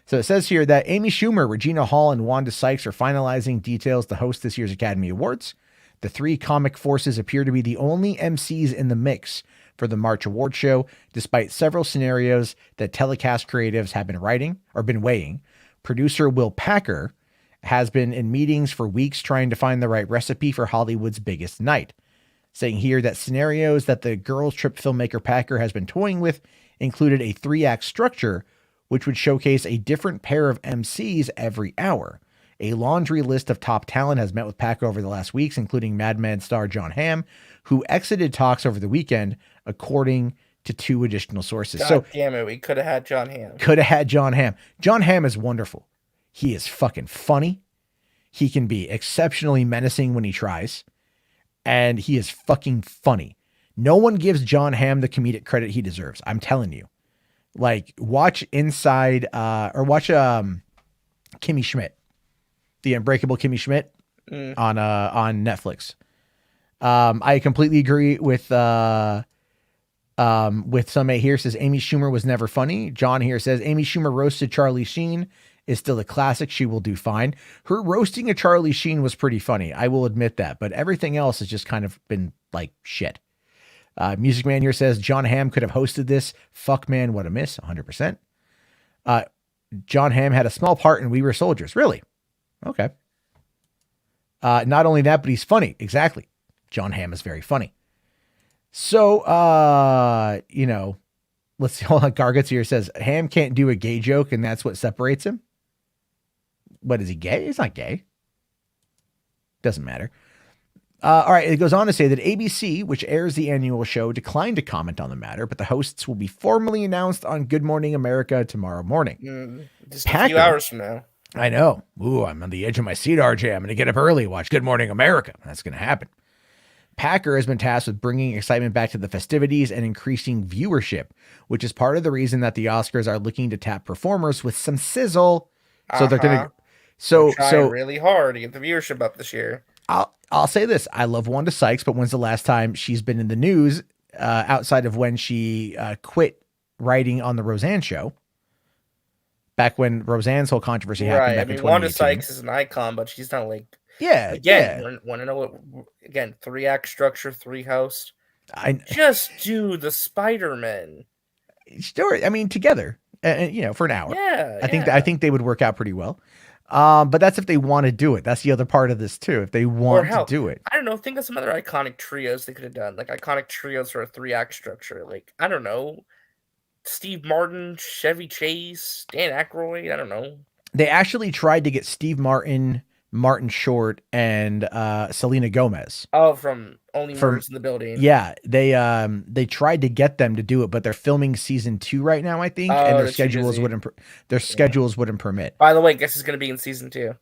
So it says here that Amy Schumer, Regina Hall, and Wanda Sykes are finalizing details to host this year's Academy Awards. The three comic forces appear to be the only MCs in the mix for the March award show, despite several scenarios that telecast creatives have been writing or been weighing. Producer Will Packer has been in meetings for weeks trying to find the right recipe for Hollywood's biggest night, saying here that scenarios that the Girls Trip filmmaker Packer has been toying with included a 3-act structure, which would showcase a different pair of MCs every hour. A laundry list of top talent has met with Packer over the last weeks, including Mad Men star Jon Hamm, who exited talks over the weekend, according to 2 additional sources. God damn it, we could have had Jon Hamm. Could have had Jon Hamm. Jon Hamm is wonderful. He is fucking funny. He can be exceptionally menacing when he tries. And he is fucking funny. No one gives Jon Hamm the comedic credit he deserves. I'm telling you. Like, watch Inside, or watch Kimmy Schmidt. The Unbreakable Kimmy Schmidt on Netflix. I completely agree with somebody here says Amy Schumer was never funny. John here says Amy Schumer roasted Charlie Sheen is still a classic. She will do fine. Her roasting of Charlie Sheen was pretty funny. I will admit that, but everything else has just kind of been like shit. Music Man here says Jon Hamm could have hosted this. Fuck man, what a miss. 100%. Jon Hamm had a small part in We Were Soldiers. Really? Okay. Not only that, but he's funny. Exactly. Jon Hamm is very funny. So, let's see. Hold on. Garguts here says Hamm can't do a gay joke, and that's what separates him. What is he gay? He's not gay. Doesn't matter. All right. It goes on to say that ABC, which airs the annual show, declined to comment on the matter, but the hosts will be formally announced on Good Morning America tomorrow morning. Just a few hours from now. I know. Ooh, I'm on the edge of my seat, RJ. I'm going to get up early, watch Good Morning America. That's going to happen. Packer has been tasked with bringing excitement back to the festivities and increasing viewership, which is part of the reason that the Oscars are looking to tap performers with some sizzle. So they're going to, so really hard to get the viewership up this year. I'll say this. I love Wanda Sykes, but when's the last time she's been in the news outside of when she quit writing on the Roseanne show? Back when Roseanne's whole controversy happened back in 2018. Wanda Sykes is an icon, but she's not like... Yeah, Again, want to know what... Again, 3-act structure, 3 hosts. Just do the Spider-Man. Sure, I mean, together, for an hour. Yeah, I think they would work out pretty well. But that's if they want to do it. That's the other part of this too. If they want to do it. I don't know. Think of some other iconic trios they could have done. Like iconic trios for a 3-act structure. Like, I don't know. Steve Martin, Chevy Chase, Dan Aykroyd. I don't know. They actually tried to get Steve Martin, Martin Short, and Selena Gomez. Oh, from Only Murders in the Building. Yeah, they tried to get them to do it, but they're filming season 2 right now, I think, and their schedules wouldn't permit. By the way, guess who's going to be in season 2?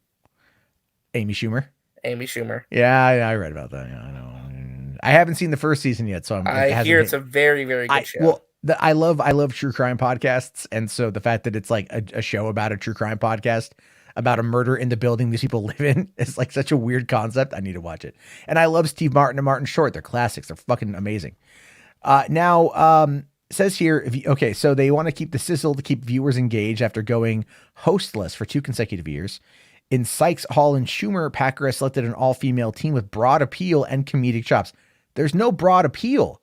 Amy Schumer. Yeah, I read about that. Yeah, I know. I haven't seen the first season yet, so I hear it's a very, very good show. Well, I love true crime podcasts, and so the fact that it's like a show about a true crime podcast about a murder in the building these people live in is like such a weird concept. I need to watch it. And I love Steve Martin and Martin Short. They're classics. They're fucking amazing. Says here, so they want to keep the sizzle to keep viewers engaged after going hostless for 2 consecutive years. In Sykes, Hall, and Schumer, Packer has selected an all-female team with broad appeal and comedic chops. There's no broad appeal.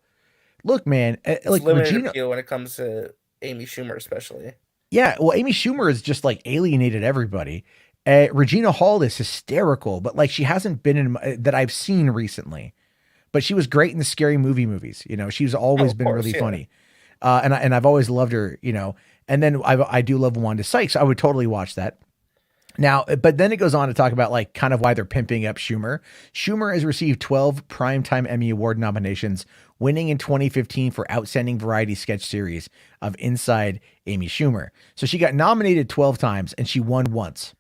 Look, man, like limited appeal when it comes to Amy Schumer, especially. Yeah, well, Amy Schumer has just like alienated everybody. Regina Hall is hysterical, but like she hasn't been in that I've seen recently. But she was great in the Scary Movie movies. She's always been really funny. And I've always loved her. And then I do love Wanda Sykes. I would totally watch that. Now, but then it goes on to talk about like kind of why they're pimping up Schumer. Schumer has received 12 Primetime Emmy Award nominations, winning in 2015 for Outstanding Variety Sketch Series of Inside Amy Schumer. So she got nominated 12 times and she won once.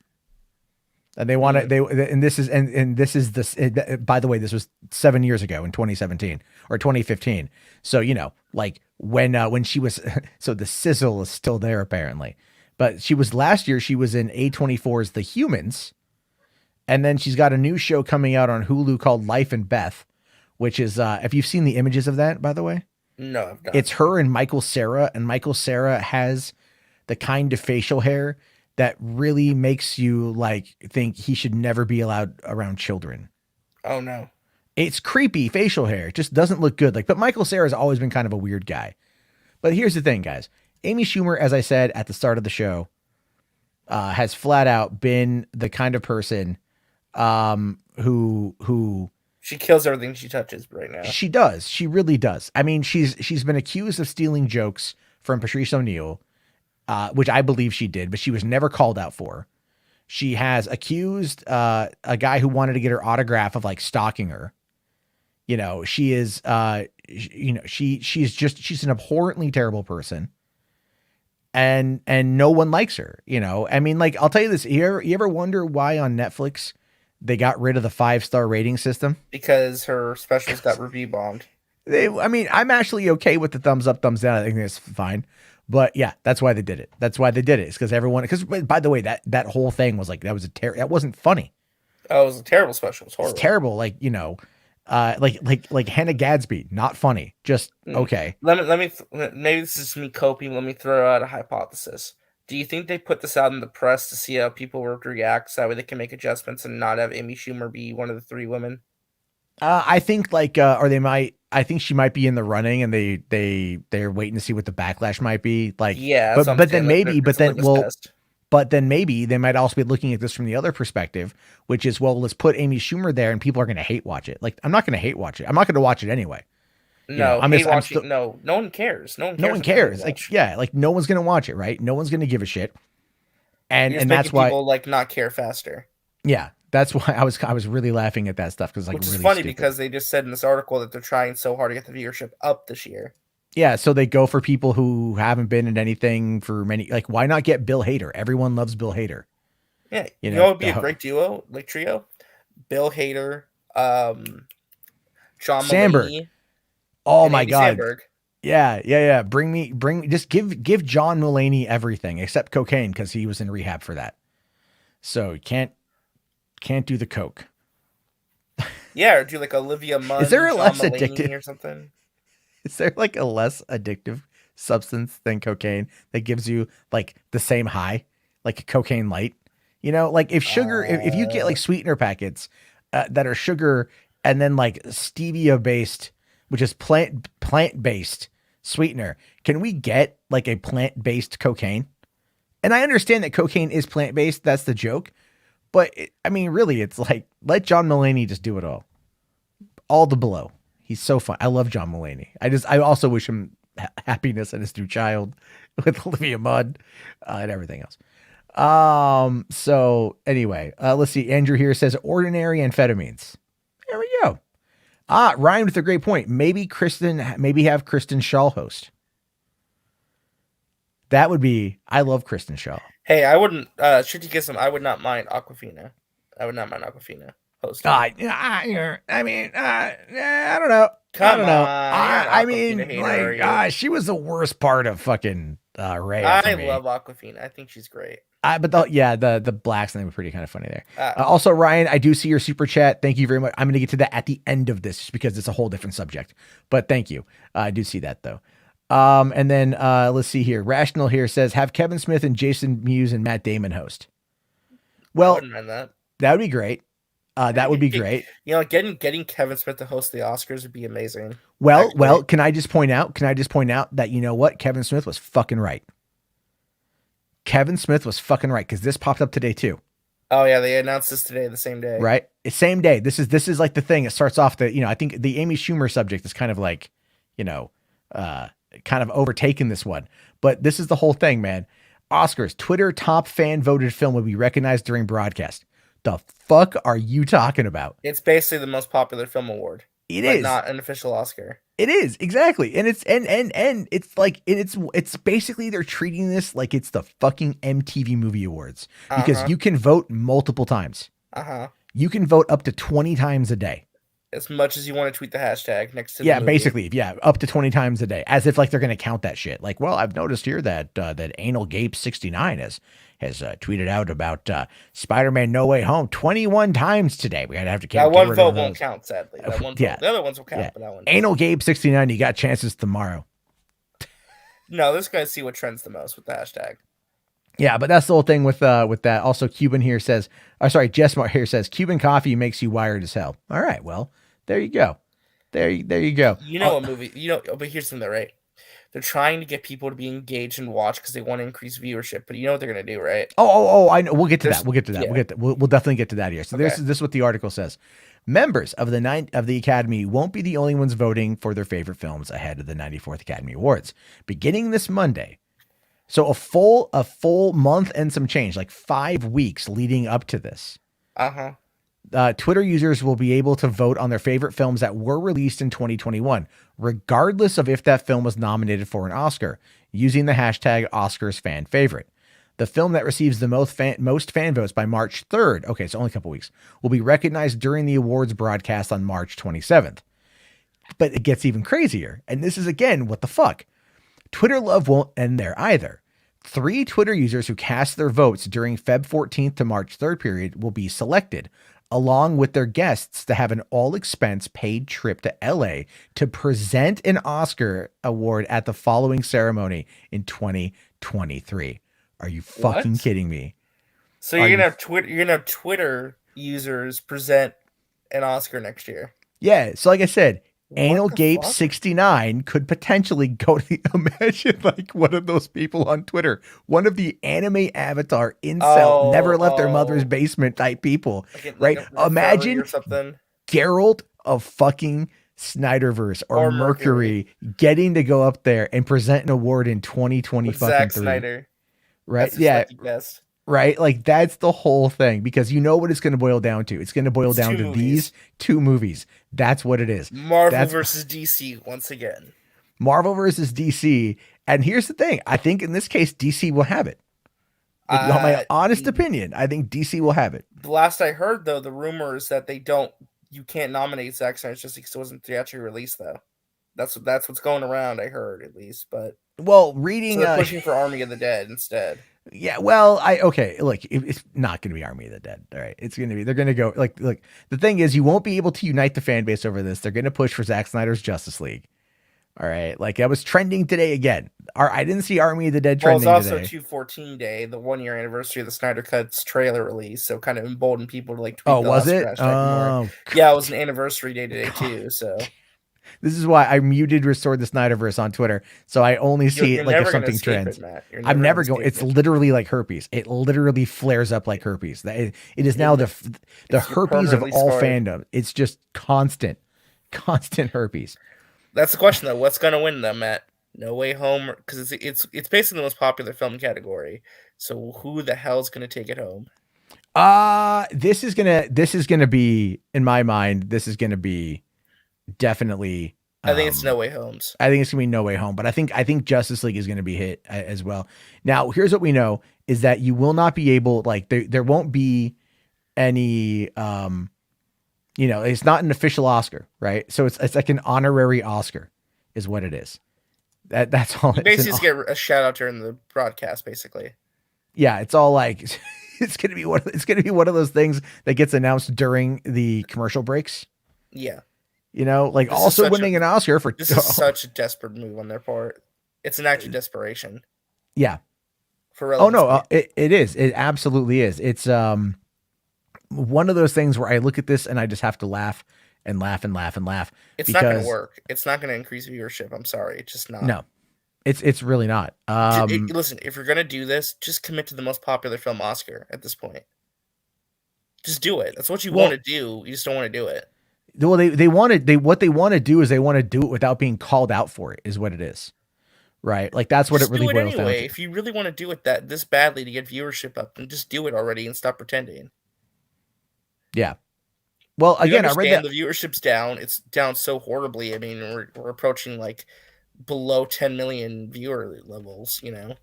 And they want to, and this is this, by the way, this was 7 years ago in 2017 or 2015. So, you know, like when she was, so the sizzle is still there apparently. But she was last year, she was in A24's The Humans. And then she's got a new show coming out on Hulu called Life and Beth, which is, if you've seen the images of that, by the way. No, I've not. It's her and Michael Cera. And Michael Cera has the kind of facial hair that really makes you like think he should never be allowed around children. Oh, no. It's creepy facial hair. It just doesn't look good. Like, but Michael Cera has always been kind of a weird guy. But here's the thing, guys. Amy Schumer, as I said at the start of the show, has flat out been the kind of person who she kills everything she touches right now. She does. She really does. I mean, she's been accused of stealing jokes from Patrice O'Neal, which I believe she did, but she was never called out for. She has accused a guy who wanted to get her autograph of like stalking her. You know, she is, she's an abhorrently terrible person. And no one likes her, you know. I mean, like, I'll tell you this. You ever wonder why on Netflix they got rid of the 5-star rating system? Because her specials got review bombed. I mean, I'm actually okay with the thumbs up, thumbs down. I think that's fine. But yeah, that's why they did it. That's why they did it. It's because because by the way, that whole thing was like, that wasn't funny. Oh, it was a terrible special. It was horrible. It's terrible. Like, you know, like Hannah Gadsby, not funny. Just okay. Maybe this is me coping. Let me throw out a hypothesis. Do you think they put this out in the press to see how people would react, so that way they can make adjustments and not have Amy Schumer be one of the 3 women? I think like, or they might. I think she might be in the running, and they're waiting to see what the backlash might be. Like, yeah, but then maybe, but then maybe they might also be looking at this from the other perspective, which is, well, let's put Amy Schumer there and people are going to hate watch it. Like, I'm not going to hate watch it. I'm not going to watch it anyway. No, no one cares. No one cares. Like, yeah, like no one's going to watch it, right? No one's going to give a shit. And that's why people like not care faster. Yeah. That's why I was really laughing at that stuff. Which is really funny stupid. Because they just said in this article that they're trying so hard to get the viewership up this year. Yeah, so they go for people who haven't been in anything for many. Like, why not get Bill Hader? Everyone loves Bill Hader. Yeah, you know, it would be a great duo, like trio. Bill Hader, John Mulaney. Oh my God! Sandberg. Yeah. Just give John Mulaney everything except cocaine because he was in rehab for that. So you can't do the coke. Yeah, or do like Olivia Munn. Is there a less Mulaney addictive or something? Is there like a less addictive substance than cocaine that gives you like the same high, like a cocaine light? You know, like if sugar, if you get like sweetener packets that are sugar and then like stevia based, which is plant based sweetener, can we get like a plant based cocaine? And I understand that cocaine is plant based. That's the joke. But I mean, really, it's like, let John Mulaney just do it all the blow. He's so fun. I love John Mulaney. I also wish him happiness and his new child with Olivia Munn and everything else. So anyway, let's see. Andrew here says ordinary amphetamines. There we go. Ryan with a great point. Maybe have Kristen Shaw host. That would be, I love Kristen Shaw. Hey, I wouldn't, Shitty I would not mind Aquafina. Hosting. I mean, I don't know. I don't know. I mean, like, she was the worst part of fucking Ray. I love Aquafina. I think she's great. But the blacks thing were pretty kind of funny there. Also, Ryan, I do see your super chat. Thank you very much. I'm going to get to that at the end of this just because it's a whole different subject. But thank you. I do see that though. And then let's see here. Rational here says have Kevin Smith and Jason Mewes and Matt Damon host. Well, I wouldn't mind that. That would be great. That would be great. You know, getting Kevin Smith to host the Oscars would be amazing. Well, can I just point out that, you know what? Kevin Smith was fucking right. Kevin Smith was fucking right because this popped up today too. Oh yeah, they announced this today, the same day. Right, it's same day. This is like the thing. It starts off the, you know, I think the Amy Schumer subject is kind of like, you know, kind of overtaken this one. But this is the whole thing, man. Oscars, Twitter top fan voted film will be recognized during broadcast. The fuck are you talking about? It's basically the most popular film award. It but is not an official Oscar. It is, exactly. And it's it's like it's basically they're treating this like it's the fucking MTV Movie Awards because you can vote multiple times. You can vote up to 20 times a day. As much as you want to tweet the hashtag next to the movie. Basically, up to 20 times a day, as if like they're going to count that shit. Like, well, I've noticed here that that Anal Gape 69 has tweeted out about Spider-Man No Way Home 21 times today. We have to count. That one vote won't count, sadly. That one vote. The other ones will count, but that one. Anal Gape 69, you got chances tomorrow. No, this guy's see what trends the most with the hashtag. Yeah, but that's the whole thing with that. Also, Cuban here says, Jessmart here says, Cuban coffee makes you wired as hell. All right, well, there you go. There you go. You know a movie, but here's something, right? They're trying to get people to be engaged and watch because they want to increase viewership. But you know what they're going to do, right? I know. We'll get to that. Yeah. We'll definitely get to that here. So this is what the article says. Members of the Academy won't be the only ones voting for their favorite films ahead of the 94th Academy Awards, beginning this Monday. So a full month and some change, like 5 weeks leading up to this. Twitter users will be able to vote on their favorite films that were released in 2021, regardless of if that film was nominated for an Oscar, using the hashtag #OscarsFanFavorite. The film that receives the most fan votes by March 3rd, okay, so only a couple weeks, will be recognized during the awards broadcast on March 27th. But it gets even crazier. And this is, again, what the fuck? Twitter love won't end there either. 3 Twitter users who cast their votes during Feb 14th to March 3rd period will be selected, along with their guests, to have an all-expense paid trip to LA to present an Oscar award at the following ceremony in 2023. Are you fucking kidding me? So you're gonna have Twitter users present an Oscar next year. Yeah. So like I said, Anal Gape 69 could potentially go to imagine like one of those people on Twitter, one of the anime avatar incel, never left their mother's basement type people, right? Imagine Geralt of fucking Snyderverse or Mercury getting to go up there and present an award in 2020 fucking Zack 3. Snyder. Right? Yeah. Right? Like that's the whole thing, because you know what it's going to boil down to. It's going to boil down to these 2 movies. That's what it is. Marvel versus DC once again. Marvel versus DC. And here's the thing. I think in this case, DC will have it. My honest opinion, I think DC will have it. The last I heard, though, the rumor is that you can't nominate Zack Snyder just because it wasn't theatrically released, though. That's what's going around, I heard, at least. But reading, so they're pushing for Army of the Dead instead. Yeah, well, look, it's not going to be Army of the Dead. All right, they're going to go like the thing is, you won't be able to unite the fan base over this. They're going to push for Zack Snyder's Justice League. All right, like I was trending today again. I didn't see Army of the Dead trending today. Well, it's also 214 Day, the 1-year anniversary of the Snyder Cut's trailer release, so kind of emboldened people to like tweet. Oh, was it? Yeah, it was an anniversary day today too. So this is why I muted Restore the Snyderverse on Twitter, so I only see it like if something trends. I'm never going. It's literally like herpes. It literally flares up like herpes. It is now the herpes of all fandom. It's just constant herpes. That's the question though. What's going to win them, Matt? No Way Home, because it's basically the most popular film category. So who the hell is going to take it home? This is gonna be, in my mind, this is gonna be definitely. I think it's No Way Homes. I think it's gonna be No Way Home, but I think Justice League is gonna be hit as well. Now, here's what we know is that you will not be able, like there won't be any it's not an official Oscar, right? So it's like an honorary Oscar is what it is. That's all. You basically just get a shout out during the broadcast, basically. Yeah, it's all like it's gonna be one of those things that gets announced during the commercial breaks. Yeah. Like this also winning an Oscar for this is such a desperate move on their part. It's an act of desperation. Yeah. For relevance. It is. It absolutely is. It's one of those things where I look at this and I just have to laugh and laugh and laugh and laugh. It's not going to work. It's not going to increase viewership. I'm sorry. It's just not. No, it's really not. Listen, if you're going to do this, just commit to the most popular film Oscar at this point. Just do it. That's what you want to do. You just don't want to do it. Well, what they want to do is they want to do it without being called out for it, is what it is. right? Like that's what Just it really do it boils down anyway. to. If you really want to do it this badly to get viewership up, then just do it already and stop pretending. Yeah. Well, You again, I read that. understand the viewership's down. It's down so horribly. I mean, we're approaching like below 10 million viewer levels, you know?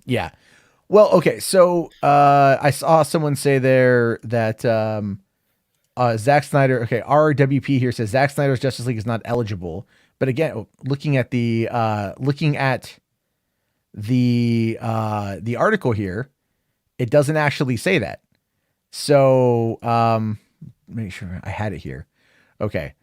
Yeah. Well, okay. So I saw someone say there that Zack Snyder. Okay, RWP here says Zack Snyder's Justice League is not eligible. But again, looking at the article here, it doesn't actually say that. So make sure I had it here. Okay.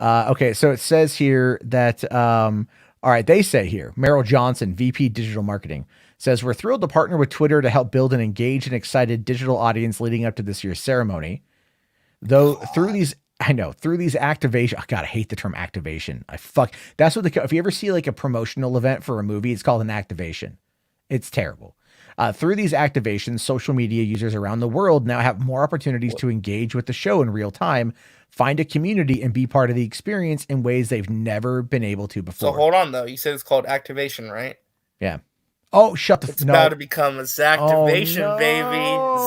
Okay, so it says here that all right, they say here, Meryl Johnson, VP Digital Marketing, says we're thrilled to partner with Twitter to help build an engaged and excited digital audience leading up to this year's ceremony. Though through these activation, oh God, I hate the term activation. That's what if you ever see like a promotional event for a movie, it's called an activation. It's terrible. Through these activations, social media users around the world now have more opportunities to engage with the show in real time, find a community, and be part of the experience in ways they've never been able to before. So hold on, though. You said it's called activation, right? Yeah. Oh, shut the... It's about to become a Zactivation, baby.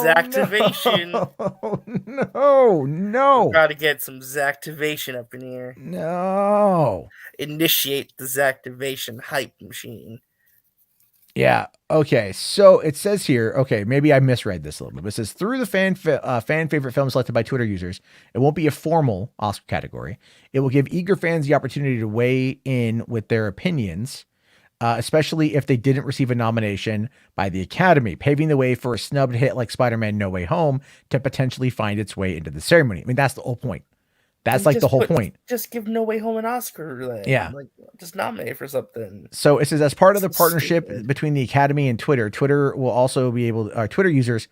Zactivation. No. We're about to get some Zactivation up in here. No. Initiate the Zactivation hype machine. Yeah. Okay. So it says here, okay, maybe I misread this a little bit, but it says through the fan favorite film selected by Twitter users, it won't be a formal Oscar category. It will give eager fans the opportunity to weigh in with their opinions, especially if they didn't receive a nomination by the Academy, paving the way for a snubbed hit like Spider-Man No Way Home to potentially find its way into the ceremony. I mean, that's the whole point. That's like the whole point. Just give No Way Home an Oscar. Then. Yeah. Like, just nominate for something. So it says as part of the partnership between the Academy and Twitter, Twitter users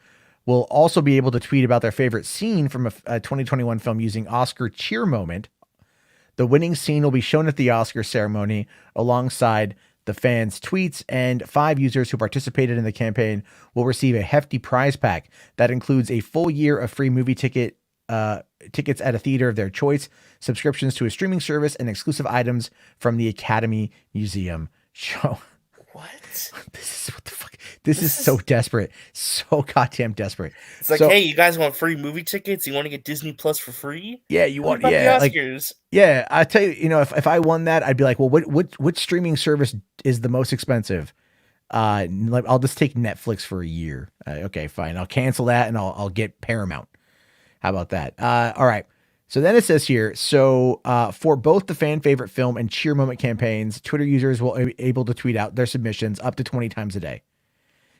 will also be able to tweet about their favorite scene from a 2021 film using Oscar cheer moment. The winning scene will be shown at the Oscar ceremony alongside the fans' tweets, and 5 users who participated in the campaign will receive a hefty prize pack that includes a full year of free movie tickets at a theater of their choice, subscriptions to a streaming service, and exclusive items from the Academy Museum show. What? What the fuck? This is so desperate. So goddamn desperate. It's like, hey, you guys want free movie tickets? You want to get Disney Plus for free? Yeah, you want the Oscars. I tell you, if I won that, I'd be like, well, what streaming service is the most expensive? I'll just take Netflix for a year. Okay, fine. I'll cancel that and I'll get Paramount. How about that? All right. So then it says here, for both the fan favorite film and cheer moment campaigns, Twitter users will be able to tweet out their submissions up to 20 times a day.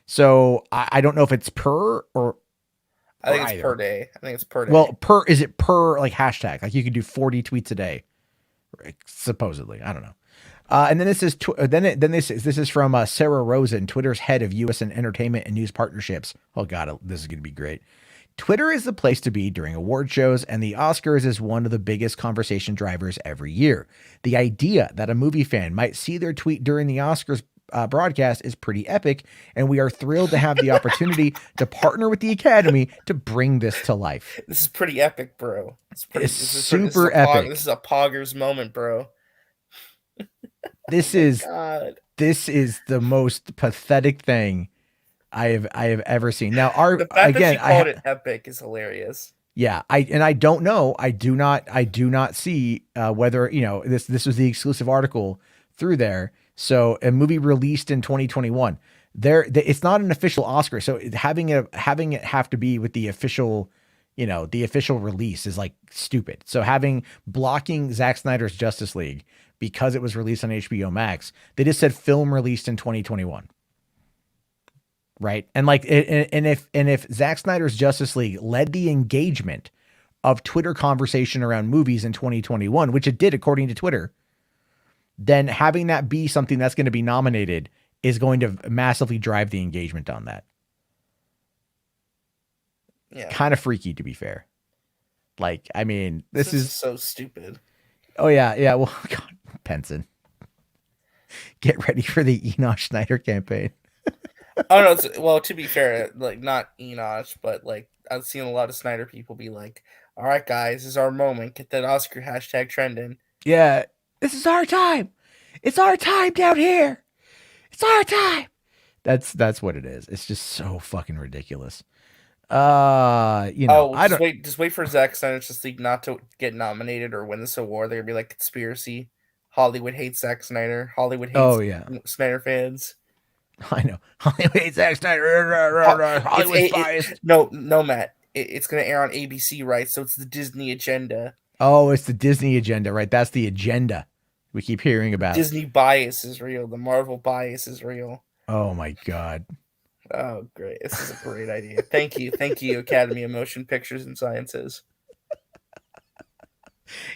So I don't know if it's per or I think it's per day. I think it's per day. Well, is it per like hashtag? Like you could do 40 tweets a day, supposedly. I don't know. And then it says, this is from Sarah Rosen, Twitter's head of U.S. and entertainment and news partnerships. Oh God, this is going to be great. Twitter is the place to be during award shows, and the Oscars is one of the biggest conversation drivers every year. The idea that a movie fan might see their tweet during the Oscars broadcast is pretty epic, and we are thrilled to have the opportunity to partner with the Academy to bring this to life. This is pretty epic, bro. It's super epic. This is a poggers moment, bro. This is the most pathetic thing I have ever seen. Now, the fact that she called it epic is hilarious. Yeah, I don't know. I do not see whether this was the exclusive article through there. So a movie released in 2021. It's not an official Oscar, so having it have to be with the official, the official release is like stupid. So blocking Zack Snyder's Justice League because it was released on HBO Max, they just said film released in 2021. Right. And if Zack Snyder's Justice League led the engagement of Twitter conversation around movies in 2021, which it did according to Twitter, then having that be something that's going to be nominated is going to massively drive the engagement on that. Yeah. Kind of freaky, to be fair. Like, I mean, this is so stupid. Oh yeah. Yeah. Well, God, Penson, get ready for the Enoch Snyder campaign. Oh no! Well, to be fair, like not Enoch, but like I've seen a lot of Snyder people be like, "All right, guys, this is our moment. Get that Oscar hashtag trending." Yeah, this is our time. It's our time down here. It's our time. That's what it is. It's just so fucking ridiculous. I don't. Just wait for Zack Snyder's Justice League not to get nominated or win this award. They're gonna be like conspiracy. Hollywood hates Zack Snyder. Hollywood hates Snyder fans. I know. Hollywood hates Zack Snyder. Hollywood's biased. No, Matt. It's gonna air on ABC, right? So it's the Disney agenda. Oh, it's the Disney agenda, right? That's the agenda we keep hearing about. Disney bias is real. The Marvel bias is real. Oh my God. Oh, great. This is a great idea. Thank you, Academy of Motion Pictures and Sciences.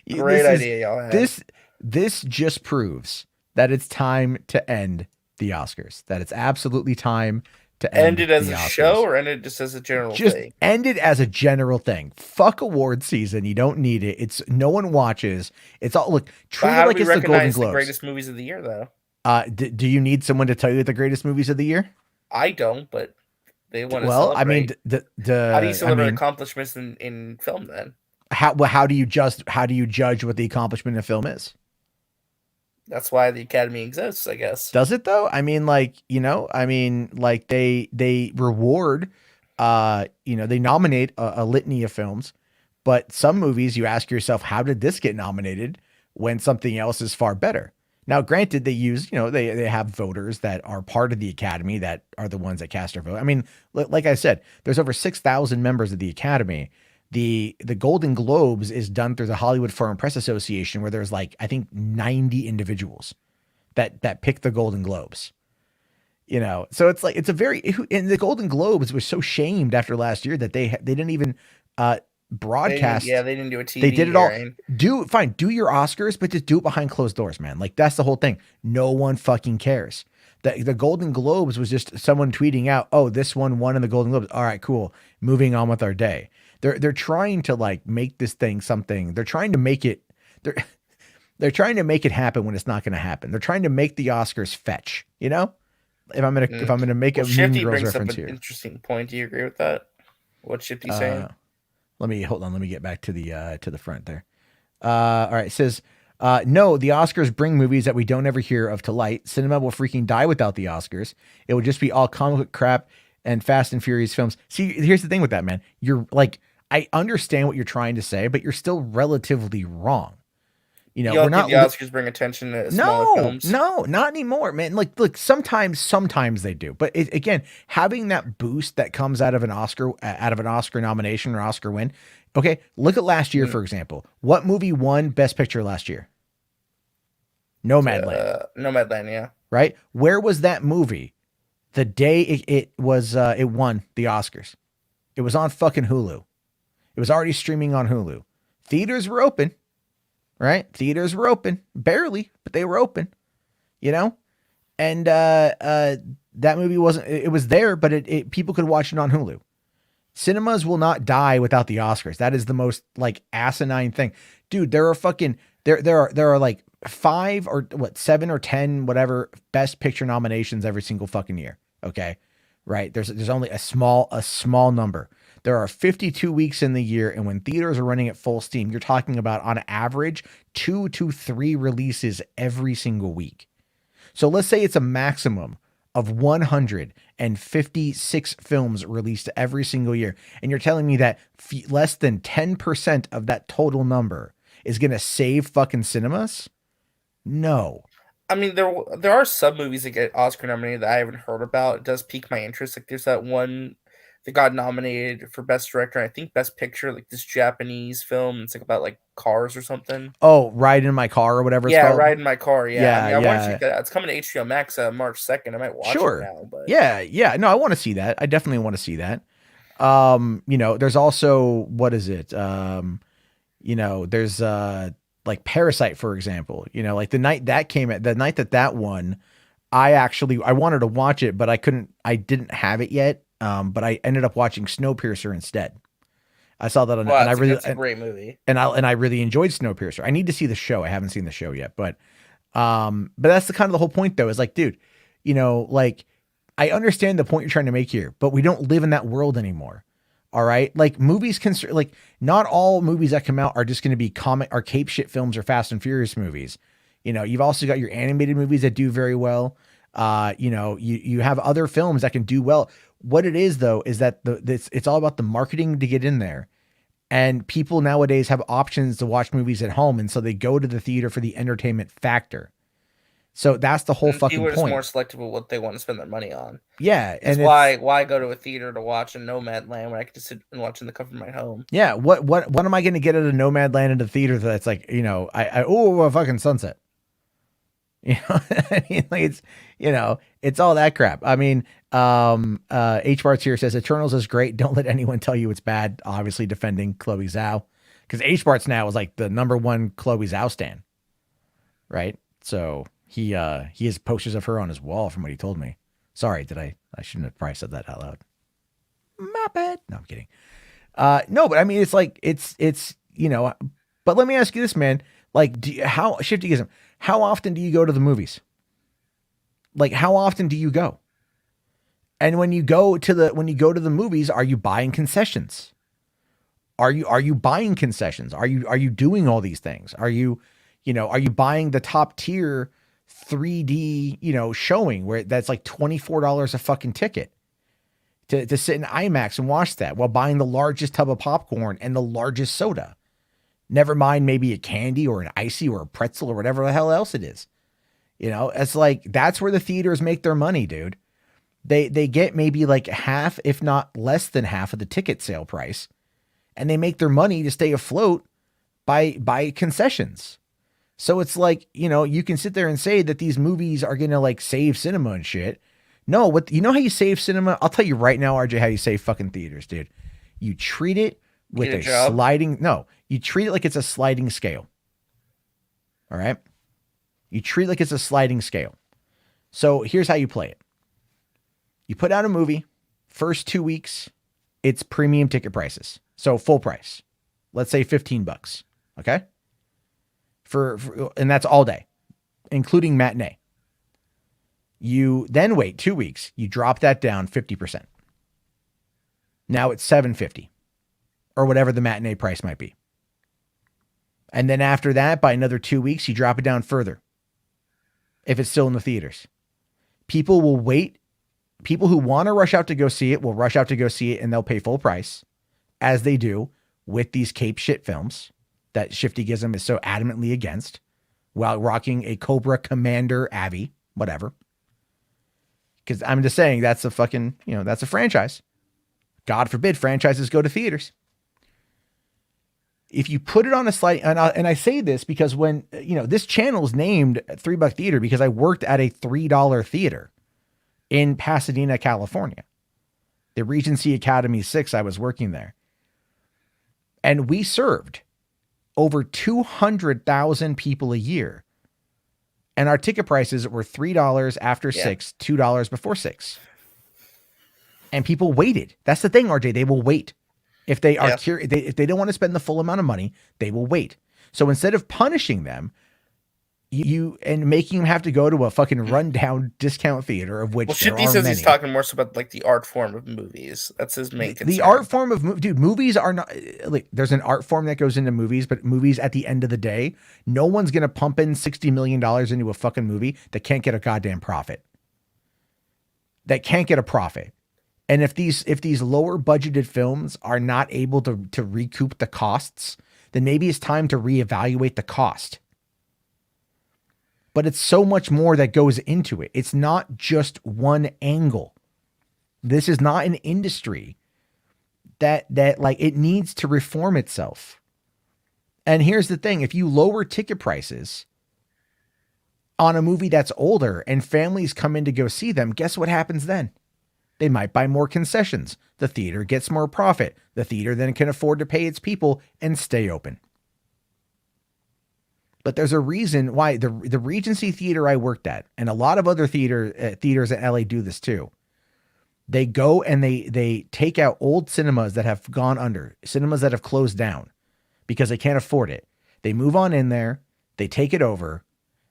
Great idea, y'all had. This just proves that it's time to end the Oscars. That it's absolutely time to end it as the a Oscars. show or end it just as a general just thing? End it as a general thing. Fuck award season. You don't need it. It's no one watches. It's all treat it like it's the Golden Globes. The greatest movies of the year, though. Do you need someone to tell you the greatest movies of the year? I don't, but they want to celebrate. I mean, how do you celebrate accomplishments in film then? How do you judge what the accomplishment in film is? That's why the Academy exists, I guess. Does it though? I mean, they reward, they nominate a litany of films, but some movies you ask yourself, how did this get nominated when something else is far better? Now, granted, they use, they have voters that are part of the Academy that are the ones that cast their vote. I mean, like I said, there's over 6,000 members of the Academy. The Golden Globes is done through the Hollywood Foreign Press Association, where there's I think 90 individuals that pick the Golden Globes. So it's it's a very, and the Golden Globes was so shamed after last year that they didn't even broadcast. They didn't do a TV. They did it all. Do your Oscars, but just do it behind closed doors, man. That's the whole thing. No one fucking cares. The Golden Globes was just someone tweeting out, "Oh, this one won in the Golden Globes. All right, cool. Moving on with our day." They're trying to make this thing something. They're trying to make it. They're trying to make it happen when it's not going to happen. They're trying to make the Oscars fetch. If I'm gonna make a Mean Girls reference here. Interesting point. Do you agree with that? What's Shifty saying? Hold on. Let me get back to the front there. All right. It says, no, the Oscars bring movies that we don't ever hear of to light. Cinema will freaking die without the Oscars. It would just be all comic book crap and Fast and Furious films. See, here's the thing with that, man. You're I understand what you're trying to say, but you're still relatively wrong. We're not. The Oscars bring attention to smaller films. No, not anymore, man. Look, sometimes they do, but again, having that boost that comes out of an Oscar nomination or Oscar win. Okay, look at last year, for example. What movie won Best Picture last year? Nomadland. Nomadland, yeah. Right. Where was that movie the day it won the Oscars? It was on fucking Hulu. It was already streaming on Hulu. Theaters were open. Right? Theaters were open, barely, but they were open, and that movie it was there, but people could watch it on Hulu. Cinemas will not die without the Oscars. That is the most asinine thing. Dude, there are 5 or 7 or 10, whatever, Best Picture nominations every single fucking year. Okay. Right. There's only a small number. There are 52 weeks in the year, and when theaters are running at full steam, you're talking about on average 2 to 3 releases every single week. So let's say it's a maximum of 156 films released every single year, and you're telling me that less than 10% of that total number is going to save fucking cinemas? No. I mean, there are some movies that get Oscar nominated that I haven't heard about. It does pique my interest. There's that one that got nominated for Best Director, and I think Best Picture, this Japanese film. It's about cars or something. Oh, Ride in My Car or whatever it's called? Ride in My Car, yeah. I want to check that out. It's coming to HBO Max March 2nd. I might watch it now. But Yeah. No, I want to see that. I definitely want to see that. There's also, what is it? There's Parasite, for example. The night that won, I wanted to watch it, but I didn't have it yet. But I ended up watching Snowpiercer instead. I saw that on, and that's a great movie. And I really enjoyed Snowpiercer. I need to see the show. I haven't seen the show yet, but that's the whole point though, is dude, I understand the point you're trying to make here, but we don't live in that world anymore. All right. Movies not all movies that come out are just going to be comic or cape shit films or Fast and Furious movies. You've also got your animated movies that do very well. You have other films that can do well. What it is though, is that it's all about the marketing to get in there. And people nowadays have options to watch movies at home. And so they go to the theater for the entertainment factor. So that's the whole fucking People are just point. more selective of what they want to spend their money on. Yeah. And why go to a theater to watch a Nomadland when I can just sit and watch in the comfort of my home? Yeah. What am I going to get at a Nomadland in the theater that's like, a fucking sunset? I mean, like it's all that crap. I mean, HWAD here says Eternals is great. Don't let anyone tell you it's bad. Obviously defending Chloe Zhao, because HWAD now is like the #1 Chloe Zhao stan. Right. So he has posters of her on his wall from what he told me. Sorry. I shouldn't have probably said that out loud. My bad. No, I'm kidding. No, but I mean, it's like, but let me ask you this, man. Like, Shiftyism, how often do you go to the movies? Like, how often do you go? And when you go to the movies, are you buying concessions? Are you buying concessions? Are you doing all these things? Are you buying the top tier 3D, showing where that's like $24 a fucking ticket to sit in IMAX and watch that while buying the largest tub of popcorn and the largest soda? Never mind maybe a candy or an icy or a pretzel or whatever the hell else it is. It's like, that's where the theaters make their money, dude. They get maybe like half, if not less than half of the ticket sale price. And they make their money to stay afloat by concessions. So it's like, you can sit there and say that these movies are going to like save cinema and shit. No, how you save cinema? I'll tell you right now, RJ, how you save fucking theaters, dude. You treat it with you treat it like it's a sliding scale. All right. You treat it like it's a sliding scale. So here's how you play it. You put out a movie, first 2 weeks, it's premium ticket prices. So full price, let's say $15. Okay. And that's all day, including matinee. You then wait 2 weeks. You drop that down 50%. Now it's $7.50 or whatever the matinee price might be. And then after that, by another 2 weeks, you drop it down further. If it's still in the theaters, people will wait. People who want to rush out to go see it will rush out to go see it, and they'll pay full price, as they do with these cape shit films that Shiftyism is so adamantly against, while rocking a Cobra Commander Abby, whatever. Because I'm just saying that's a fucking, that's a franchise. God forbid franchises go to theaters. If you put it on a slide, and I say this because when, this channel is named $3 Theater because I worked at a $3 theater in Pasadena, California. The Regency Academy 6, I was working there. And we served over 200,000 people a year. And our ticket prices were $3 after 6, $2 before 6. And people waited. That's the thing, RJ. They will wait. If they are if they don't want to spend the full amount of money, they will wait. So instead of punishing them, and making them have to go to a fucking rundown discount theater, of which there Shifty are says many. He's talking more so about like the art form of movies. That's his main concern. The art form of movies are not like, there's an art form that goes into movies, but movies at the end of the day, no one's going to pump in $60 million into a fucking movie that can't get a goddamn profit. That can't get a profit. And if these lower budgeted films are not able to recoup the costs, then maybe it's time to reevaluate the cost. But it's so much more that goes into it. It's not just one angle. This is not an industry that like it needs to reform itself. And here's the thing. If you lower ticket prices on a movie that's older and families come in to go see them, guess what happens then? They might buy more concessions. The theater gets more profit. The theater then can afford to pay its people and stay open. But there's a reason why the Regency Theater I worked at, and a lot of other theaters in LA do this too. They go and they take out old cinemas that have gone under, cinemas that have closed down because they can't afford it. They move on in there, they take it over,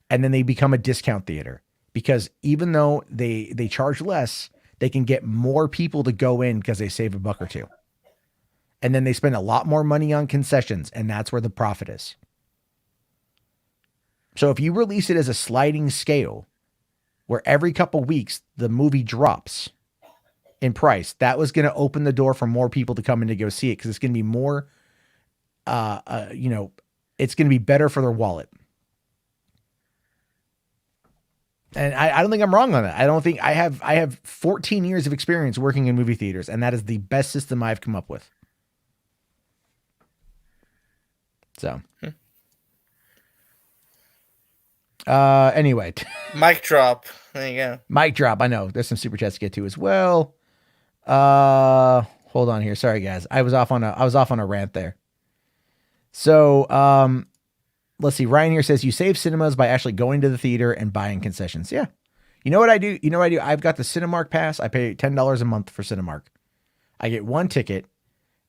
and then they become a discount theater because even though they charge less, they can get more people to go in because they save $1 or $2. And then they spend a lot more money on concessions, and that's where the profit is. So if you release it as a sliding scale, where every couple weeks the movie drops in price, that was going to open the door for more people to come in to go see it, because it's going to be more, it's going to be better for their wallet. And I don't think I'm wrong on that. I don't think I have 14 years of experience working in movie theaters, and that is the best system I've come up with. So, anyway, Mic drop. There you go. Mic drop. I know there's some super chats to get to as well. Hold on here. Sorry guys. I was off on a rant there. So, let's see. Ryan here says you save cinemas by actually going to the theater and buying concessions. Yeah. You know what I do? I've got the Cinemark pass. I pay $10 a month for Cinemark. I get one ticket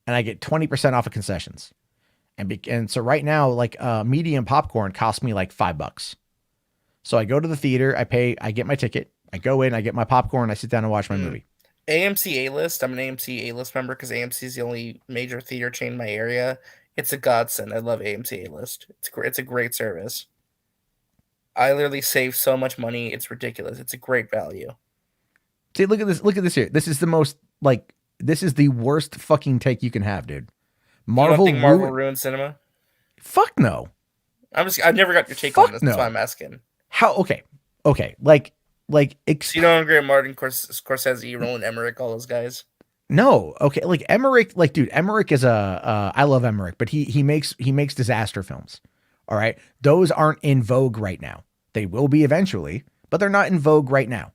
and I get 20% off of concessions. And so right now, like, medium popcorn costs me like $5. So I go to the theater, I get my ticket, I go in, I get my popcorn, I sit down and watch my movie. AMC A-List. I'm an AMC A-List member because AMC is the only major theater chain in my area. It's a godsend. I love AMC A-List. It's a great service. I literally save so much money. It's ridiculous. It's a great value. See, look at this. Look at this here. This is the worst fucking take you can have, dude. Marvel ruined cinema? Fuck no. I've never got your take on this. That's why I'm asking. How? Okay. Like, So you don't agree with Martin Scorsese, Roland Emmerich, all those guys? No. Okay. Like Emmerich, dude, Emmerich is I love Emmerich, but he makes disaster films. All right. Those aren't in vogue right now. They will be eventually, but they're not in vogue right now.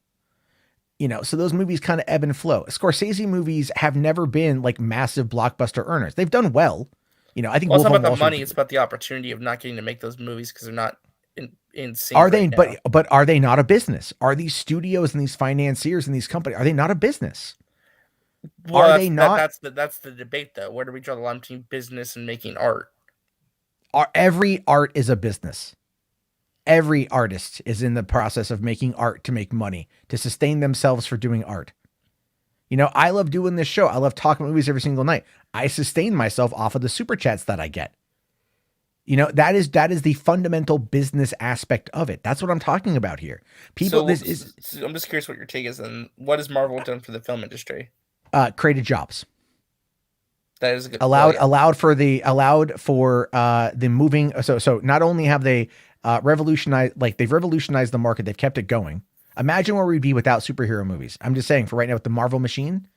So those movies kind of ebb and flow. Scorsese movies have never been like massive blockbuster earners. They've done well. I think it's not about the money. It's about the opportunity of not getting to make those movies because they're not in sync. Are they? But are they not a business? Are these studios and these financiers and these companies, are they not a business? Well, are they not? That's the debate, though. Where do we draw the line between business and making art? Every art is a business. Every artist is in the process of making art to make money, to sustain themselves for doing art. I love doing this show. I love talking movies every single night. I sustain myself off of the super chats that I get. That is the fundamental business aspect of it. That's what I'm talking about here. I'm just curious what your take is, and what has Marvel done for the film industry? Created jobs. That is a good allowed for the moving. So not only have they revolutionized the market, they've kept it going. Imagine where we'd be without superhero movies. I'm just saying, for right now, with the Marvel machine,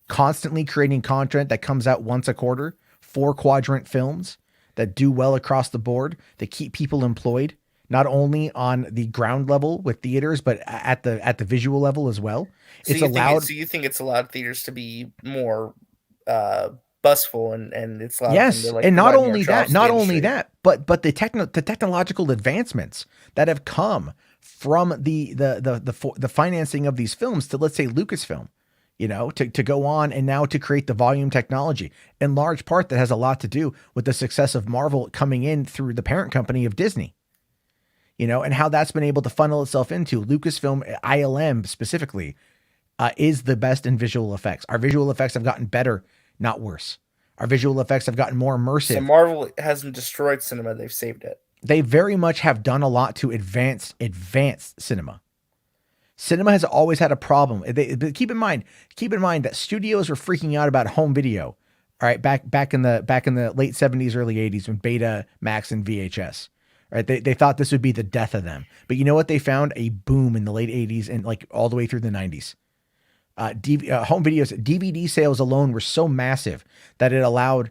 constantly creating content that comes out once a quarter, 4-quadrant films that do well across the board, that keep people employed, not only on the ground level with theaters, but at the visual level as well. So you think it's allowed theaters to be more busful and it's allowed yes, them to, like, and not only that, but the technological advancements that have come from the financing of these films to, let's say, Lucasfilm, to go on and now to create the volume technology, in large part that has a lot to do with the success of Marvel coming in through the parent company of Disney, and how that's been able to funnel itself into Lucasfilm. ILM specifically is the best in visual effects. Our visual effects have gotten better, not worse. Our visual effects have gotten more immersive. So Marvel hasn't destroyed cinema. They've saved it. They very much have done a lot to advance cinema. Cinema has always had a problem. But keep in mind that studios were freaking out about home video. All right, back in the late 70s, early 80s, when Beta, Max, and VHS. All right, they thought this would be the death of them. But you know what? They found a boom in the late 80s and like all the way through the 90s. Home videos, DVD sales alone were so massive that it allowed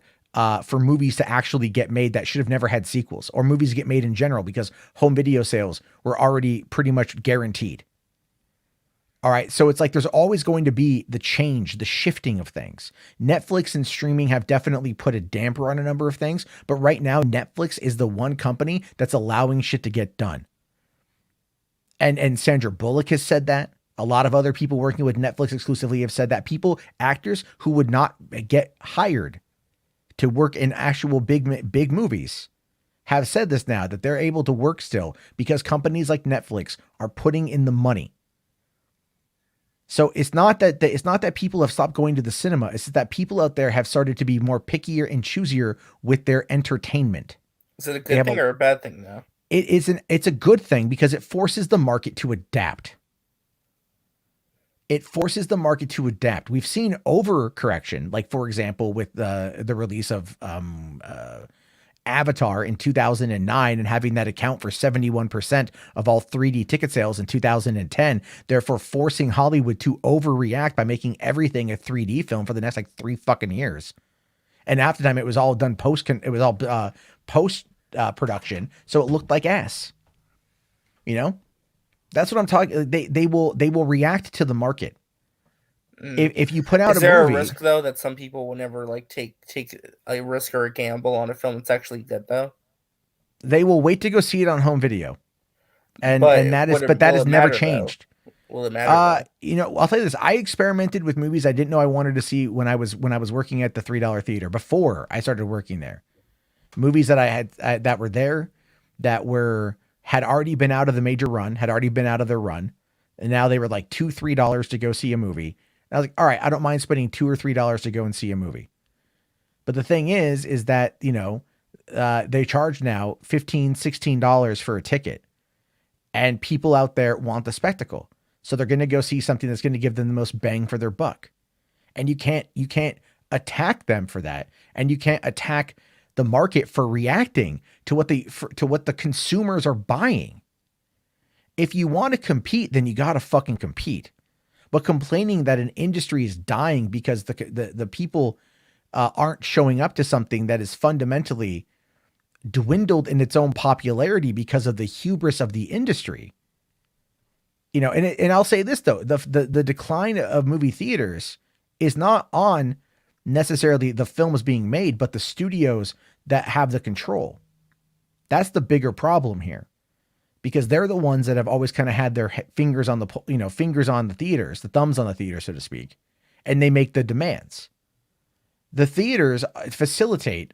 for movies to actually get made that should have never had sequels, or movies get made in general, because home video sales were already pretty much guaranteed. All right. So it's like there's always going to be the change, the shifting of things. Netflix and streaming have definitely put a damper on a number of things, but right now Netflix is the one company that's allowing shit to get done. And Sandra Bullock has said that. A lot of other people working with Netflix exclusively have said that. Actors who would not get hired to work in actual big movies have said this now, that they're able to work still because companies like Netflix are putting in the money. So it's not that people have stopped going to the cinema. It's that people out there have started to be more pickier and choosier with their entertainment. Is it a good thing or a bad thing now? it's a good thing because it forces the market to adapt. It forces the market to adapt. We've seen overcorrection, like for example, with the release of Avatar in 2009 and having that account for 71% of all 3D ticket sales in 2010, therefore forcing Hollywood to overreact by making everything a 3D film for the next like 3 fucking years. And after time, it was all done post production, so it looked like ass. You know, that's what I'm talking. They will react to the market. If you put out Is there a movie, a risk though that some people will never like take a risk or a gamble on a film that's actually good though? they will wait to go see it on home video, and But that is will but that it has never matter, though? changed. Will it matter? You know, I'll tell you this: I experimented with movies I didn't know I wanted to see when I was working at the $3 theater before I started working there. Movies that I had that were there, that had already been out of the major run, had already been out of their run, and now they were like $2-3 to go see a movie. And I was like, all right, I don't mind spending $2 or $3 to go and see a movie. But the thing is that, you know, they charge now $15-16 for a ticket, and people out there want the spectacle. So they're going to go see something that's going to give them the most bang for their buck. And you can't attack them for that. And you can't attack the market for reacting to what the consumers are buying. If you want to compete, then you got to fucking compete. But complaining that an industry is dying because the people aren't showing up to something that is fundamentally dwindled in its own popularity because of the hubris of the industry. You know, and I'll say this though, the decline of movie theaters is not on necessarily the films being made, but the studios that have the control. That's the bigger problem here, because they're the ones that have always kind of had their fingers on the theaters, the thumbs on the theater, so to speak, and they make the demands. The theaters facilitate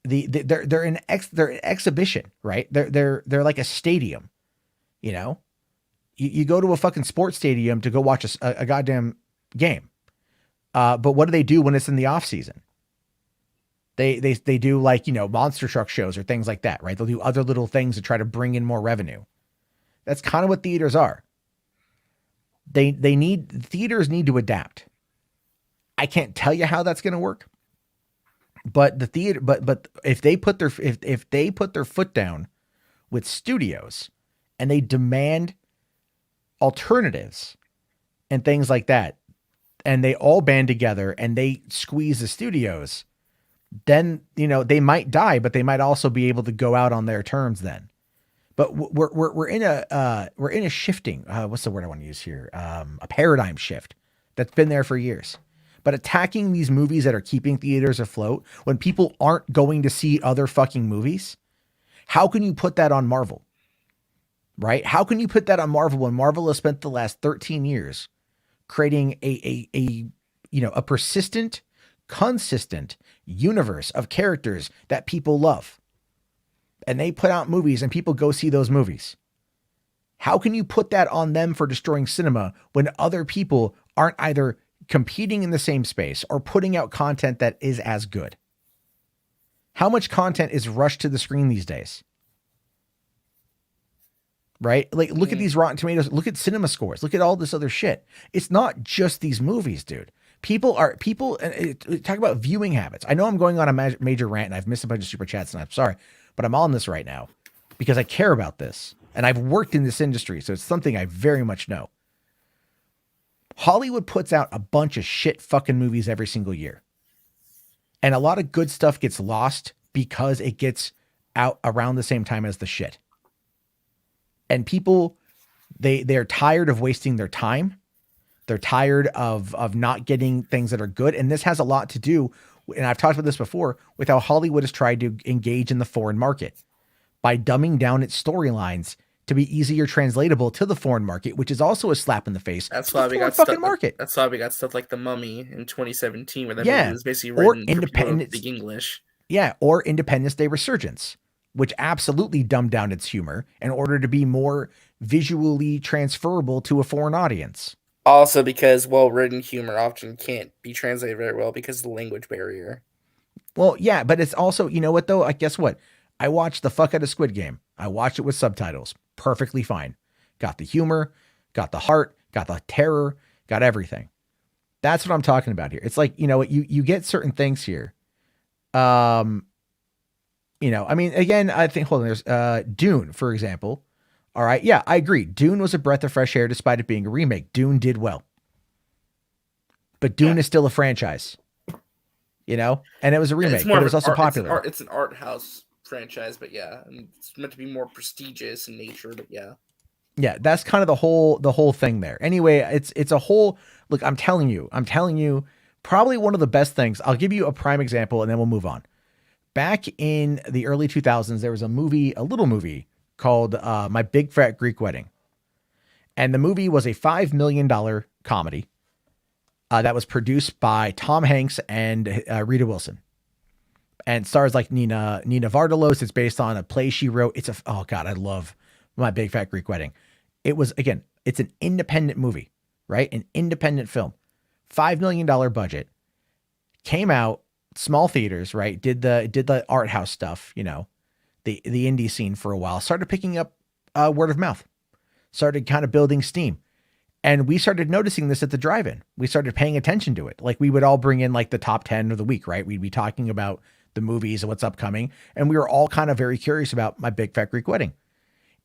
they're an exhibition, right? They're like a stadium, you know. You go to a fucking sports stadium to go watch a goddamn game. But what do they do when it's in the off season? They do, like, you know, monster truck shows or things like that, right? They'll do other little things to try to bring in more revenue. That's kind of what theaters are. Theaters need to adapt. I can't tell you how that's going to work, but if they put their foot down with studios and they demand alternatives and things like that, and they all band together and they squeeze the studios, then, you know, they might die, but they might also be able to go out on their terms then. But we're in a shifting, what's the word I want to use here? A paradigm shift that's been there for years. But attacking these movies that are keeping theaters afloat when people aren't going to see other fucking movies, how can you put that on Marvel? Right? How can you put that on Marvel when Marvel has spent the last 13 years creating a persistent, consistent universe of characters that people love? And they put out movies and people go see those movies. How can you put that on them for destroying cinema when other people aren't either competing in the same space or putting out content that is as good? How much content is rushed to the screen these days? Right? Like, look at these Rotten Tomatoes, look at cinema scores, look at all this other shit. It's not just these movies, dude. People talk about viewing habits. I know I'm going on a major rant and I've missed a bunch of super chats and I'm sorry, but I'm on this right now because I care about this and I've worked in this industry. So it's something I very much know. Hollywood puts out a bunch of shit fucking movies every single year. And a lot of good stuff gets lost because it gets out around the same time as the shit. And people, they're tired of wasting their time. They're tired of not getting things that are good. And this has a lot to do, and I've talked about this before, with how Hollywood has tried to engage in the foreign market by dumbing down its storylines to be easier translatable to the foreign market, which is also a slap in the face. That's why we got fucking market. That's why we got stuff like The Mummy in 2017, where that Yeah. movie was basically Or written for people who Independence. speak English. Yeah, or Independence Day Resurgence, which absolutely dumbed down its humor in order to be more visually transferable to a foreign audience. Also, because well-written humor often can't be translated very well because of the language barrier. Well, yeah, but it's also, you know what though? Guess what? I watched the fuck out of Squid Game. I watched it with subtitles. Perfectly fine. Got the humor, got the heart, got the terror, got everything. That's what I'm talking about here. It's like, you get certain things here. I mean, again, I think, hold on, there's Dune, for example. All right. Yeah, I agree. Dune was a breath of fresh air despite it being a remake. Dune did well. But Dune is still a franchise, and it was a remake, but it was also popular. It's an art house franchise, but yeah, and it's meant to be more prestigious in nature, but yeah. Yeah, that's kind of the whole thing there. Anyway, it's a whole, look, I'm telling you, probably one of the best things. I'll give you a prime example and then we'll move on. Back in the early 2000s, there was a little movie called My Big Fat Greek Wedding. And the movie was a $5 million comedy that was produced by Tom Hanks and Rita Wilson. And stars like Nina Vardalos. It's based on a play she wrote. Oh God, I love My Big Fat Greek Wedding. It was, again, it's an independent movie, right? An independent film. $5 million budget. Came out, small theaters, right? Did the art house stuff, the indie scene for a while. Started picking up word of mouth. Started kind of building steam. And we started noticing this at the drive-in. We started paying attention to it. Like we would all bring in like the top 10 of the week, right? We'd be talking about the movies and what's upcoming. And we were all kind of very curious about My Big Fat Greek Wedding.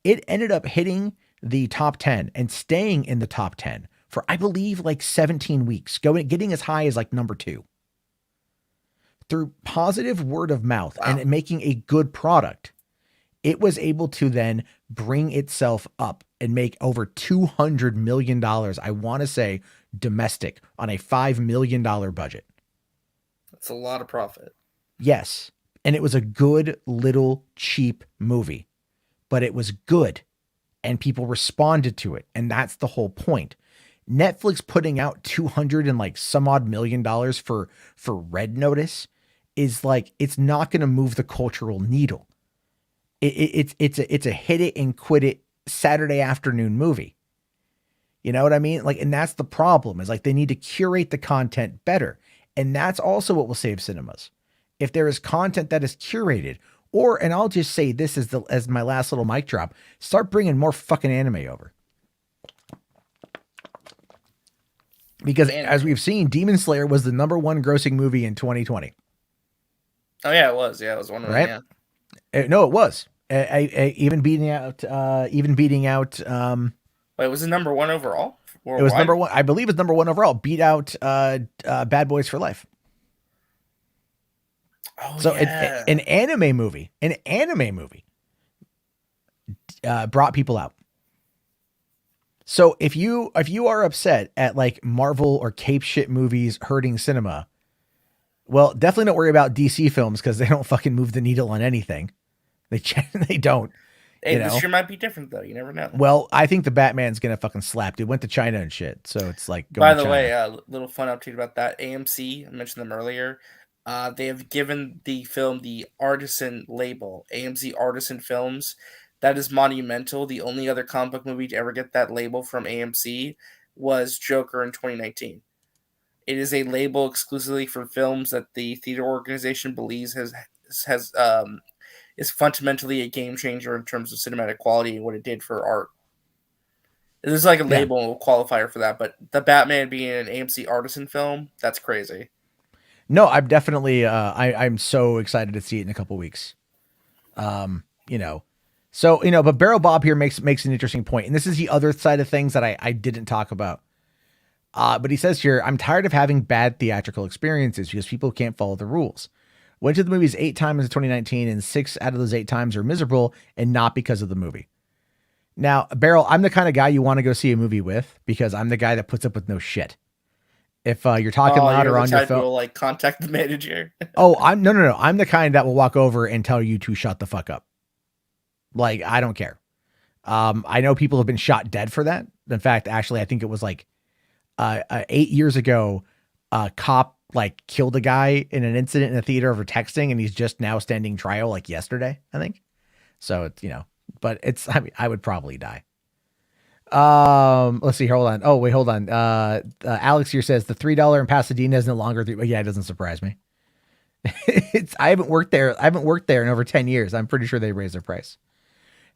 It ended up hitting the top 10 and staying in the top 10 for, I believe, like 17 weeks, getting as high as like number 2. Through positive word of mouth and making a good product, it was able to then bring itself up and make over $200 million, I want to say, domestic on a $5 million budget. That's a lot of profit. Yes. And it was a good little cheap movie, but it was good and people responded to it. And that's the whole point. Netflix putting out 200 and like some odd $1 million for Red Notice is like, it's not going to move the cultural needle. It's a hit it and quit it Saturday afternoon movie. You know what I mean? Like, and that's the problem, is like they need to curate the content better. And that's also what will save cinemas. If there is content that is curated, and I'll just say this as my last little mic drop, start bringing more fucking anime over. Because as we've seen, Demon Slayer was the #1 grossing movie in 2020. Oh yeah, it was. Yeah, it was one of them. Right? Yeah. No, it was. Even beating out. Wait, was it #1 overall? Worldwide? It was #1. I believe it's #1 overall. Beat out Bad Boys for Life. Oh, so yeah. an anime movie brought people out. So if you are upset at like Marvel or cape shit movies hurting cinema, well, definitely don't worry about DC films because they don't fucking move the needle on anything. They don't. Hey, this year might be different though. You never know. Well, I think the Batman's gonna fucking slap. It went to China and shit, so it's like. By the way, little fun update about that. AMC, I mentioned them earlier. They have given the film the Artisan label, AMC Artisan Films. That is monumental. The only other comic book movie to ever get that label from AMC was Joker in 2019. It is a label exclusively for films that the theater organization believes is fundamentally a game changer in terms of cinematic quality and what it did for art. There's like a label qualifier for that, but the Batman being an AMC Artisan film, that's crazy. No, I'm definitely I'm so excited to see it in a couple weeks. But Barrel Bob here makes an interesting point, and this is the other side of things that I didn't talk about. But he says here, I'm tired of having bad theatrical experiences because people can't follow the rules. Went to the movies 8 times in 2019, and 6 out of those 8 times are miserable, and not because of the movie. Now, Barrel, I'm the kind of guy you want to go see a movie with because I'm the guy that puts up with no shit. If you're talking loud or on your phone, will, like, contact the manager. I'm no. I'm the kind that will walk over and tell you to shut the fuck up. Like, I don't care. I know people have been shot dead for that. In fact, actually, I think it was like 8 years ago, a cop like killed a guy in an incident in a theater over texting, and he's just now standing trial like yesterday, I think. So it's, but it's, I mean, I would probably die. Let's see. Hold on. Oh, wait, hold on. Alex here says the $3 in Pasadena is no longer yeah, it doesn't surprise me. I haven't worked there in over 10 years. I'm pretty sure they raised their price.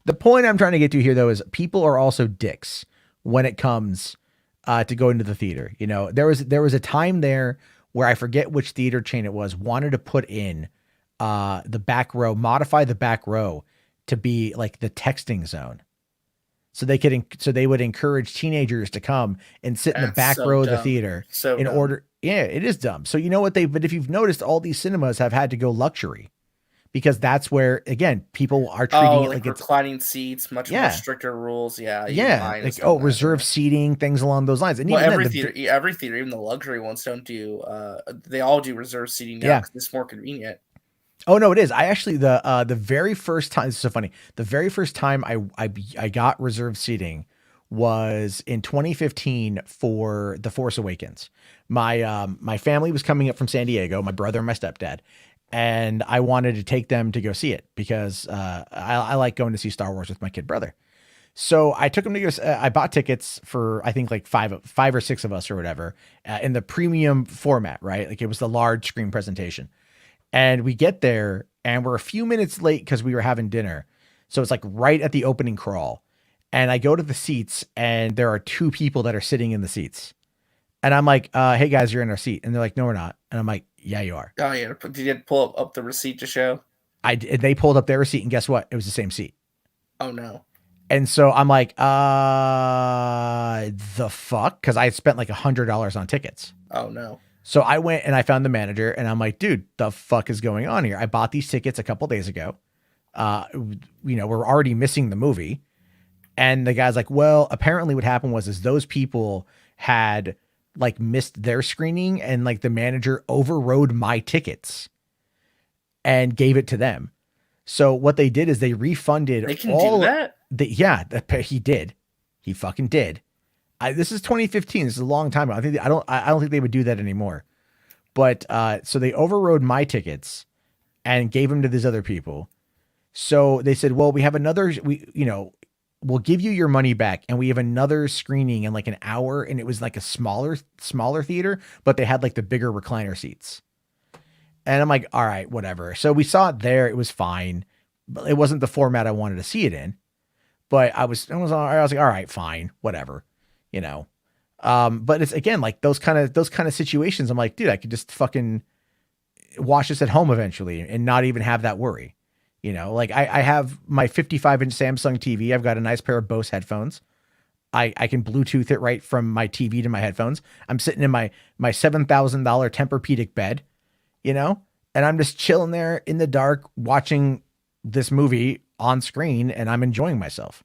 The point I'm trying to get to here, though, is people are also dicks when it comes to going to the theater. You know, there was a time there where I forget which theater chain it was, wanted to put in the back row, modify the back row to be like the texting zone. So they would encourage teenagers to come and sit in the back row of the theater in order. Yeah, it is dumb. So you know what but if you've noticed, all these cinemas have had to go luxury because that's where, again, people are treating it like it's reclining seats, much more stricter rules. Yeah. Like, reserved seating, things along those lines. And well, even every theater, even the luxury ones don't do, they all do reserved seating now because it's more convenient. Oh no, it is. I actually the very first time, it's so funny. The very first time I got reserved seating was in 2015 for The Force Awakens. My family was coming up from San Diego, my brother and my stepdad, and I wanted to take them to go see it because I like going to see Star Wars with my kid brother. So I took them to go. I bought tickets for I think like five or six of us or whatever in the premium format, right? Like it was the large screen presentation. And we get there and we're a few minutes late because we were having dinner. So it's like right at the opening crawl. And I go to the seats and there are two people that are sitting in the seats. And I'm like, hey guys, you're in our seat. And they're like, no, we're not. And I'm like, yeah, you are. Oh yeah. Did you pull up the receipt to show? They pulled up their receipt and guess what? It was the same seat. Oh no. And so I'm like, the fuck? Cause I had spent like $100 on tickets. Oh no. So I went and I found the manager and I'm like, dude, the fuck is going on here? I bought these tickets a couple days ago. We're already missing the movie. And the guy's like, well, apparently what happened was those people had like missed their screening and like the manager overrode my tickets and gave it to them. So what they did is they refunded. They can do that? He did. He fucking did. This is 2015. This is a long time ago. I don't think they would do that anymore. But so they overrode my tickets and gave them to these other people. So they said, well, we have we'll give you your money back. And we have another screening in like an hour. And it was like a smaller theater, but they had like the bigger recliner seats. And I'm like, all right, whatever. So we saw it there. It was fine, but it wasn't the format I wanted to see it in. But I was like, all right, fine, whatever. But it's again, like those kind of situations. I'm like, dude, I could just fucking watch this at home eventually and not even have that worry. Like I have my 55-inch Samsung TV. I've got a nice pair of Bose headphones. I can Bluetooth it right from my TV to my headphones. I'm sitting in my $7,000 Tempur-Pedic bed, and I'm just chilling there in the dark watching this movie on screen and I'm enjoying myself.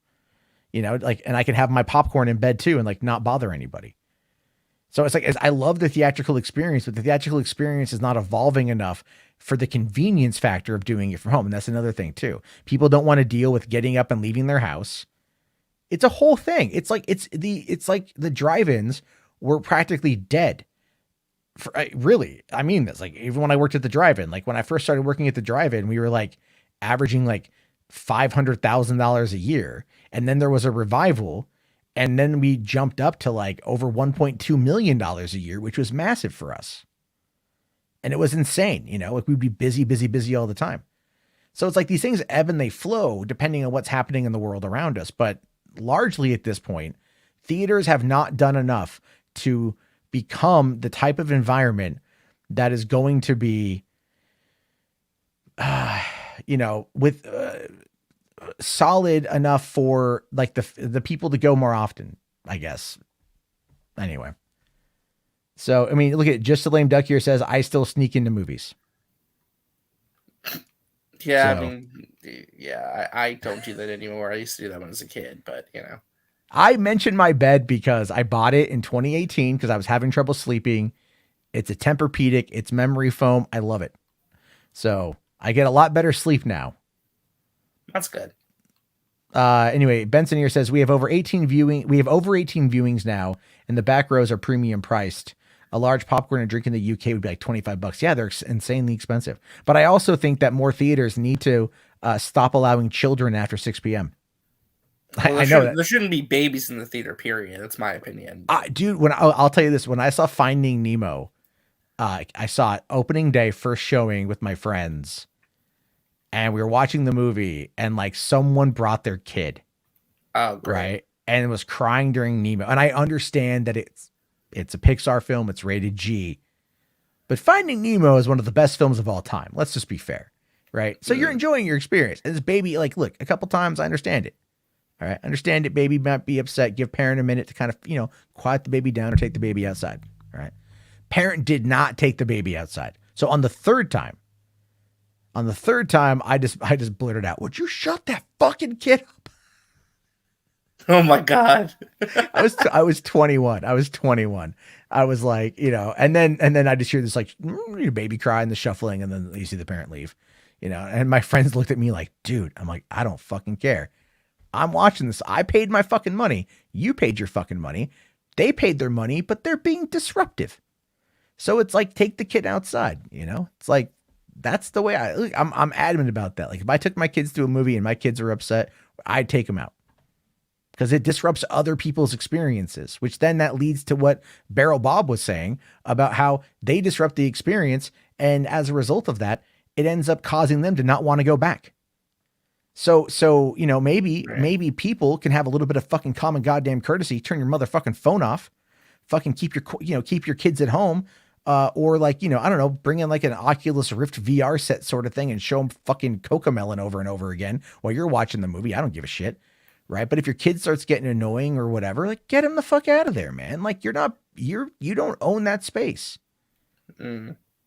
And I can have my popcorn in bed too and like not bother anybody. So it's like, I love the theatrical experience, but the theatrical experience is not evolving enough for the convenience factor of doing it from home. And that's another thing too. People don't want to deal with getting up and leaving their house. It's a whole thing. It's like the drive-ins were practically dead. Really, I mean this. Like even when I worked at the drive-in, like when I first started working at the drive-in, we were like averaging like $500,000 a year. And then there was a revival. And then we jumped up to like over $1.2 million a year, which was massive for us. And it was insane. Like we'd be busy all the time. So it's like these things ebb and they flow depending on what's happening in the world around us. But largely at this point, theaters have not done enough to become the type of environment that is going to be, with solid enough for like the people to go more often, I guess. Anyway. So, I mean, look at Just a Lame Duck here says, I still sneak into movies. Yeah. So, I mean, yeah, I don't do that anymore. I used to do that when I was a kid, but I mentioned my bed because I bought it in 2018 because I was having trouble sleeping. It's a Tempur-Pedic. It's memory foam. I love it. So I get a lot better sleep now. That's good. Anyway, Benson here says we have over 18 viewings now, and the back rows are premium priced. A large popcorn and drink in the UK would be like $25. Yeah, they're insanely expensive. But I also think that more theaters need to stop allowing children after 6 p.m. Well, I know that there shouldn't be babies in the theater. Period. That's my opinion. Dude, I'll tell you this: when I saw Finding Nemo, I saw it opening day, first showing with my friends. and we were watching the movie, and like someone brought their kid, Oh, great. right, and was crying during Nemo. And I understand that it's a Pixar film, it's rated G, but Finding Nemo is one of the best films of all time. Let's just be fair, right? So you're enjoying your experience. And this baby, like, look, a couple times I understand it. All right, understand it. Baby might be upset. Give parent a minute to kind of, quiet the baby down or take the baby outside. All right. Parent did not take the baby outside. So on the third time, I just blurted out, "Would you shut that fucking kid up?" Oh my God. I was 21. I was 21. I was like, and then I just hear this like your baby cry and the shuffling, and then you see the parent leave, and my friends looked at me like, dude, I'm like, I don't fucking care. I'm watching this. I paid my fucking money. You paid your fucking money. They paid their money, but they're being disruptive. So it's like, take the kid outside, it's like, that's the way I'm adamant about that. Like if I took my kids to a movie and my kids are upset, I'd take them out because it disrupts other people's experiences, which then that leads to what Barrel Bob was saying about how they disrupt the experience. And as a result of that, it ends up causing them to not want to go back. So, maybe people can have a little bit of fucking common goddamn courtesy, turn your motherfucking phone off, fucking keep your kids at home. Or like, I don't know, bring in like an Oculus Rift VR set sort of thing and show them fucking Cocomelon over and over again while you're watching the movie. I don't give a shit. Right. But if your kid starts getting annoying or whatever, like get him the fuck out of there, man. Like you don't own that space.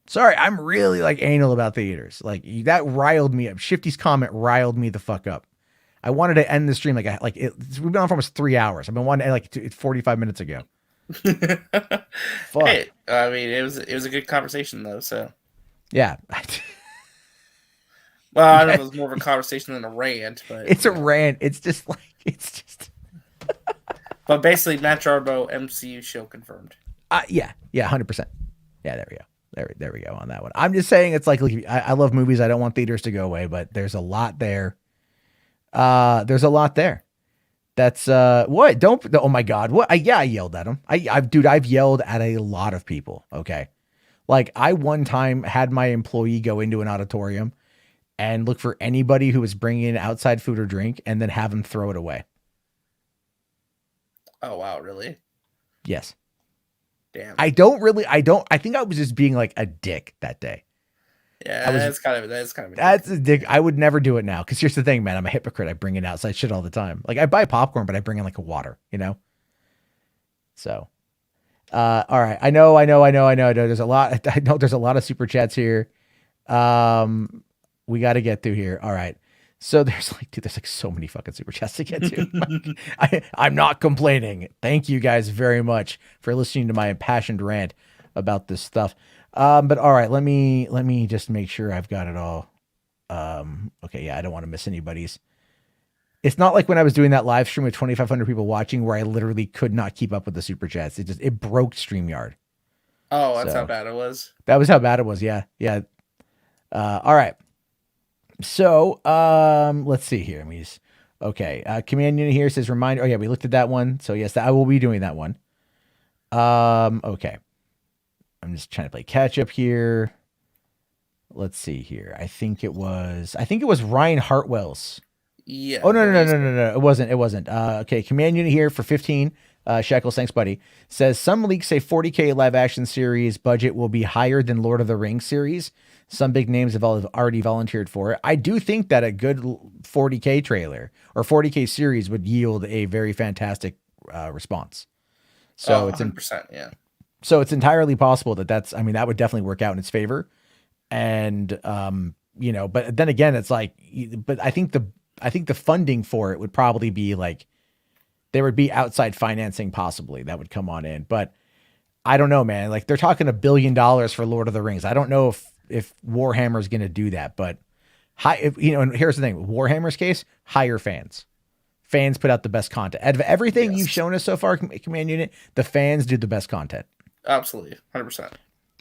Sorry. I'm really like anal about theaters. Like that riled me up. Shifty's comment riled me the fuck up. I wanted to end the stream. We've been on for almost 3 hours. I've been wanting to end 45 minutes ago. Fuck. Hey, I mean, it was a good conversation though. So yeah. Well, I don't know if it was more of a conversation than a rant, but it's a rant. It's just. But basically, Matt Jarbo MCU show confirmed. Yeah, 100%. Yeah, there we go. There we go on that one. I'm just saying, it's like, look, I love movies. I don't want theaters to go away, but there's a lot there. That's what? Oh my God. What? I yelled at him. I've yelled at a lot of people. Okay. Like I one time had my employee go into an auditorium and look for anybody who was bringing in outside food or drink and then have them throw it away. Oh, wow. Really? Yes. Damn. I think I was just being like a dick that day. Yeah, that's kind of that's a dick. I would never do it now. Cause here's the thing, man, I'm a hypocrite. I bring in outside shit all the time. Like I buy popcorn, but I bring in like a water, So, all right. I know. There's a lot. I know there's a lot of super chats here. We got to get through here. All right. So there's like so many fucking super chats to get to. I'm not complaining. Thank you guys very much for listening to my impassioned rant about this stuff. But all right, let me just make sure I've got it all. Okay. Yeah. I don't want to miss anybody's. It's not like when I was doing that live stream with 2,500 people watching where I literally could not keep up with the super chats. It broke StreamYard. Oh, that's how bad it was. That was how bad it was. Yeah. Yeah. All right. So, let's see here. Okay. Command unit here says reminder. Oh yeah, we looked at that one. So yes, I will be doing that one. Okay. I'm just trying to play catch up here. Let's see here. I think it was Ryan Hartwell's. Yeah. Oh, no. It wasn't. Okay. Command unit here for 15 shekels. Thanks, buddy. Says some leaks say 40K live action series budget will be higher than Lord of the Rings series. Some big names have already volunteered for it. I do think that a good 40K trailer or 40K series would yield a very fantastic response. So 100%, yeah. So it's entirely possible that would definitely work out in its favor. And, but then again, it's like, but I think the funding for it would probably be like, there would be outside financing possibly that would come on in, but I don't know, man. Like they're talking $1 billion for Lord of the Rings. I don't know if Warhammer is going to do that, but and here's the thing, Warhammer's case, hire fans put out the best content out of everything you've shown us so far. Command unit, the fans do the best content. Absolutely. 100%.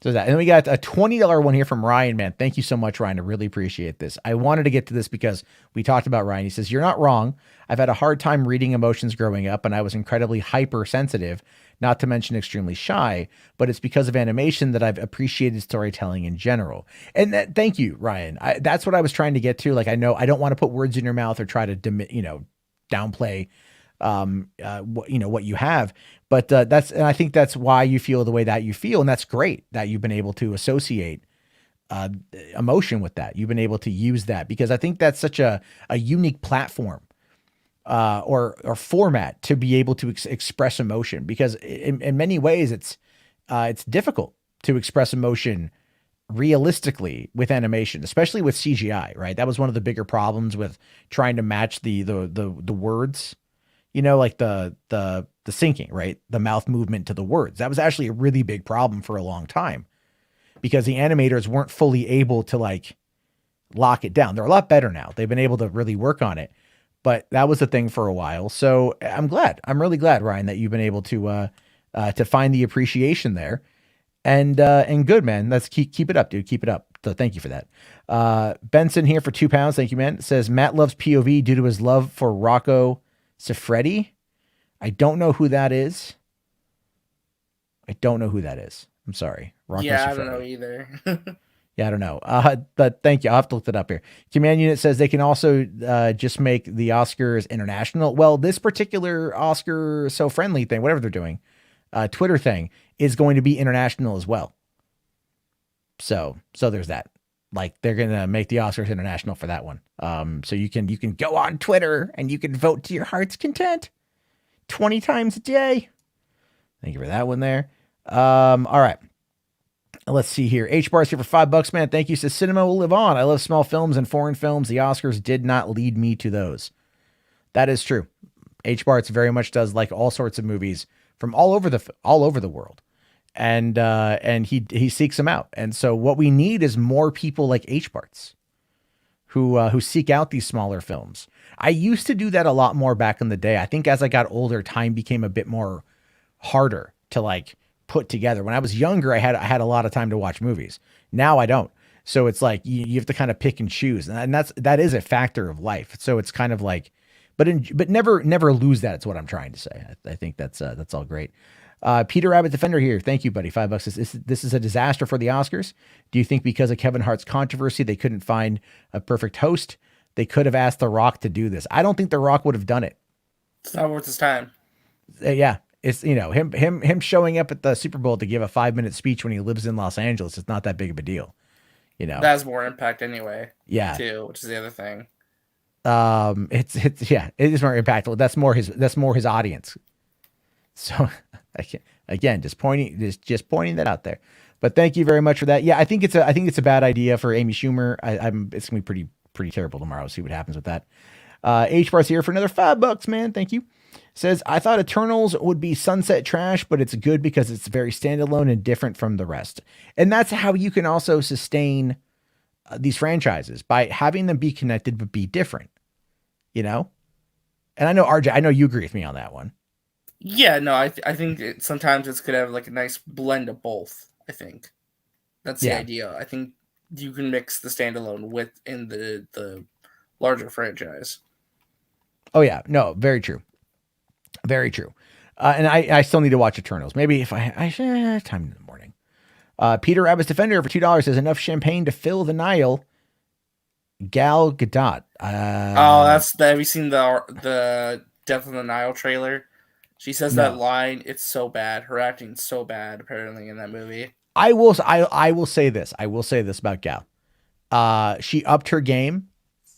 So that, and then we got a $20 one here from Ryan, man. Thank you so much, Ryan. I really appreciate this. I wanted to get to this because we talked about Ryan. He says, "You're not wrong. I've had a hard time reading emotions growing up, and I was incredibly hypersensitive, not to mention extremely shy, but it's because of animation that I've appreciated storytelling in general." And thank you, Ryan. That's what I was trying to get to. Like, I know I don't want to put words in your mouth or try to, downplay, what you have, but and I think that's why you feel the way that you feel. And that's great that you've been able to associate emotion with that. You've been able to use that, because I think that's such a unique platform or format to be able to express emotion, because in many ways it's difficult to express emotion realistically with animation, especially with CGI, right? That was one of the bigger problems with trying to match the words, like the syncing, right? The mouth movement to the words. That was actually a really big problem for a long time, because the animators weren't fully able to like lock it down. They're a lot better now. They've been able to really work on it, but that was the thing for a while. So I'm really glad, Ryan, that you've been able to find the appreciation there. And good, man. Let's keep it up, dude. Keep it up. So thank you for that. Benson here for £2. Thank you, man. Says Matt loves POV due to his love for Rocco Siffredi. I don't know who that is. I'm sorry. Rocco Yeah, Siffredi. I don't know either. Yeah, I don't know. But thank you. I'll have to look that up here. Command Unit says they can also just make the Oscars international. Well, this particular Oscar so friendly thing, whatever they're doing, Twitter thing, is going to be international as well. So there's that. Like, they're going to make the Oscars international for that one. So you can go on Twitter and you can vote to your heart's content 20 times a day. Thank you for that one there. All right. Let's see here. H-Bar's here for $5, man. Thank you. Says cinema will live on. I love small films and foreign films. The Oscars did not lead me to those. That is true. H-Barts very much does like all sorts of movies from all over the world. And he seeks them out. And so what we need is more people like H-Barts who seek out these smaller films. I used to do that a lot more back in the day. I think as I got older, time became a bit more harder to like put together. When I was younger, I had a lot of time to watch movies. Now I don't. So it's like you have to kind of pick and choose, and that is a factor of life. So it's kind of like, but never lose that. It's what I'm trying to say. I think that's all great. Peter Rabbit Defender here. Thank you, buddy. $5. This is a disaster for the Oscars. Do you think because of Kevin Hart's controversy, they couldn't find a perfect host? They could have asked The Rock to do this. I don't think The Rock would have done it. It's not worth his time. Yeah. It's, him showing up at the Super Bowl to give a 5-minute speech when he lives in Los Angeles. It's not that big of a deal. That has more impact anyway. Yeah. Too, which is the other thing. It is more impactful. That's more his audience. So again, just pointing that out there. But thank you very much for that. Yeah, I think it's a bad idea for Amy Schumer. It's gonna be pretty terrible tomorrow. See what happens with that. H-Bar's here for another $5, man. Thank you. Says, I thought Eternals would be sunset trash, but it's good because it's very standalone and different from the rest. And that's how you can also sustain these franchises, by having them be connected but be different. And I know, RJ, I know you agree with me on that one. Yeah, no, I think sometimes it's could have like a nice blend of both. I think that's the idea. I think you can mix the standalone within the larger franchise. Oh yeah, no, very true. Very true. And I still need to watch Eternals. Maybe if I have time in the morning. Peter Rabbit's Defender for $2 says enough champagne to fill the Nile. Gal Gadot. Have you seen the Death on the Nile trailer? She says that line. It's so bad. Her acting's so bad, apparently, in that movie. I will say this. I will say this about Gal. She upped her game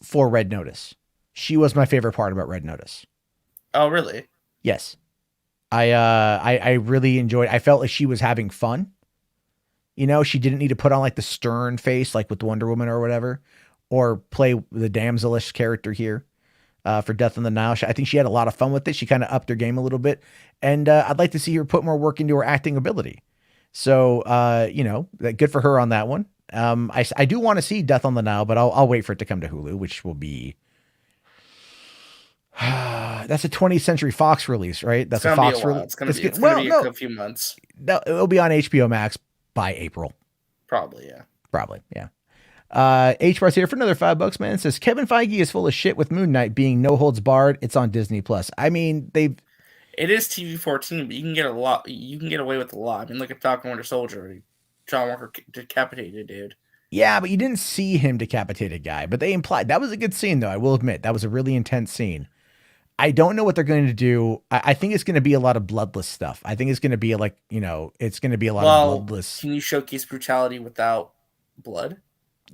for Red Notice. She was my favorite part about Red Notice. Oh, really? Yes. I really enjoyed. I felt like she was having fun. She didn't need to put on like the stern face, like with Wonder Woman or whatever, or play the damselish character here. For Death on the Nile. I think she had a lot of fun with it. She kind of upped her game a little bit. And I'd like to see her put more work into her acting ability. So, good for her on that one. I do want to see Death on the Nile, but I'll wait for it to come to Hulu, which will be... that's a 20th Century Fox release, right? That's a Fox release. It's going to be a few months. It'll be on HBO Max by April. Probably, yeah. Probably, yeah. H-Bar's here for another $5, man. It says, Kevin Feige is full of shit with Moon Knight being no holds barred. It's on Disney Plus. I mean, It is TV-14, but you can get a lot. You can get away with a lot. I mean, look at Falcon Winter Soldier. John Walker decapitated, dude. Yeah, but you didn't see him decapitate a guy. But they implied that was a good scene, though. I will admit that was a really intense scene. I don't know what they're going to do. I think it's going to be a lot of bloodless stuff. I think it's going to be like, it's going to be a lot of bloodless. Can you showcase brutality without blood?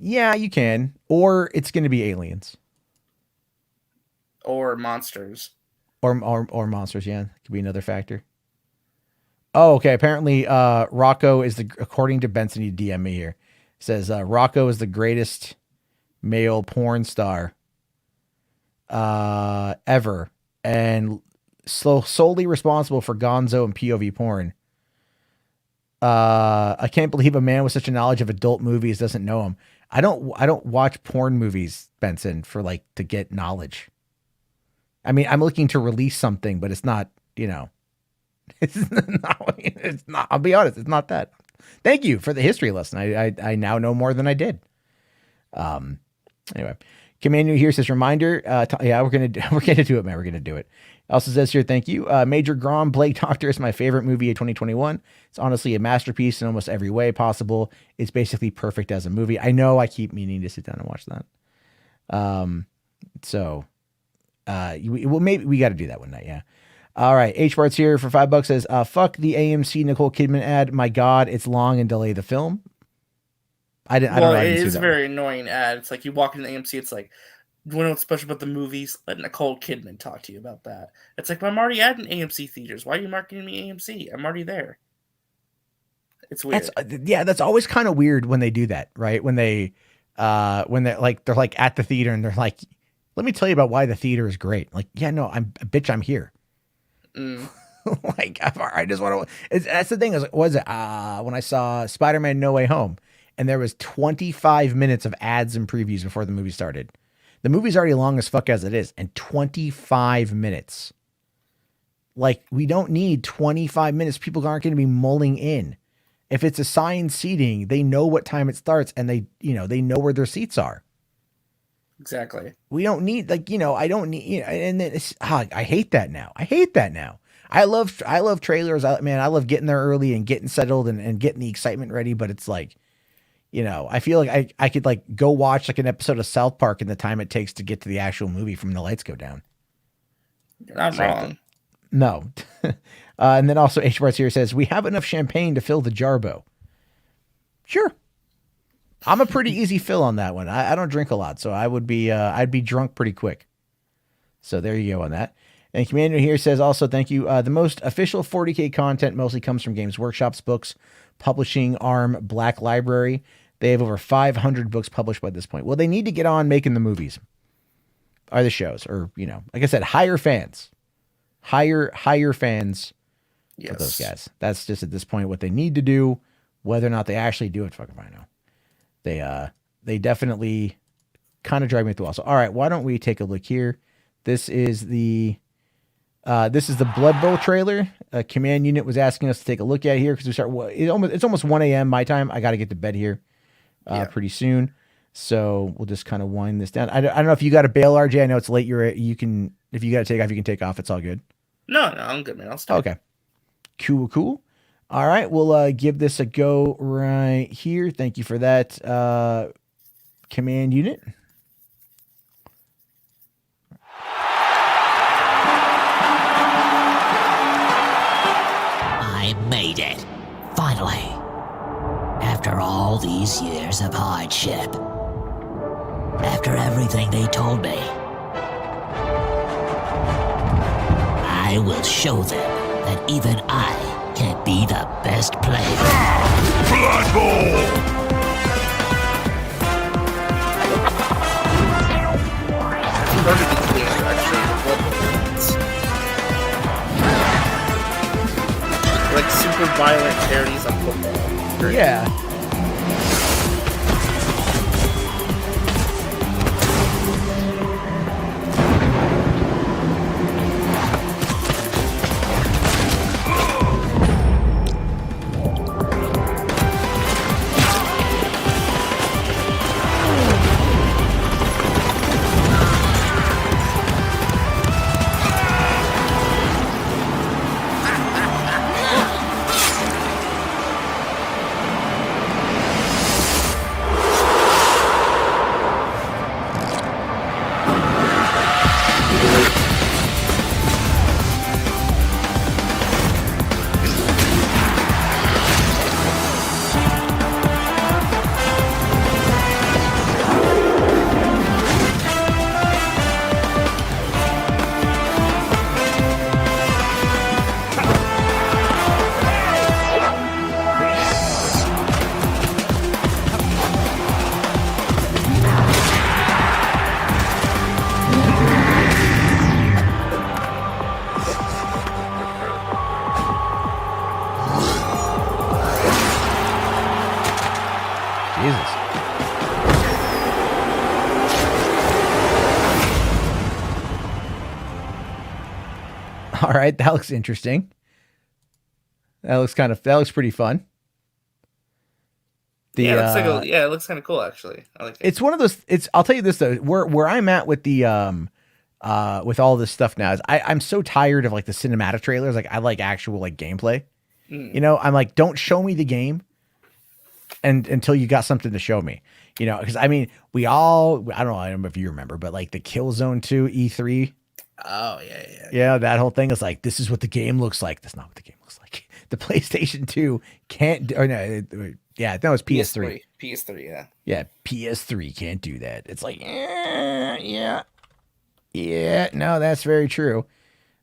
Yeah, you can. Or it's going to be aliens. Or monsters. Or monsters, yeah. Could be another factor. Oh, okay. Apparently, Rocco is according to Benson, he DM me here. Says Rocco is the greatest male porn star ever, and solely responsible for Gonzo and POV porn. I can't believe a man with such a knowledge of adult movies doesn't know him. I don't watch porn movies, Benson, for to get knowledge. I mean, I'm looking to release something, but it's not, it's not, I'll be honest, it's not that. Thank you for the history lesson. I now know more than I did. Anyway, Commander here says reminder. Yeah, we're gonna do it, man. We're gonna do it. Also says here, thank you. Major Grom, Blake Doctor is my favorite movie of 2021. It's honestly a masterpiece in almost every way possible. It's basically perfect as a movie. I know I keep meaning to sit down and watch that. Maybe we got to do that one night. Yeah. All right. H-Bart's here for $5 says, fuck the AMC Nicole Kidman ad. My God, it's long and delay the film. I don't know. It is a very annoying ad. It's like you walk into AMC, it's like, you want to know what's special about the movies? Let Nicole Kidman talk to you about that. It's like, I'm already at an AMC theaters. Why are you marketing me AMC? I'm already there. It's weird. That's always kind of weird when they do that, right? When they're like at the theater and they're like, let me tell you about why the theater is great. Like, yeah, no, I'm here. Like, I just want to. That's the thing. Was it when I saw Spider-Man: No Way Home, and there was 25 minutes of ads and previews before the movie started. The movie's already long as fuck as it is, and 25 minutes. Like, we don't need 25 minutes. People aren't going to be mulling in. If it's assigned seating, they know what time it starts, and they know where their seats are. Exactly. We don't need I don't need and then I hate that now. I love trailers. I love getting there early and getting settled and getting the excitement ready. But it's like, I feel like I could go watch an episode of South Park in the time it takes to get to the actual movie from the lights go down. You're not wrong. No. And then also H. Bart's here says, we have enough champagne to fill the Jarbo. Sure. I'm a pretty easy fill on that one. I don't drink a lot, so I'd be drunk pretty quick. So there you go on that. And Commander here says also, thank you. The most official 40K content mostly comes from Games Workshop's books, publishing arm Black Library. They have over 500 books published by this point. Well, they need to get on making the movies or the shows, or, like I said, hire fans. Hire fans for those guys. That's just at this point what they need to do. Whether or not they actually do it, fucking I know. They definitely kind of drive me through. Also, all right, why don't we take a look here? This is the Blood Bowl trailer. Command Unit was asking us to take a look at here because it's almost 1 a.m. my time. I got to get to bed here pretty soon, so we'll just kind of wind this down. I don't know if you got to bail, RJ. I know it's late. If you got to take off, you can take off. It's all good. No, I'm good, man. I'll start. Okay, cool. All right, we'll give this a go right here. Thank you for that, Command Unit. I made it. Finally. After all these years of hardship. After everything they told me. I will show them that even I can be the best player. Blood Bowl! Like super violent parodies on football. Great. Yeah. All right, that looks interesting. That looks pretty fun. It looks kind of cool actually. I like it. It's one of those. I'll tell you this though, where I'm at with the with all this stuff now is I'm so tired of like the cinematic trailers. Like I like actual like gameplay. You know, I'm like, don't show me the game until you got something to show me. You know, because I mean, I don't know if you remember, but like the Killzone 2 E3. Oh yeah. That whole thing is like, this is what the game looks like. That's not what the game looks like. The PlayStation 2 can't. Or no, yeah, that was PS3. PS3, yeah. Yeah, PS3 can't do that. It's like, yeah. No, that's very true.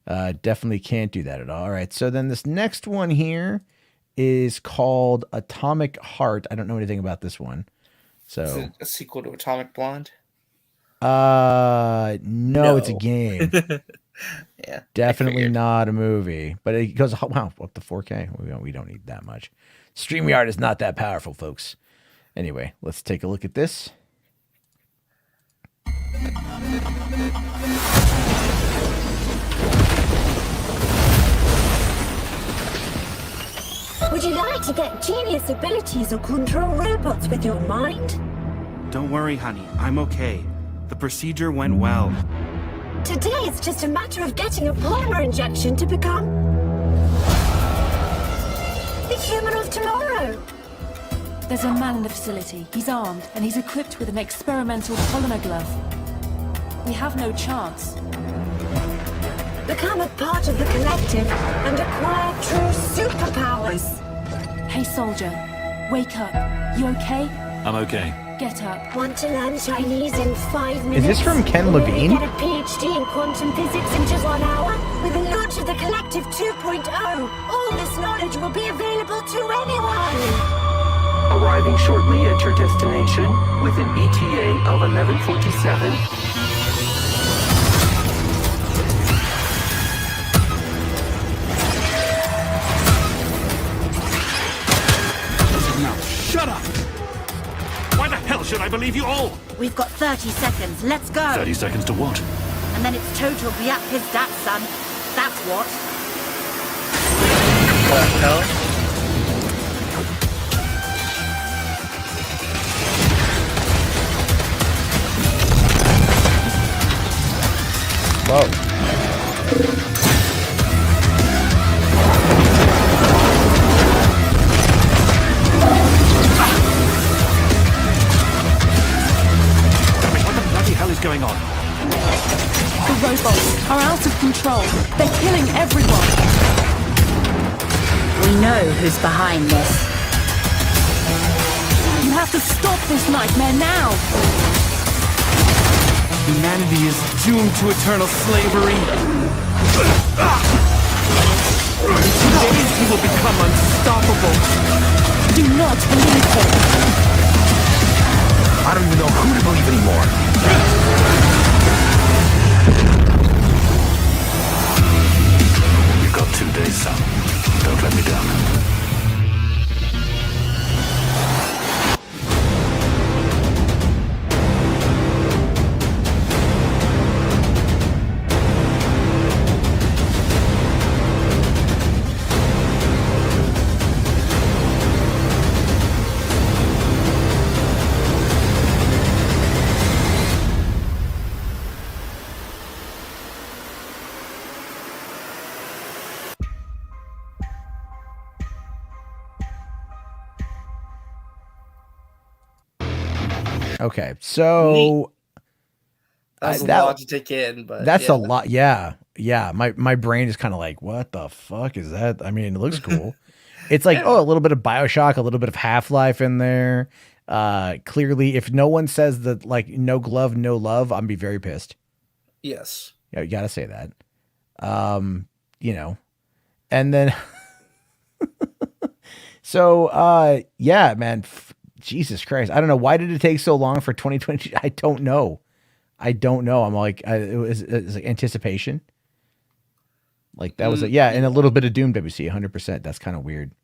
Definitely can't do that at all. All right, so then this next one here is called Atomic Heart. I don't know anything about this one. So is it a sequel to Atomic Blonde? No, it's a game. Yeah, definitely not a movie. But it goes up to 4K. We don't need that much. StreamYard is not that powerful, folks. Anyway, let's take a look at this. Would you like to get genius abilities or control robots with your mind? Don't worry, honey. I'm okay. The procedure went well. Today it's just a matter of getting a polymer injection to become the human of tomorrow. There's a man in the facility. He's armed, and he's equipped with an experimental polymer glove. We have no chance. Become a part of the collective and acquire true superpowers. Hey, soldier. Wake up. You okay? I'm okay. Get up. Want to learn Chinese in 5 minutes? Is this from Ken Levine? Get a PhD in quantum physics in just 1 hour? With the launch of the Collective 2.0, all this knowledge will be available to anyone. Arriving shortly at your destination with an ETA of 11:47. Now, shut up! Why the hell should I believe you all? We've got 30 seconds. Let's go. 30 seconds to what? And then it's total Biatka's son. That's what. What the hell? Whoa. Going on? The robots are out of control. They're killing everyone. We know who's behind this. You have to stop this nightmare now. Humanity is doomed to eternal slavery. In 2 days he will become unstoppable. Do not believe him. I don't even know who to believe anymore. You've got 2 days, son. Don't let me down. Okay, so that's a lot to take in, but that's a lot. Yeah. My brain is kind of like, what the fuck is that? I mean, it looks cool. It's like, a little bit of BioShock, a little bit of Half-Life in there. Clearly, if no one says that, like, no glove, no love, I'm be very pissed. Yes. Yeah, you gotta say that. You know, and then so yeah, man. Jesus Christ. I don't know. Why did it take so long for 2020? I don't know. I'm like, it was like anticipation. Like that was and a little bit of Doom WC, 100%. That's kind of weird.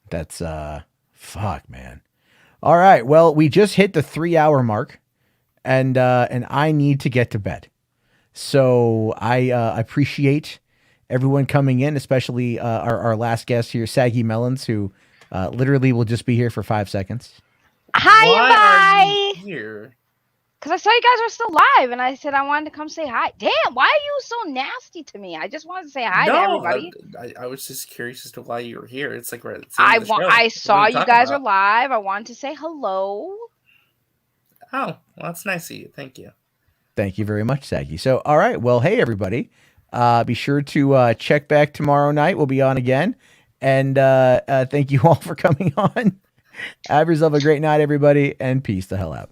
That's fuck, man. All right. Well, we just hit the 3-hour mark, and I need to get to bed. So I appreciate everyone coming in, especially our last guest here, Saggy Melons, who literally will just be here for 5 seconds. Hi, Why are you here? because I saw you guys were still live, and I said I wanted to come say hi. Damn, why are you so nasty to me? I just wanted to say hi to everybody. I was just curious as to why you were here. It's like I saw you guys were live. I wanted to say hello. Oh, well, that's nice of you. Thank you. Thank you very much, Saggy. So, all right. Well, hey, everybody. Be sure to check back tomorrow night. We'll be on again. And thank you all for coming on. Have yourself a great night, everybody, and peace the hell out.